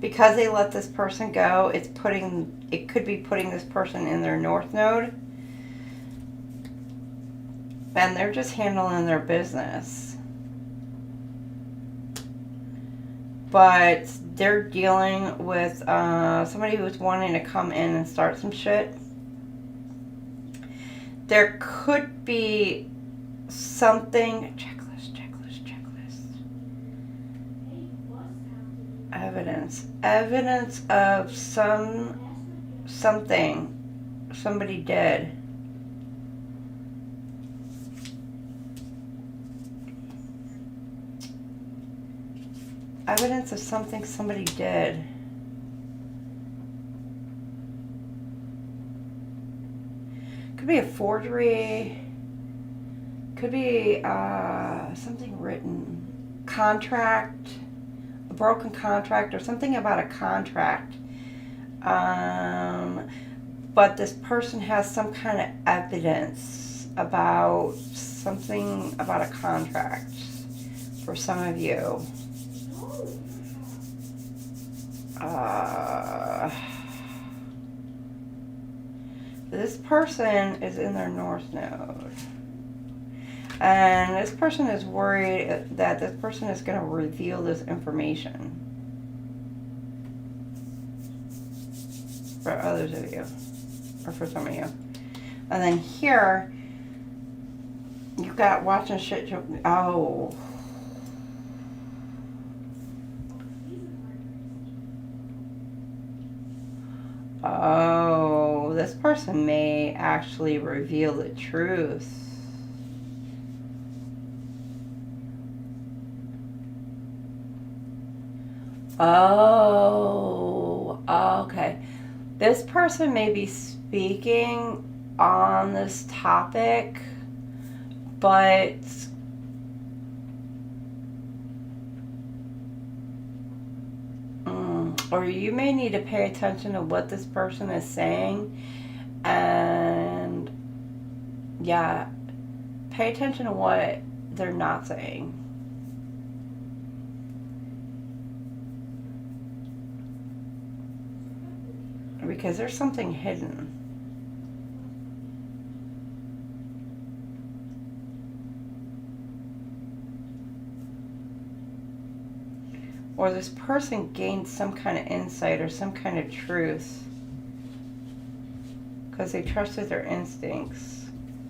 because they let this person go, it could be putting this person in their North Node. And they're just handling their business. But they're dealing with somebody who's wanting to come in and start some shit. There could be something... Checklist. Evidence of something somebody did. Evidence of something somebody did. Could be a forgery. Could be something written. Contract. A broken contract or something about a contract. But this person has some kind of evidence about something about a contract for some of you. This person is in their North Node. And this person is worried that this person is going to reveal this information. For others of you. Or for some of you. And then here, you've got watching shit. Oh. Oh, this person may actually reveal the truth. Oh, okay. This person may be speaking on this topic, but or you may need to pay attention to what this person is saying, and yeah, pay attention to what they're not saying. Because there's something hidden. Or this person gained some kind of insight or some kind of truth because they trusted their instincts.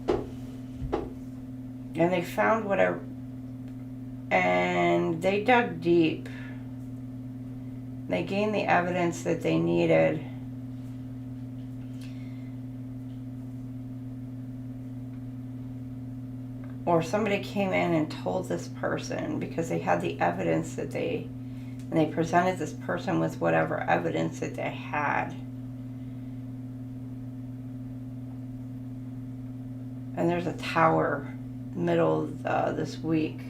And they found whatever, and they dug deep. They gained the evidence that they needed. Or somebody came in and told this person because they had the evidence that they presented this person with whatever evidence that they had. And there's a tower middle of this week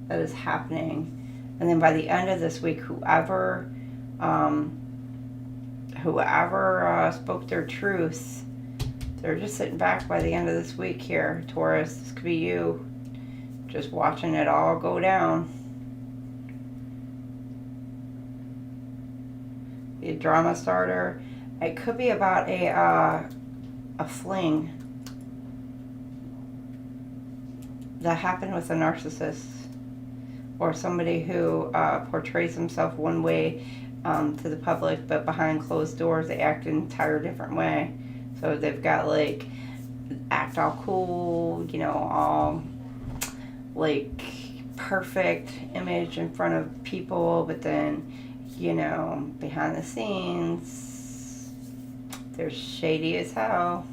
that is happening. And then by the end of this week, whoever whoever spoke their truth, they're just sitting back by the end of this week here, Taurus. This could be you, just watching it all go down. Be a drama starter. It could be about a fling that happened with a narcissist, or somebody who portrays himself one way to the public, but behind closed doors they act an entire different way. So they've got like, act all cool, you know, all like perfect image in front of people, but then, you know, behind the scenes, they're shady as hell.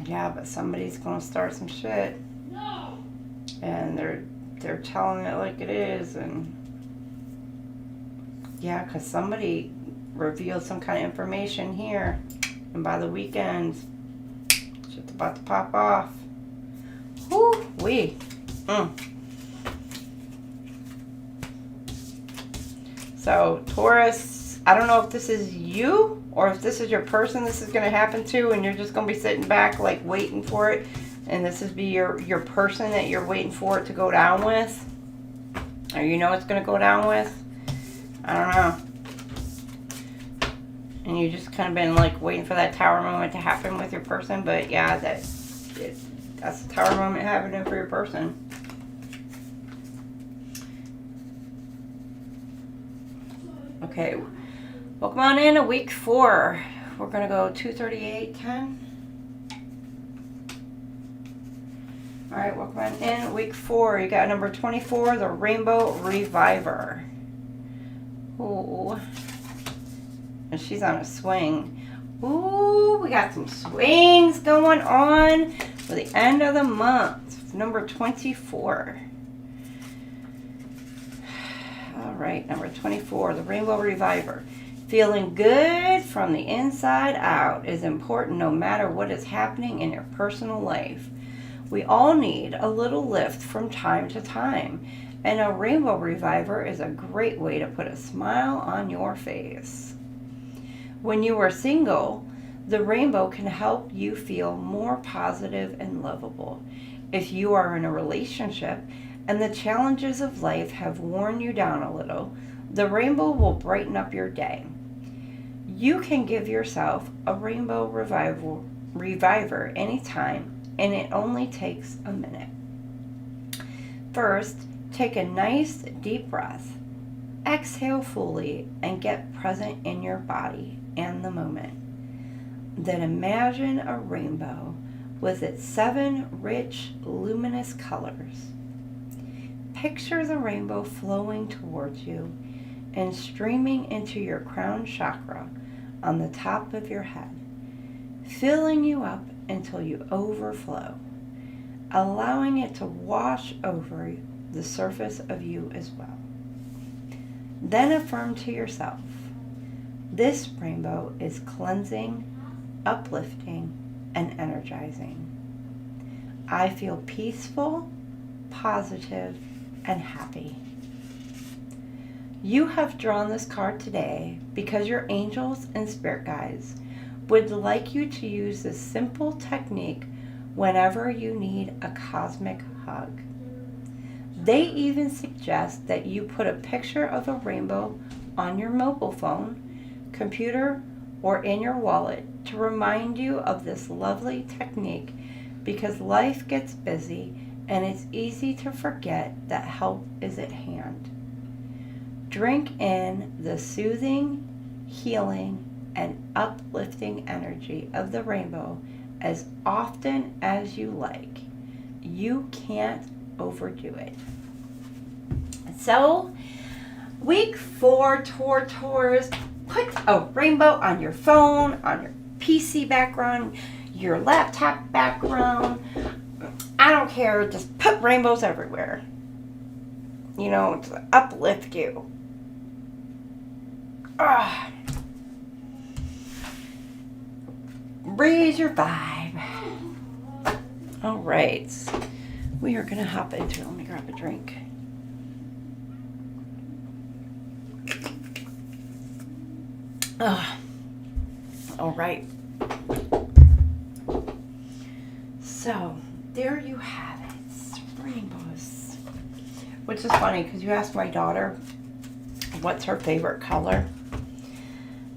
Yeah, but somebody's gonna start some shit. No. And they're telling it like it is, and yeah, because somebody revealed some kind of information here, and by the weekend, shit's about to pop off. Woo-wee. So, Taurus, I don't know if this is you or if this is your person this is going to happen to, and you're just going to be sitting back like waiting for it, and this is be your person that you're waiting for it to go down with, or you know it's going to go down with. I don't know. And you just kind of been like waiting for that tower moment to happen with your person, but yeah, that's the tower moment happening for your person. Okay, welcome on in to week 4. We're going to go 238, 10. All right, welcome on in week 4. You got number 24, the Rainbow Reviver. Ooh. And she's on a swing. Ooh, we got some swings going on for the end of the month. Number 24. All right, number 24, the Rainbow Reviver. Feeling good from the inside out is important no matter what is happening in your personal life. We all need a little lift from time to time, and a Rainbow Reviver is a great way to put a smile on your face. When you are single, the rainbow can help you feel more positive and lovable. If you are in a relationship and the challenges of life have worn you down a little, the rainbow will brighten up your day. You can give yourself a Rainbow Reviver anytime, and it only takes a minute. First, take a nice deep breath. Exhale fully and get present in your body and the moment. Then imagine a rainbow with its 7 rich, luminous colors. Picture the rainbow flowing towards you and streaming into your crown chakra on the top of your head, filling you up until you overflow, allowing it to wash over the surface of you as well. Then affirm to yourself, this rainbow is cleansing, uplifting, and energizing. I feel peaceful, positive, and happy. You have drawn this card today because your angels and spirit guides would like you to use this simple technique whenever you need a cosmic hug. They even suggest that you put a picture of a rainbow on your mobile phone, computer, or in your wallet to remind you of this lovely technique, because life gets busy and it's easy to forget that help is at hand. Drink in the soothing, healing, and uplifting energy of the rainbow as often as you like. You can't overdo it. So, week 4, Taurus, put a rainbow on your phone, on your PC background, your laptop background. I don't care, just put rainbows everywhere. You know, to uplift you. Raise your vibe. All right. We are going to hop into it. Let me grab a drink. All right. So, there you have it. Rainbows. Which is funny because you asked my daughter what's her favorite color.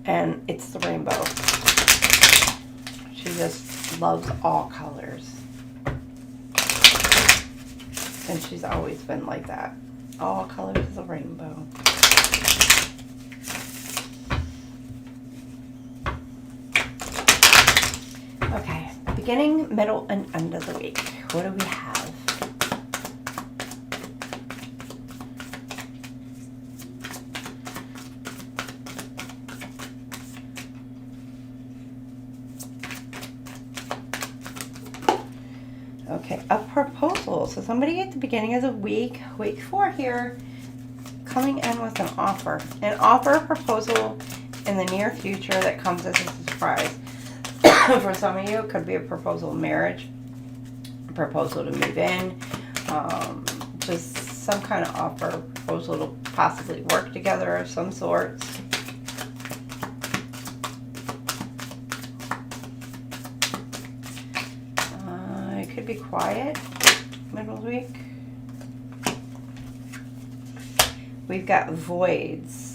And it's the rainbow. She just loves all colors. And she's always been like that. All colors of the rainbow. Okay, beginning, middle, and end of the week. What do we have? Okay, a proposal. So somebody at the beginning of the week 4 here, coming in with an offer. An offer, a proposal in the near future that comes as a surprise. For some of you, it could be a proposal of marriage, a proposal to move in, just some kind of offer, proposal to possibly work together of some sorts. It could be quiet, middle of the week. We've got voids.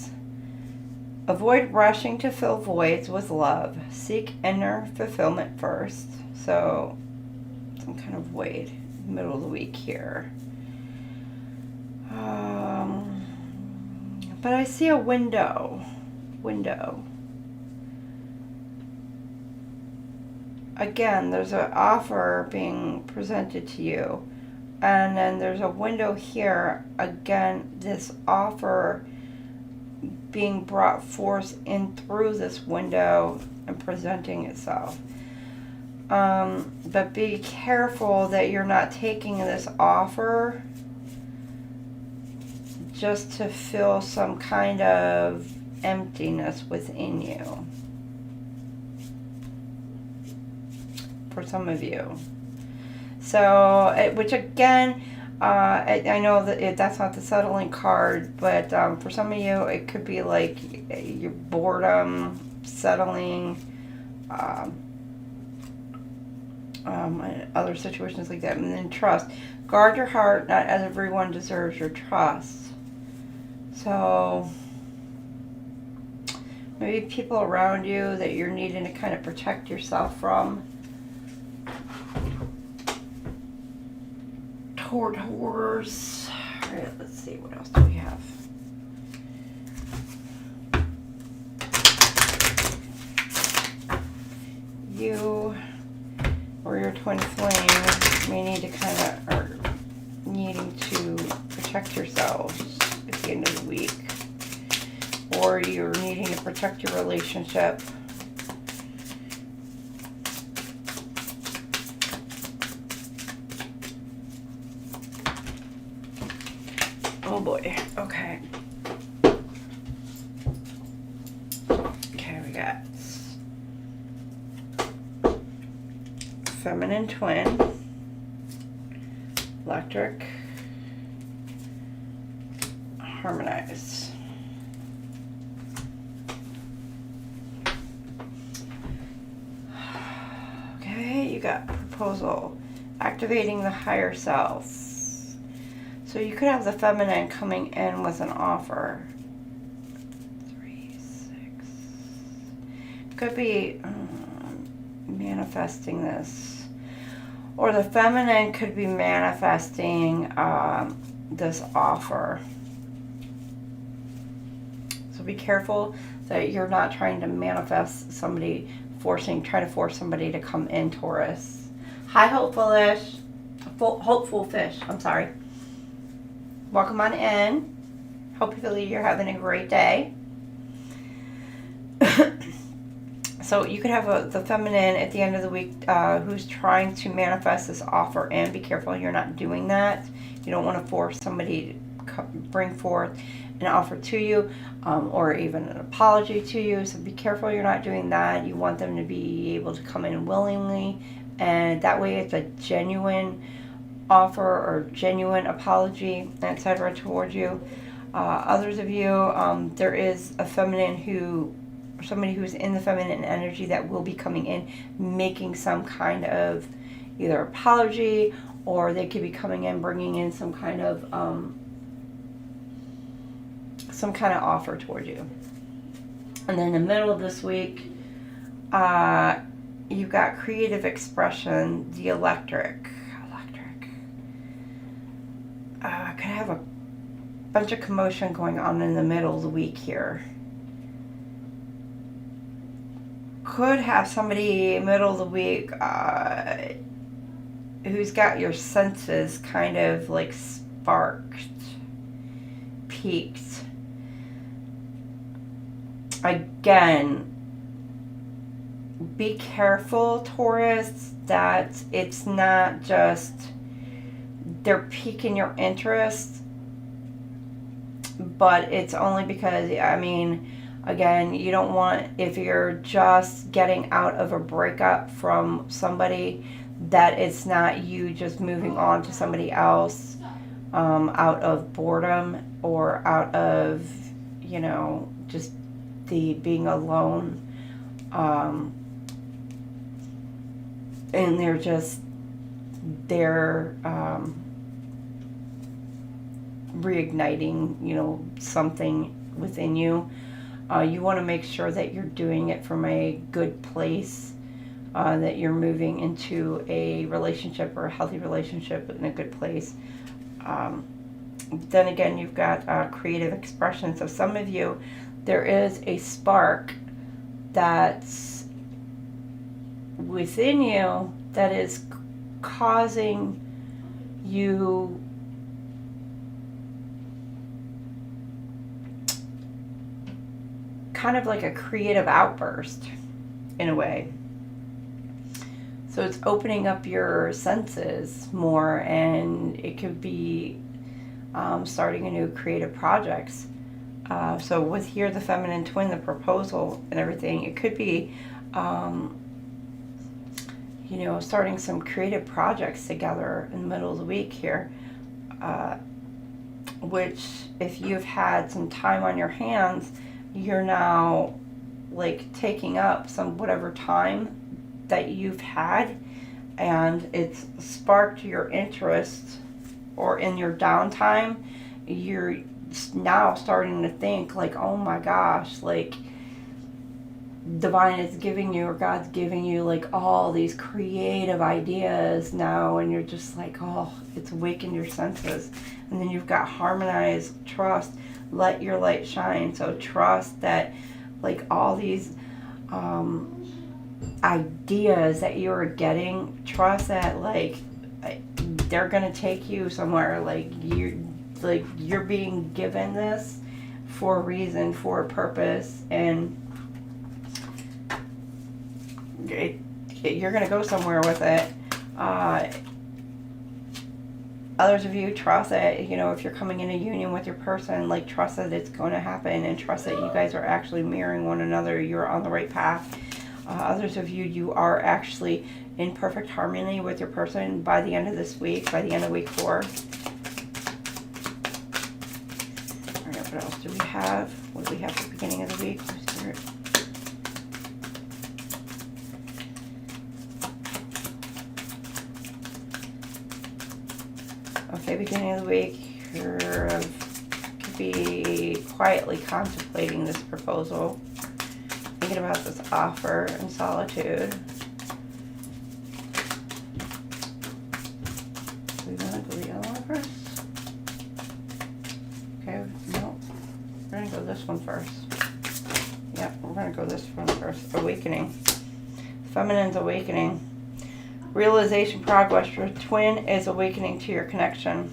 Avoid rushing to fill voids with love. Seek inner fulfillment first. So, some kind of void, middle of the week here. But I see a window. Again, there's an offer being presented to you. And then there's a window here. Again, this offer being brought forth in through this window and presenting itself. But be careful that you're not taking this offer just to fill some kind of emptiness within you. For some of you. So, which again, I know that that's not the settling card, but for some of you, it could be like your boredom, settling, other situations like that. And then trust. Guard your heart, not everyone deserves your trust. So, maybe people around you that you're needing to kind of protect yourself from. Taurus. All right, let's see, what else do we have? You or your twin flame may need to kind of, or needing to protect yourselves at the end of the week. Or you're needing to protect your relationship. Oh boy, okay. Okay, we got feminine twin, electric, harmonize. Okay, you got proposal, activating the higher self. So you could have the feminine coming in with an offer. 3, 6. Could be manifesting this. Or the feminine could be manifesting this offer. So be careful that you're not trying to manifest somebody, try to force somebody to come in, Taurus. Hi, hopeful fish. I'm sorry. Welcome on in. Hopefully you're having a great day. So you could have the feminine at the end of the week who's trying to manifest this offer in. Be careful you're not doing that. You don't want to force somebody to bring forth an offer to you or even an apology to you. So be careful you're not doing that. You want them to be able to come in willingly, and that way it's a genuine offer or genuine apology, etc. towards you. Others of you, there is a feminine who somebody who's in the feminine energy that will be coming in, making some kind of either apology, or they could be coming in, bringing in some kind of offer toward you. And then in the middle of this week, you've got creative expression, the electric. Could have a bunch of commotion going on in the middle of the week here. Could have somebody middle of the week who's got your senses kind of like sparked, peaked. Again, be careful, Taurus, that it's not just they're piquing your interest, but it's only because, I mean, again, you don't want, if you're just getting out of a breakup from somebody, that it's not you just moving on to somebody else out of boredom or out of, you know, just the being alone. And they're reigniting, you know, something within you. You want to make sure that you're doing it from a good place, that you're moving into a relationship or a healthy relationship in a good place. Then again, you've got creative expression. So some of you, there is a spark that's within you that is causing you kind of like a creative outburst in a way. So it's opening up your senses more, and it could be starting a new creative projects. So with here, the feminine twin, the proposal and everything, it could be, you know, starting some creative projects together in the middle of the week here, which if you've had some time on your hands, you're now like taking up some whatever time that you've had, and it's sparked your interest, or in your downtime, you're now starting to think like, oh my gosh, like divine is giving you, or God's giving you like all these creative ideas now, and you're just like, oh, it's awakened your senses. And then you've got harmonize, trust, let your light shine. So trust that like all these ideas that you're getting, trust that like they're gonna take you somewhere. Like you're being given this for a reason, for a purpose, and you're gonna go somewhere with it. Others of you, trust that, you know, if you're coming in a union with your person, like trust that it's going to happen, and trust that you guys are actually mirroring one another. You're on the right path. Others of you, you are actually in perfect harmony with your person by the end of this week, by the end of week 4. All right, what else do we have? What do we have at the beginning of the week? Okay, beginning of the week, you could be quietly contemplating this proposal, thinking about this offer in solitude. Do we want to go the other one first? Okay, no. We're going to go this one first. Yep, we're going to go this one first. Awakening. Feminine's awakening. Realization, progress. Your twin is awakening to your connection.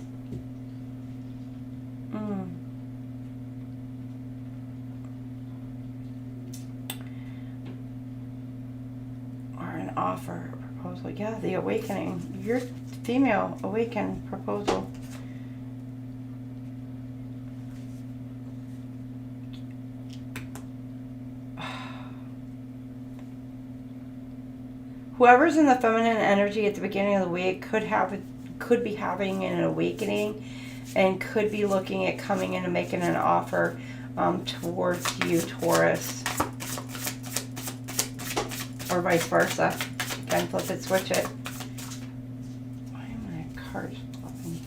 Or an offer, a proposal. Yeah, the awakening. Your female awakened proposal. Whoever's in the feminine energy at the beginning of the week could be having an awakening, and could be looking at coming in and making an offer towards you, Taurus. or vice versa. Again, flip it, switch it. Why am I cards flipping?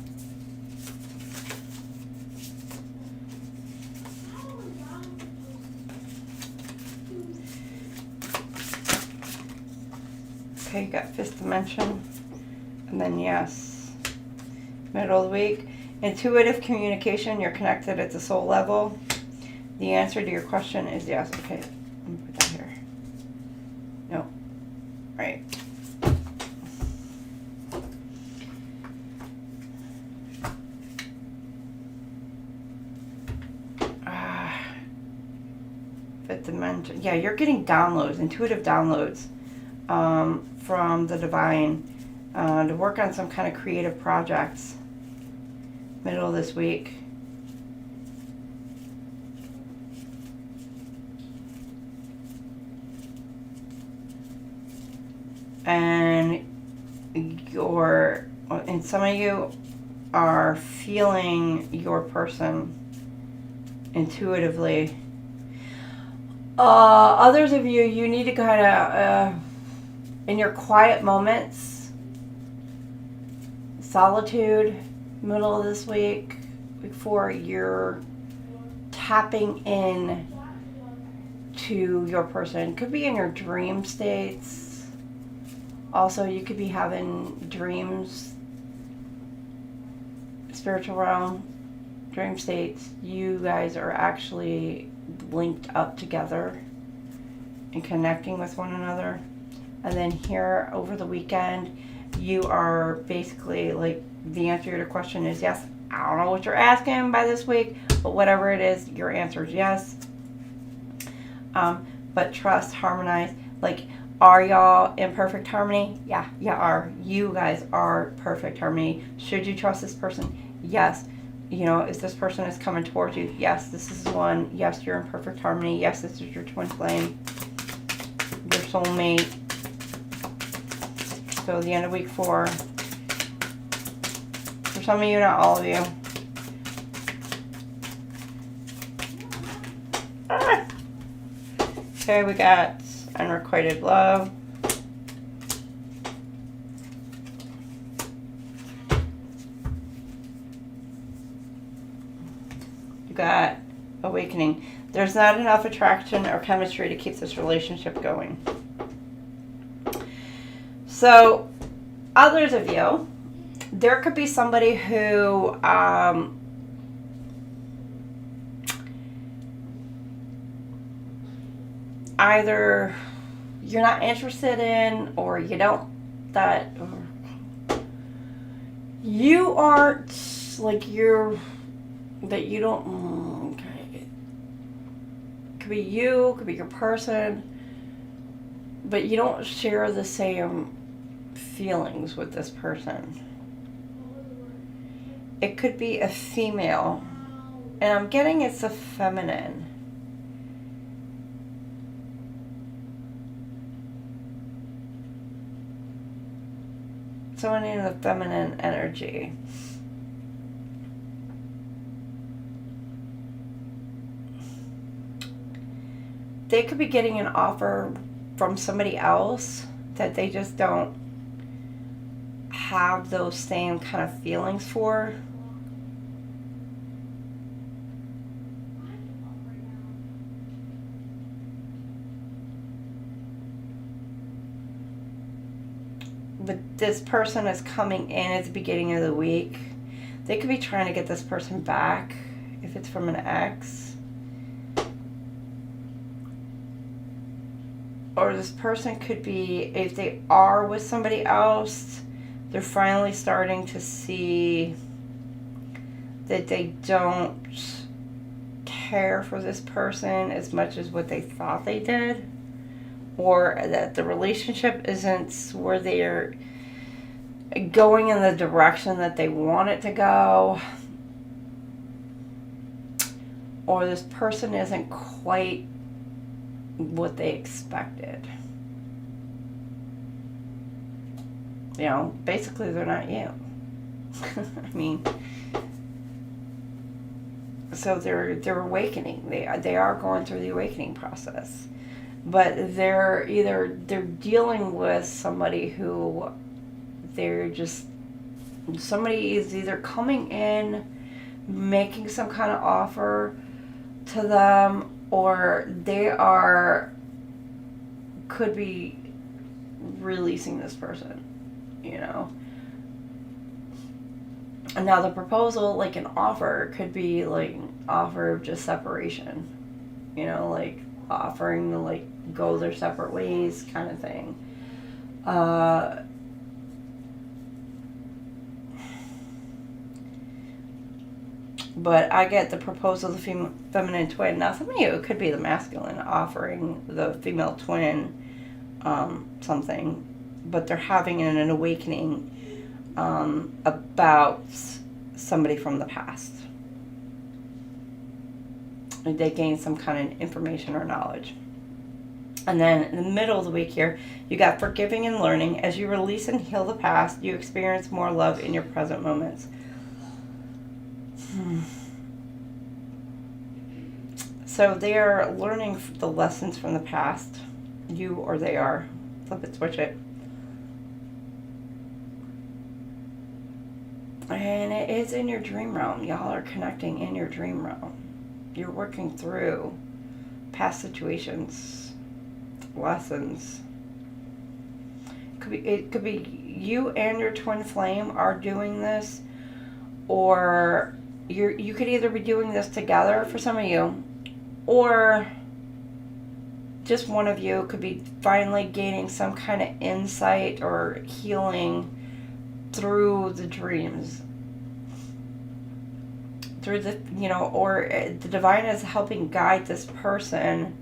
Okay, you got fifth dimension. And then yes, middle of the week. Intuitive communication, you're connected at the soul level. The answer to your question is yes. Okay, let me put that here. No, right. Fifth dimension. Yeah, you're getting downloads, intuitive downloads. From the divine to work on some kind of creative projects middle of this week. And some of you are feeling your person intuitively. Others of you, you need to kind of in your quiet moments, solitude, middle of this week, before you're tapping in to your person. Could be in your dream states. Also, you could be having dreams, spiritual realm, dream states. You guys are actually linked up together and connecting with one another. And then here over the weekend, you are basically like, the answer to your question is yes. I don't know what you're asking by this week, but whatever it is, your answer is yes. But trust, harmonize. Like, are y'all in perfect harmony? Yeah, you are. You guys are perfect harmony. Should you trust this person? Yes. You know, if this person is coming towards you, yes, this is one. Yes, you're in perfect harmony. Yes, this is your twin flame, your soulmate. So the end of week 4. For some of you, not all of you. Okay, we got unrequited love. You got awakening. There's not enough attraction or chemistry to keep this relationship going. So, others of you, there could be somebody who either you're not interested in, or you don't, that you aren't, like, that you don't, okay. Could be you, could be your person, but you don't share the same feelings with this person. It could be a female, and I'm getting it's a feminine. Someone in the feminine energy. They could be getting an offer from somebody else that they just don't have those same kind of feelings for. But this person is coming in at the beginning of the week. They could be trying to get this person back if it's from an ex. Or this person could be, if they are with somebody else, they're finally starting to see that they don't care for this person as much as what they thought they did. Or that the relationship isn't where they're going in the direction that they want it to go. Or this person isn't quite what they expected. You know, basically they're not you. I mean, so they're awakening. They are going through the awakening process. but they're dealing with somebody who somebody is either coming in, making some kind of offer to them, or could be releasing this person, you know. And now the proposal, like an offer, could be like offer of just separation, you know, like offering to like go their separate ways kind of thing. But I get the proposal of the feminine twin. Now, some of you, it could be the masculine offering the female twin something, but they're having an awakening about somebody from the past. They gain some kind of information or knowledge. And then in the middle of the week here, you got forgiving and learning. As you release and heal the past, you experience more love in your present moments. So they are learning the lessons from the past. You or they are. Flip it, switch it. And it is in your dream realm. Y'all are connecting in your dream realm. You're working through past situations, lessons. It could be you and your twin flame are doing this, or you could either be doing this together for some of you, or just one of you could be finally gaining some kind of insight or healing through the dreams, through the, you know, or the divine is helping guide this person,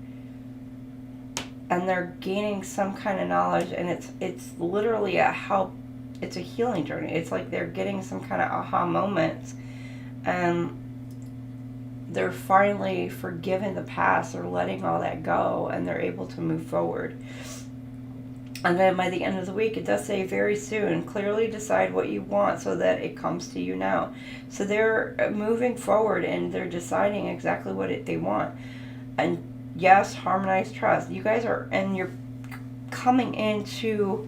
and they're gaining some kind of knowledge, and it's literally it's a healing journey. It's like they're getting some kind of aha moments, and they're finally forgiving the past, or letting all that go, and they're able to move forward. And then by the end of the week, it does say very soon, clearly decide what you want so that it comes to you now. So they're moving forward, and they're deciding exactly what they want. And yes, harmonize, trust. You guys are, and you're coming into,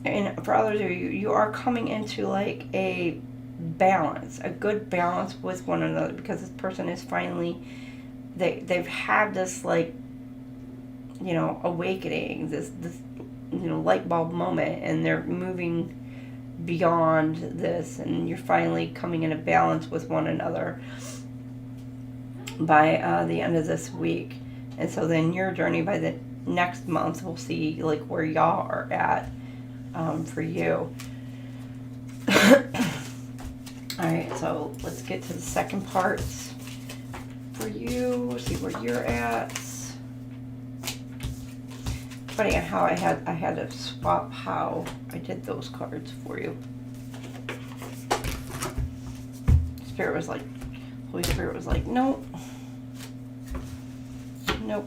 and for others of you, you are coming into like a balance, a good balance with one another, because this person is finally, they've had this, like, you know, awakening, this you know, light bulb moment, and they're moving beyond this, and you're finally coming in a balance with one another by the end of this week. And so then your journey by the next month, we'll see like where y'all are at for you. Alright, so let's get to the second part for you, see where you're at. Funny how I had to swap how I did those cards for you. Holy Spirit was like, nope,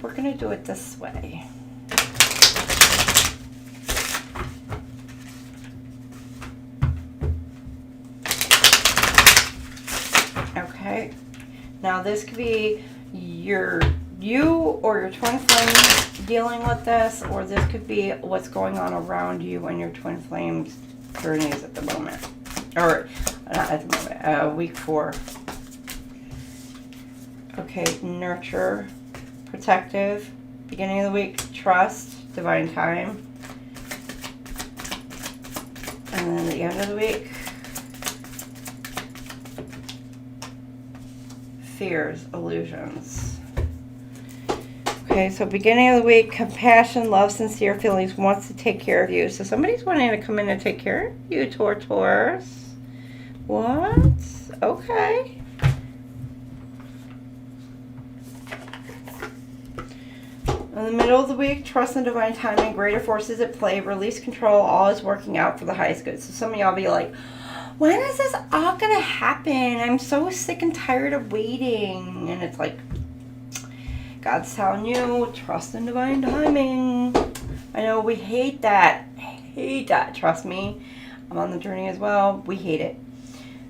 we're gonna do it this way. Okay, now this could be you or your twin flame dealing with this, or this could be what's going on around you and your twin flame's journeys at the moment, or not at the moment, week 4. Okay, nurture, protective, beginning of the week, trust, divine time, and then the end of the week, fears, illusions. Okay, so beginning of the week, compassion, love, sincere feelings, wants to take care of you. So somebody's wanting to come in and take care of you, Taurus. What? Okay. In the middle of the week, trust in divine timing, greater forces at play, release control, all is working out for the highest good. So some of y'all be like, when is this all going to happen? I'm so sick and tired of waiting. And it's like, God's telling you, trust in divine timing. I know we hate that. I hate that. Trust me. I'm on the journey as well. We hate it.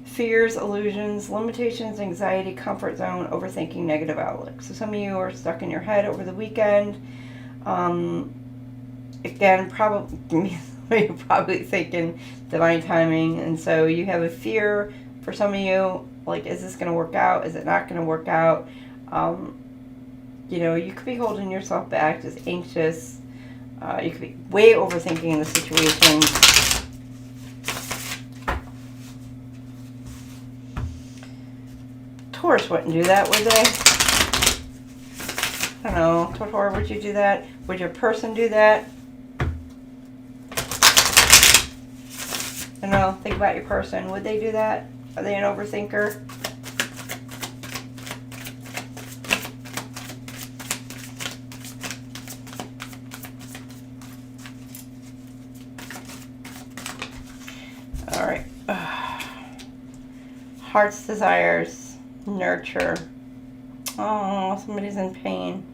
Fears, illusions, limitations, anxiety, comfort zone, overthinking, negative outlook. So some of you are stuck in your head over the weekend. Again, probably you're probably thinking divine timing, and so you have a fear for some of you, like, is this going to work out? Is it not going to work out? You know, you could be holding yourself back, just anxious. You could be way overthinking the situation. Taurus wouldn't do that, would they? I don't know. Taurus, would you do that? Would your person do that? I don't know. Think about your person. Would they do that? Are they an overthinker? All right. Heart's desires. Nurture. Oh, somebody's in pain.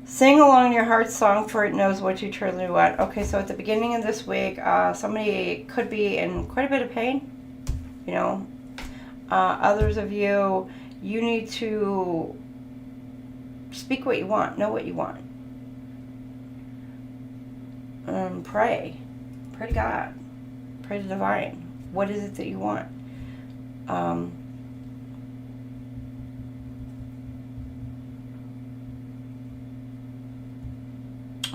Sing along your heart's song, for it knows what you truly want. Okay, so at the beginning of this week, somebody could be in quite a bit of pain. You know, others of you, you need to speak what you want, know what you want. Pray. Pray to God. Pray to divine. What is it that you want?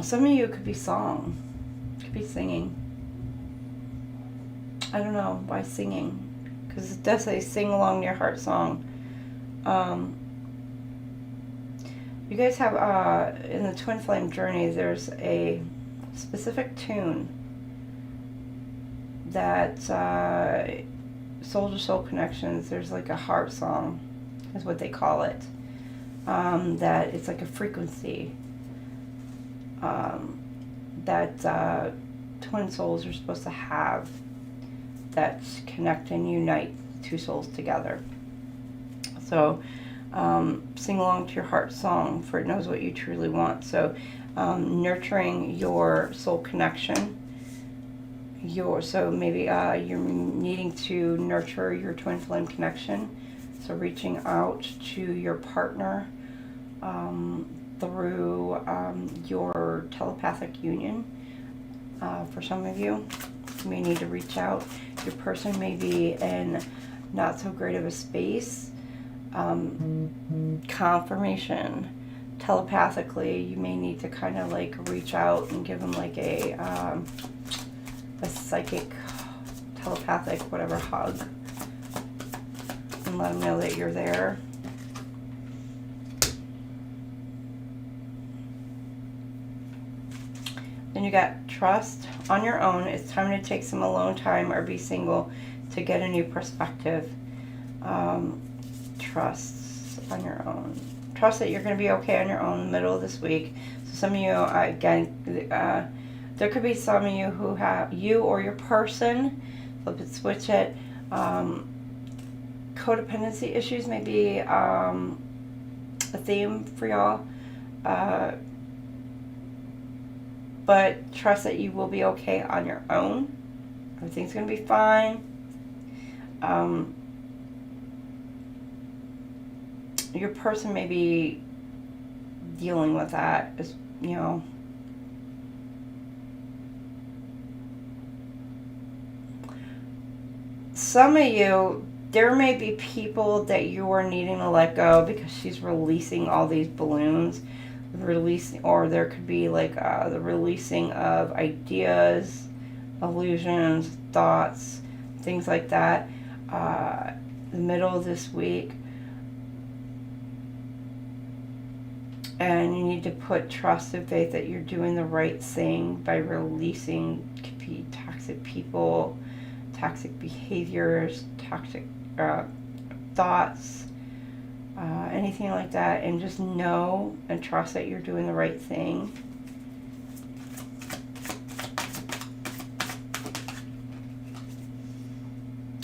Some of you could be song, could be singing. I don't know why singing, because it does say sing along your heart song. You guys have in the Twinflame journey, there's a specific tune that soul to soul connections. There's like a heart song, is what they call it. That it's like a frequency. That twin souls are supposed to have, that connect and unite two souls together. So sing along to your heart song, for it knows what you truly want. So nurturing your soul connection. So maybe you're needing to nurture your twin flame connection. So reaching out to your partner through your telepathic union. For some of you, you may need to reach out. Your person may be in not so great of a space. Confirmation. Telepathically, you may need to kind of like reach out and give them like a psychic, telepathic, whatever, hug. And let them know that you're there. Then you got trust on your own. It's time to take some alone time or be single to get a new perspective. Trust on your own. Trust that you're going to be okay on your own in the middle of this week. So some of you, again, there could be some of you who have, you or your person, flip it, switch it. Codependency issues may be a theme for y'all. But trust that you will be okay on your own. Everything's going to be fine. Your person may be dealing with that, as you know. Some of you, there may be people that you are needing to let go because she's releasing all these balloons. Or there could be like the releasing of ideas, illusions, thoughts, things like that. The middle of this week. And you need to put trust and faith that you're doing the right thing by releasing toxic people, toxic behaviors, toxic thoughts, anything like that, and just know and trust that you're doing the right thing.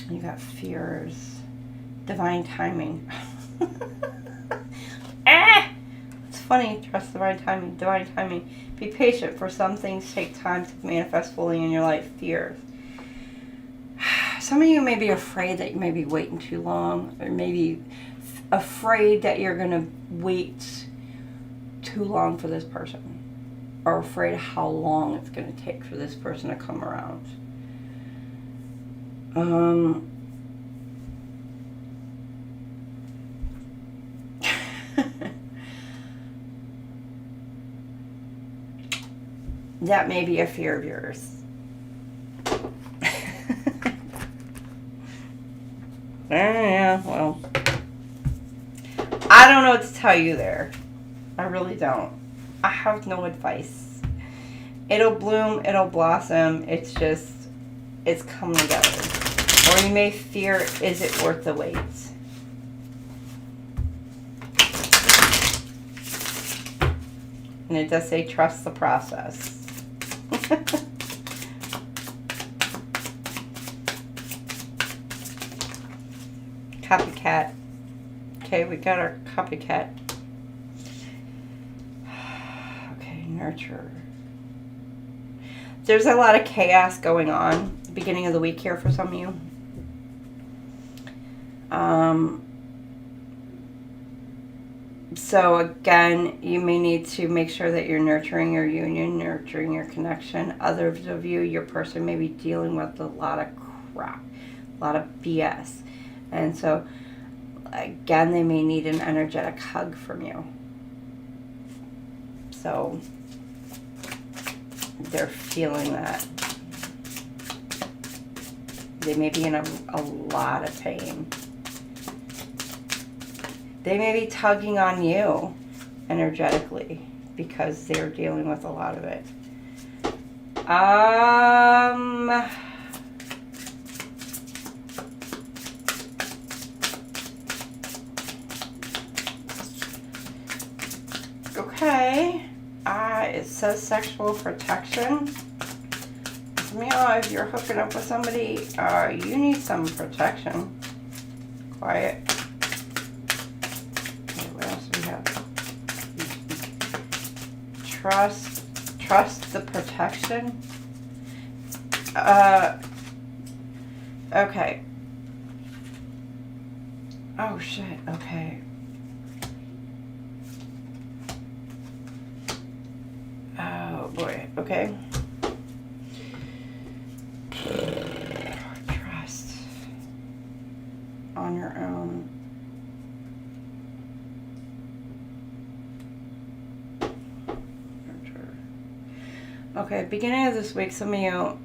You got fears, divine timing. It's funny, trust divine timing, divine timing. Be patient, for some things take time to manifest fully in your life. Fears. Some of you may be afraid that you may be waiting too long, or maybe afraid that you're going to wait too long for this person, or afraid of how long it's going to take for this person to come around. That may be a fear of yours. Yeah, well, I don't know what to tell you there. I really don't. I have no advice. It'll bloom, it'll blossom. It's just, it's coming together. Or you may fear, is it worth the wait? And it does say trust the process. Copycat. Okay, we got our copycat. Okay, nurture. There's a lot of chaos going on beginning of the week here for some of you. So again, you may need to make sure that you're nurturing your union, nurturing your connection. Others of you, your person may be dealing with a lot of crap, a lot of BS. And so, again, they may need an energetic hug from you. So, they're feeling that. They may be in a lot of pain. They may be tugging on you energetically because they're dealing with a lot of it. Okay. It says sexual protection. If you're hooking up with somebody, you need some protection. Quiet. Okay, what else do we have? Trust the protection. Okay. Oh shit, okay. Oh boy, okay. Trust on your own. Okay, beginning of this week, some of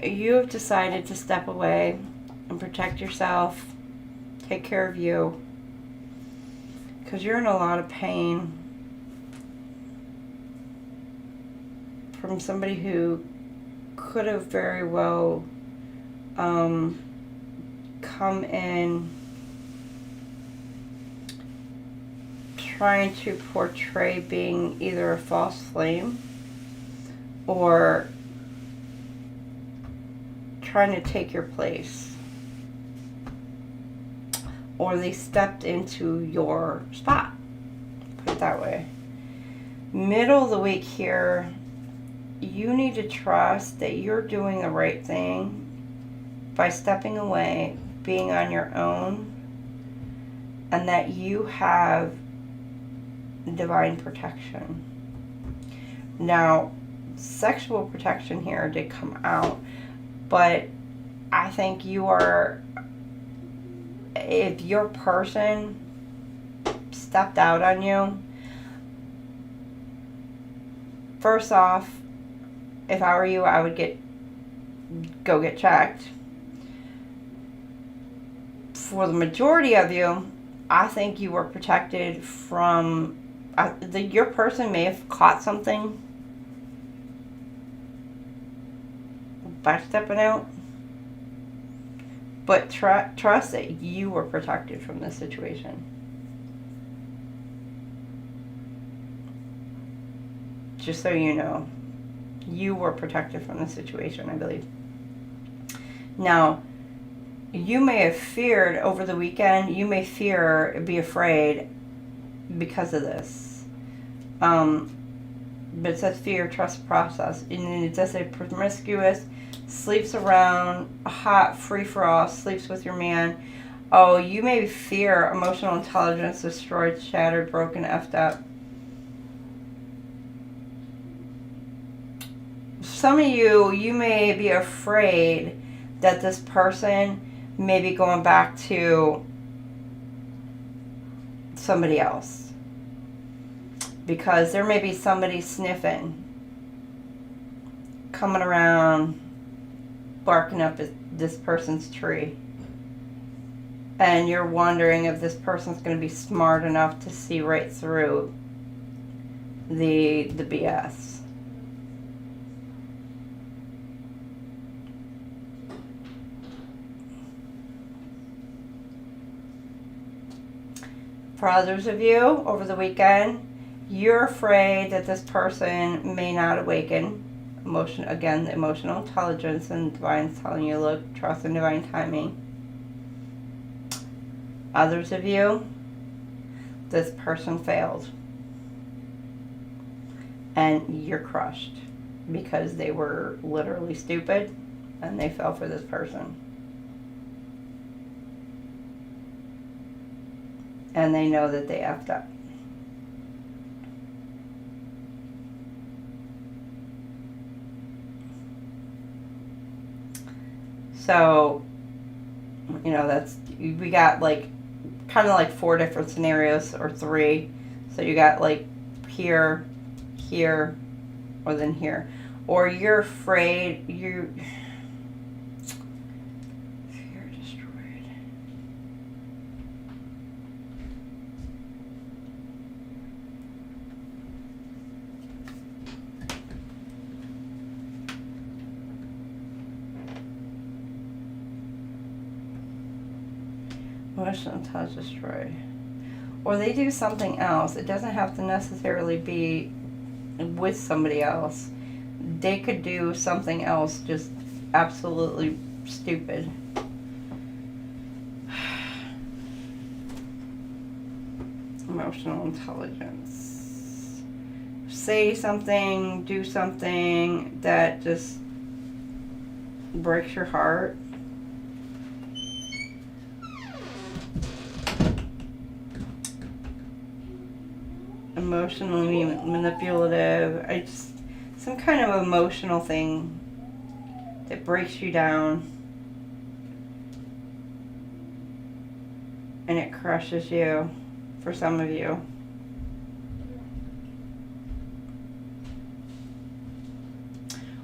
you have decided to step away and protect yourself, take care of you, because you're in a lot of pain from somebody who could have very well come in trying to portray being either a false flame or trying to take your place, or they stepped into your spot, put it that way. Middle of the week here, you need to trust that you're doing the right thing by stepping away, being on your own, and that you have divine protection. Now, sexual protection here did come out, but I think you are, if your person stepped out on you, first off, if I were you, I would go get checked. For the majority of you, I think you were protected from, your person may have caught something by stepping out, but trust that you were protected from this situation. Just so you know, you were protected from the situation, I believe. Now, you may have feared over the weekend, you may be afraid because of this. But it says fear, trust process. And it does say promiscuous, sleeps around, hot, free-for-all, sleeps with your man. Oh, you may fear emotional intelligence destroyed, shattered, broken, effed up. some of you, you may be afraid that this person may be going back to somebody else. Because there may be somebody sniffing, coming around, barking up at this person's tree. And you're wondering if this person's going to be smart enough to see right through the BS. For others of you, over the weekend, you're afraid that this person may not awaken. Again, the emotional intelligence and divine's telling you, look, trust in divine timing. Others of you, this person failed. And you're crushed because they were literally stupid and they fell for this person. And they know that they effed up. So, you know, we got like, kind of like 4 different scenarios, or 3. So you got like here, here, or then here. Or you're afraid, fear destroyed. Emotional intelligence destroyed. Or they do something else. It doesn't have to necessarily be with somebody else. They could do something else just absolutely stupid. Emotional intelligence. Say something, do something that just breaks your heart. Emotionally manipulative. Some kind of emotional thing that breaks you down and it crushes you, for some of you.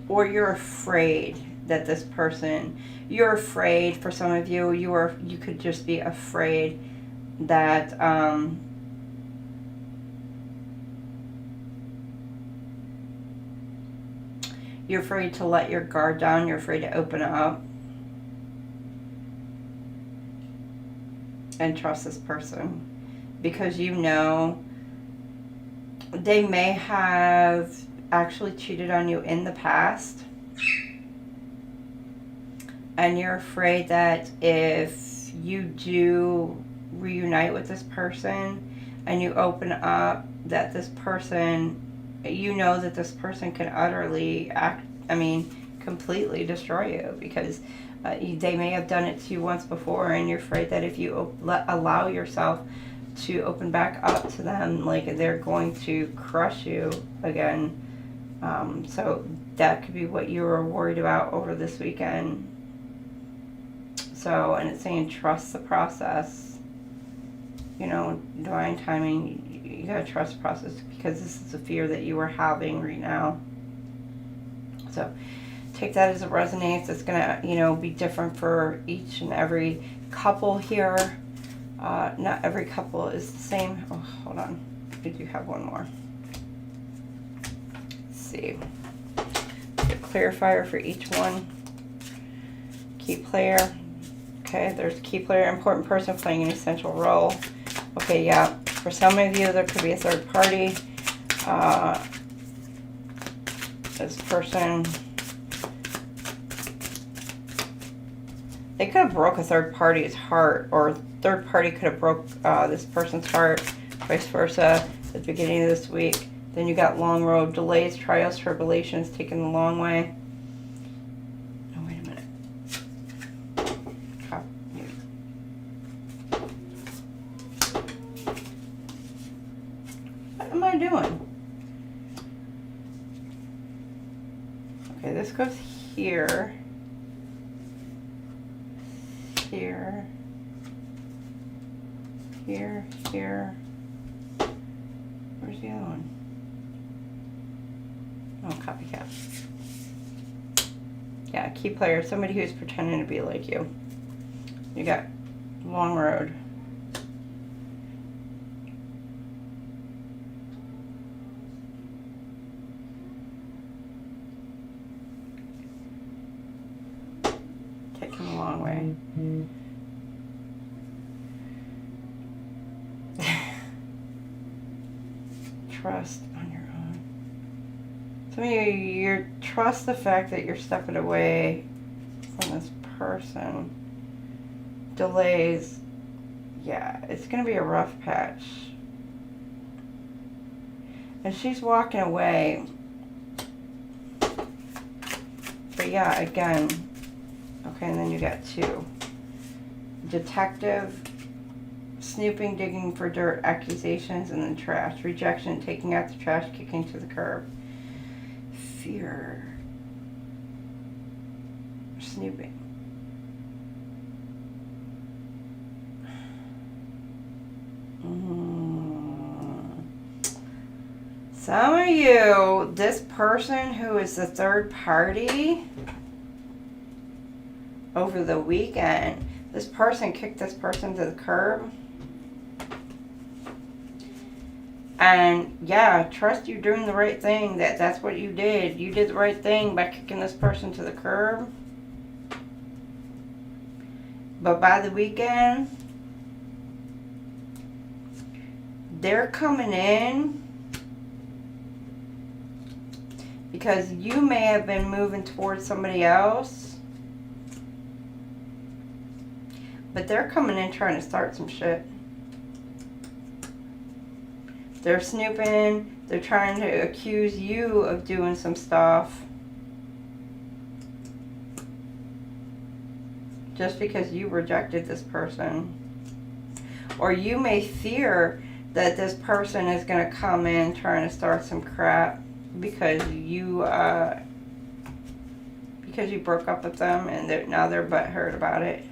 Or you're afraid that this person, you're afraid, for some of you, you could just be afraid that you're afraid to let your guard down. You're afraid to open up and trust this person. Because you know they may have actually cheated on you in the past. And you're afraid that if you do reunite with this person and you open up, that this person, you know that this person can utterly completely destroy you, because they may have done it to you once before, and you're afraid that if you allow yourself to open back up to them, like, they're going to crush you again. So that could be what you were worried about over this weekend. So, and it's saying trust the process. You know, divine timing. You gotta trust the process, because this is a fear that you are having right now. So take that as it resonates. It's gonna, be different for each and every couple here. Not every couple is the same. Oh, hold on. We do have one more. Let's see. Get a clarifier for each one. Key player. Okay, there's a key player, important person playing an essential role. Okay, yeah. For some of you, there could be a third party. This person, they could have broke a third party's heart, or third party could have broke this person's heart, vice versa, at the beginning of this week. Then you got long road, delays, trials, tribulations, taking the long way. Oh, wait a minute. What am I doing? Okay, this goes here. Here. Here. Here. Where's the other one? Oh, copycat. Yeah, key player. Somebody who's pretending to be like you. You got long road. Taking a long way. Trust on your own. Some of you trust the fact that you're stepping away from this person. Delays. Yeah, it's going to be a rough patch. And she's walking away. But yeah, again. Okay, and then you got 2. Detective. Snooping, digging for dirt, accusations, and then trash. Rejection, taking out the trash, kicking to the curb. Fear. Snooping. Some of you, this person who is the third party over the weekend, this person kicked this person to the curb. And yeah, trust you're doing the right thing. That's what you did. You did the right thing by kicking this person to the curb. But by the weekend, they're coming in because you may have been moving towards somebody else. But they're coming in trying to start some shit. They're snooping. They're trying to accuse you of doing some stuff. Just because you rejected this person. Or you may fear that this person is going to come in trying to start some crap because you broke up with them and now they're butthurt about it.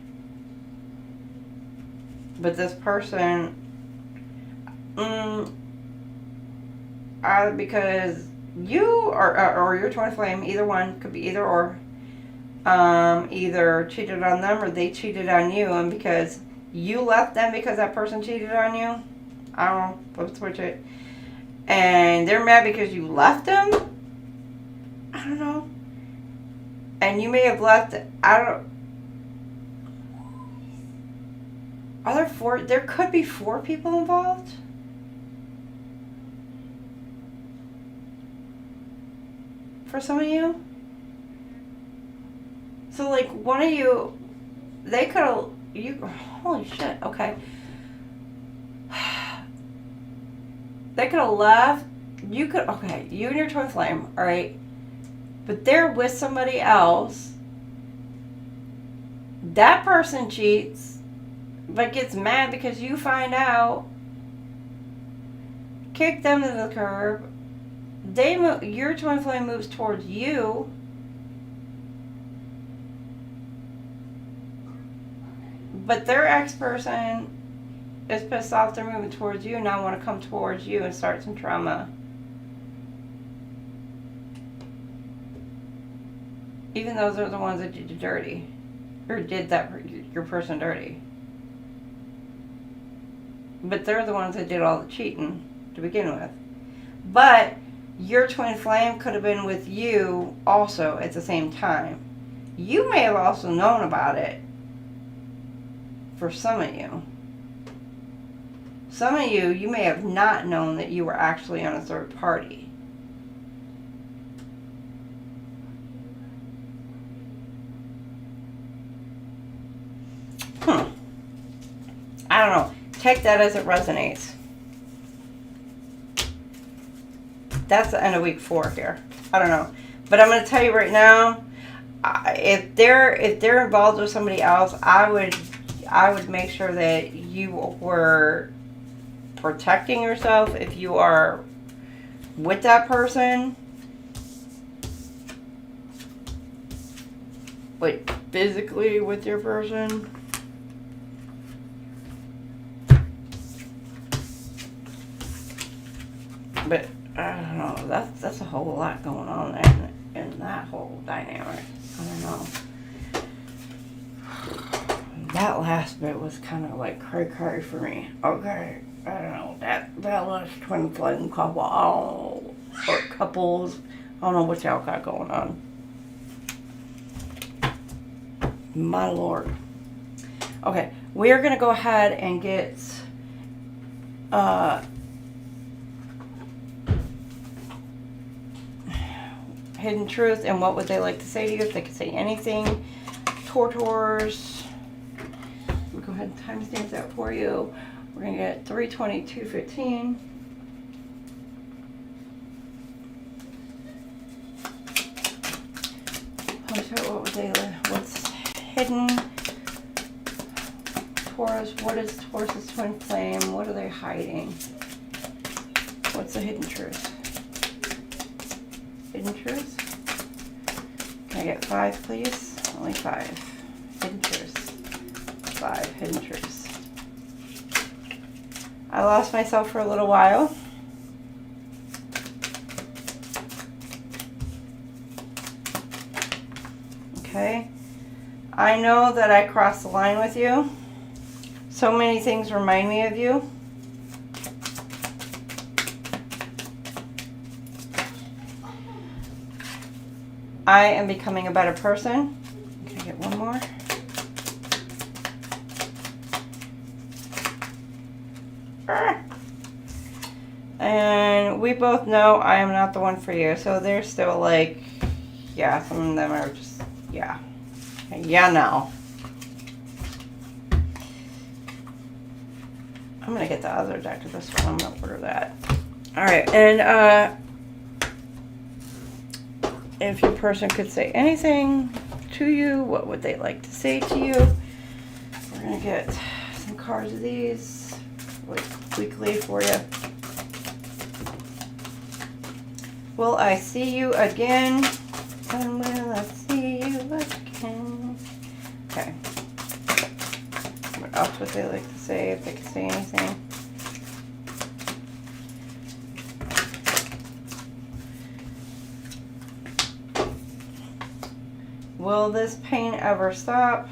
But this person, because you or your twin flame, either one, could be either or, either cheated on them or they cheated on you, and because you left them because that person cheated on you, I don't know, let's switch it, and they're mad because you left them, I don't know, and you may have left, are there 4, there could be 4 people involved? For some of you? So like one of you, they could have, holy shit, okay. They could have left, you and your twin flame, alright? But they're with somebody else. That person cheats, but gets mad because you find out. Kick them to the curb. Your twin flame moves towards you. But their ex-person is pissed off they're moving towards you and now want to come towards you and start some trauma. Even though they're the ones that did you dirty. Or did your person dirty. But they're the ones that did all the cheating to begin with. But your twin flame could have been with you also at the same time. You may have also known about it for some of you. Some of you may have not known that you were actually on a third party. I don't know. Take that as it resonates. That's the end of week 4 here. I don't know. But I'm going to tell you right now, if they're involved with somebody else, I would make sure that you were protecting yourself if you are with that person. like physically with your person. But I don't know, that's a whole lot going on in that whole dynamic. I don't know. That last bit was kind of like cray for me. Okay, I don't know, that last twin flame couple, or couples, I don't know what y'all got going on. My lord. Okay, we are gonna go ahead and get hidden truth, and what would they like to say to you if they could say anything. Taurus. We'll go ahead and timestamp that for you. We're gonna get 3/22/15. What would they? What's hidden? Taurus. What is Taurus's twin flame? What are they hiding? What's the hidden truth? Hidden truth? Can I get 5, please? Only 5. Hidden truths. 5 hidden truths. I lost myself for a little while. Okay. I know that I crossed the line with you. So many things remind me of you. I am becoming a better person. Can I get one more? And we both know I am not the one for you. So they're still like, yeah, some of them are just, yeah. Yeah, no. I'm going to get the other deck of this one. I'm going to order that. All right. And if your person could say anything to you, what would they like to say to you? We're going to get some cards of these like weekly for you. Will I see you again? When will I see you again? Okay. What else would they like to say if they could say anything? Will this pain ever stop?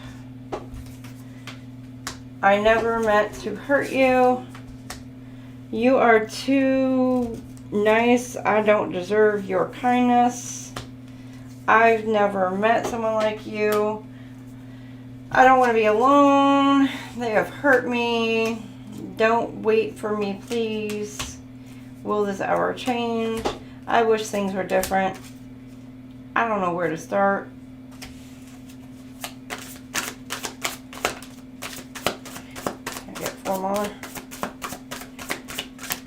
I never meant to hurt you. You are too nice. I don't deserve your kindness. I've never met someone like you. I don't want to be alone. They have hurt me. Don't wait for me, please. Will this ever change? I wish things were different. I don't know where to start. Can I get 4 more?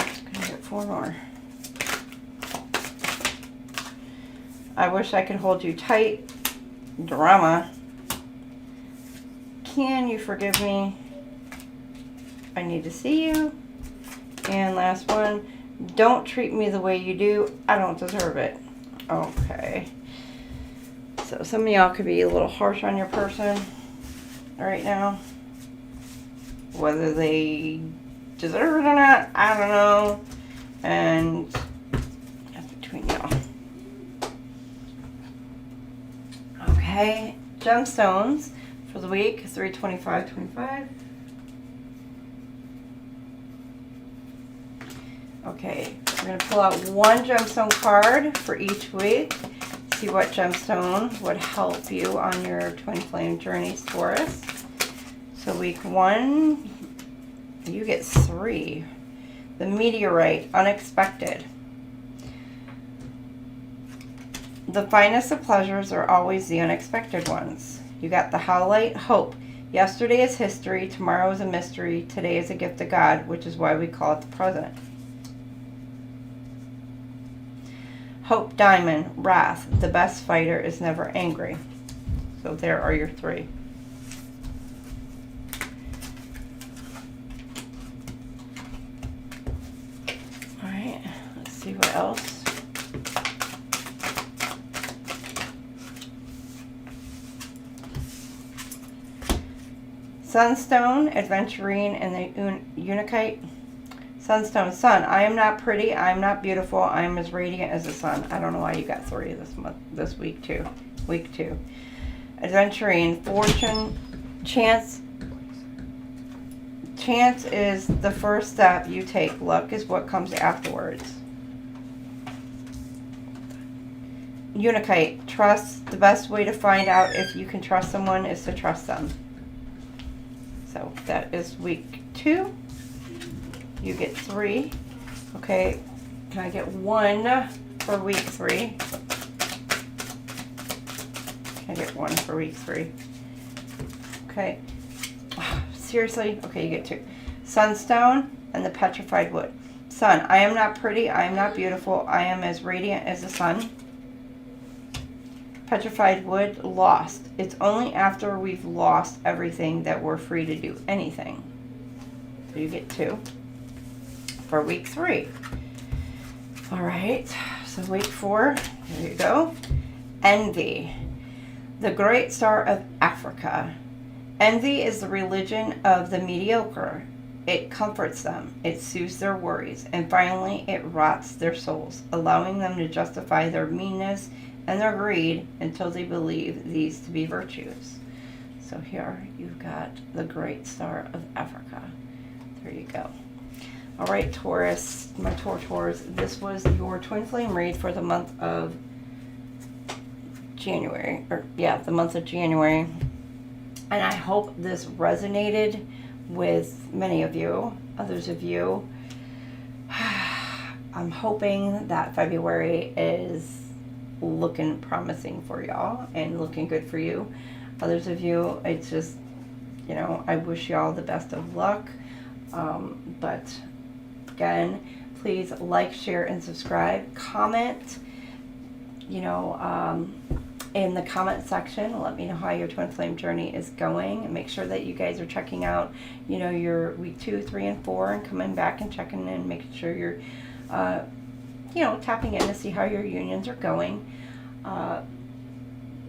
Can I get 4 more? I wish I could hold you tight. Drama. Can you forgive me? I need to see you. And last one. Don't treat me the way you do. I don't deserve it. Okay. So some of y'all could be a little harsh on your person right now. Whether they deserve it or not, I don't know. And that's between y'all. Okay, Gemstones for the week, 3/25/25. Okay, we're going to pull out one gemstone card for each week. See what gemstone would help you on your twin flame journeys, Taurus. So week 1, you get 3. The meteorite, unexpected. The finest of pleasures are always the unexpected ones. You got the highlight, hope. Yesterday is history, tomorrow is a mystery, today is a gift of God, which is why we call it the present. Hope, diamond, wrath. The best fighter is never angry. So there are your 3. All right, let's see what else. Sunstone, Adventurine, and the Unakite. Sunstone, Sun. I am not pretty. I am not beautiful. I am as radiant as the sun. I don't know why you got 3 this week too. Week 2. Adventurine, Fortune, Chance. Chance is the first step you take. Luck is what comes afterwards. Unakite, trust. The best way to find out if you can trust someone is to trust them. So that is week 2. You get 3. Okay, can I get 1 for week 3? Can I get 1 for week 3? Okay. Seriously? Okay, you get 2. Sunstone and the petrified wood. Sun, I am not pretty. I am not beautiful. I am as radiant as the sun. Petrified wood, lost. It's only after we've lost everything that we're free to do anything. So you get 2 for week 3. All right, so week 4, here you go. Envy, the great star of Africa. Envy is the religion of the mediocre. It comforts them, it soothes their worries, and finally it rots their souls, allowing them to justify their meanness and their greed until they believe these to be virtues. So here you've got the great star of Africa. There you go. All right, Taurus, my Taurus, this was your twin flame read for the month of January, the month of January. And I hope this resonated with many of you, others of you. I'm hoping that February is looking promising for y'all and looking good for you. Others of you, it's just, I wish y'all the best of luck. But again, please like, share, and subscribe. Comment, in the comment section. Let me know how your twin flame journey is going, and make sure that you guys are checking out, your week 2, 3, and 4, and coming back and checking in, making sure you're, tapping in to see how your unions are going.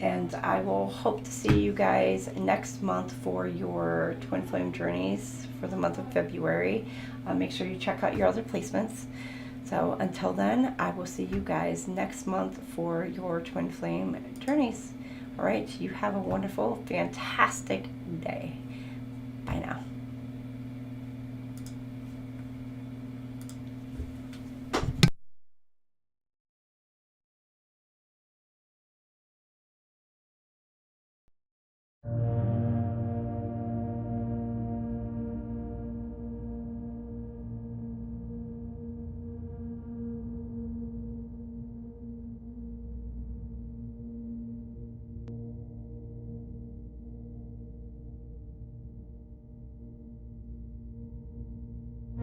And I will hope to see you guys next month for your twin flame journeys for the month of February. Make sure you check out your other placements. So until then, I will see you guys next month for your twin flame journeys. All right, you have a wonderful, fantastic day. Bye now.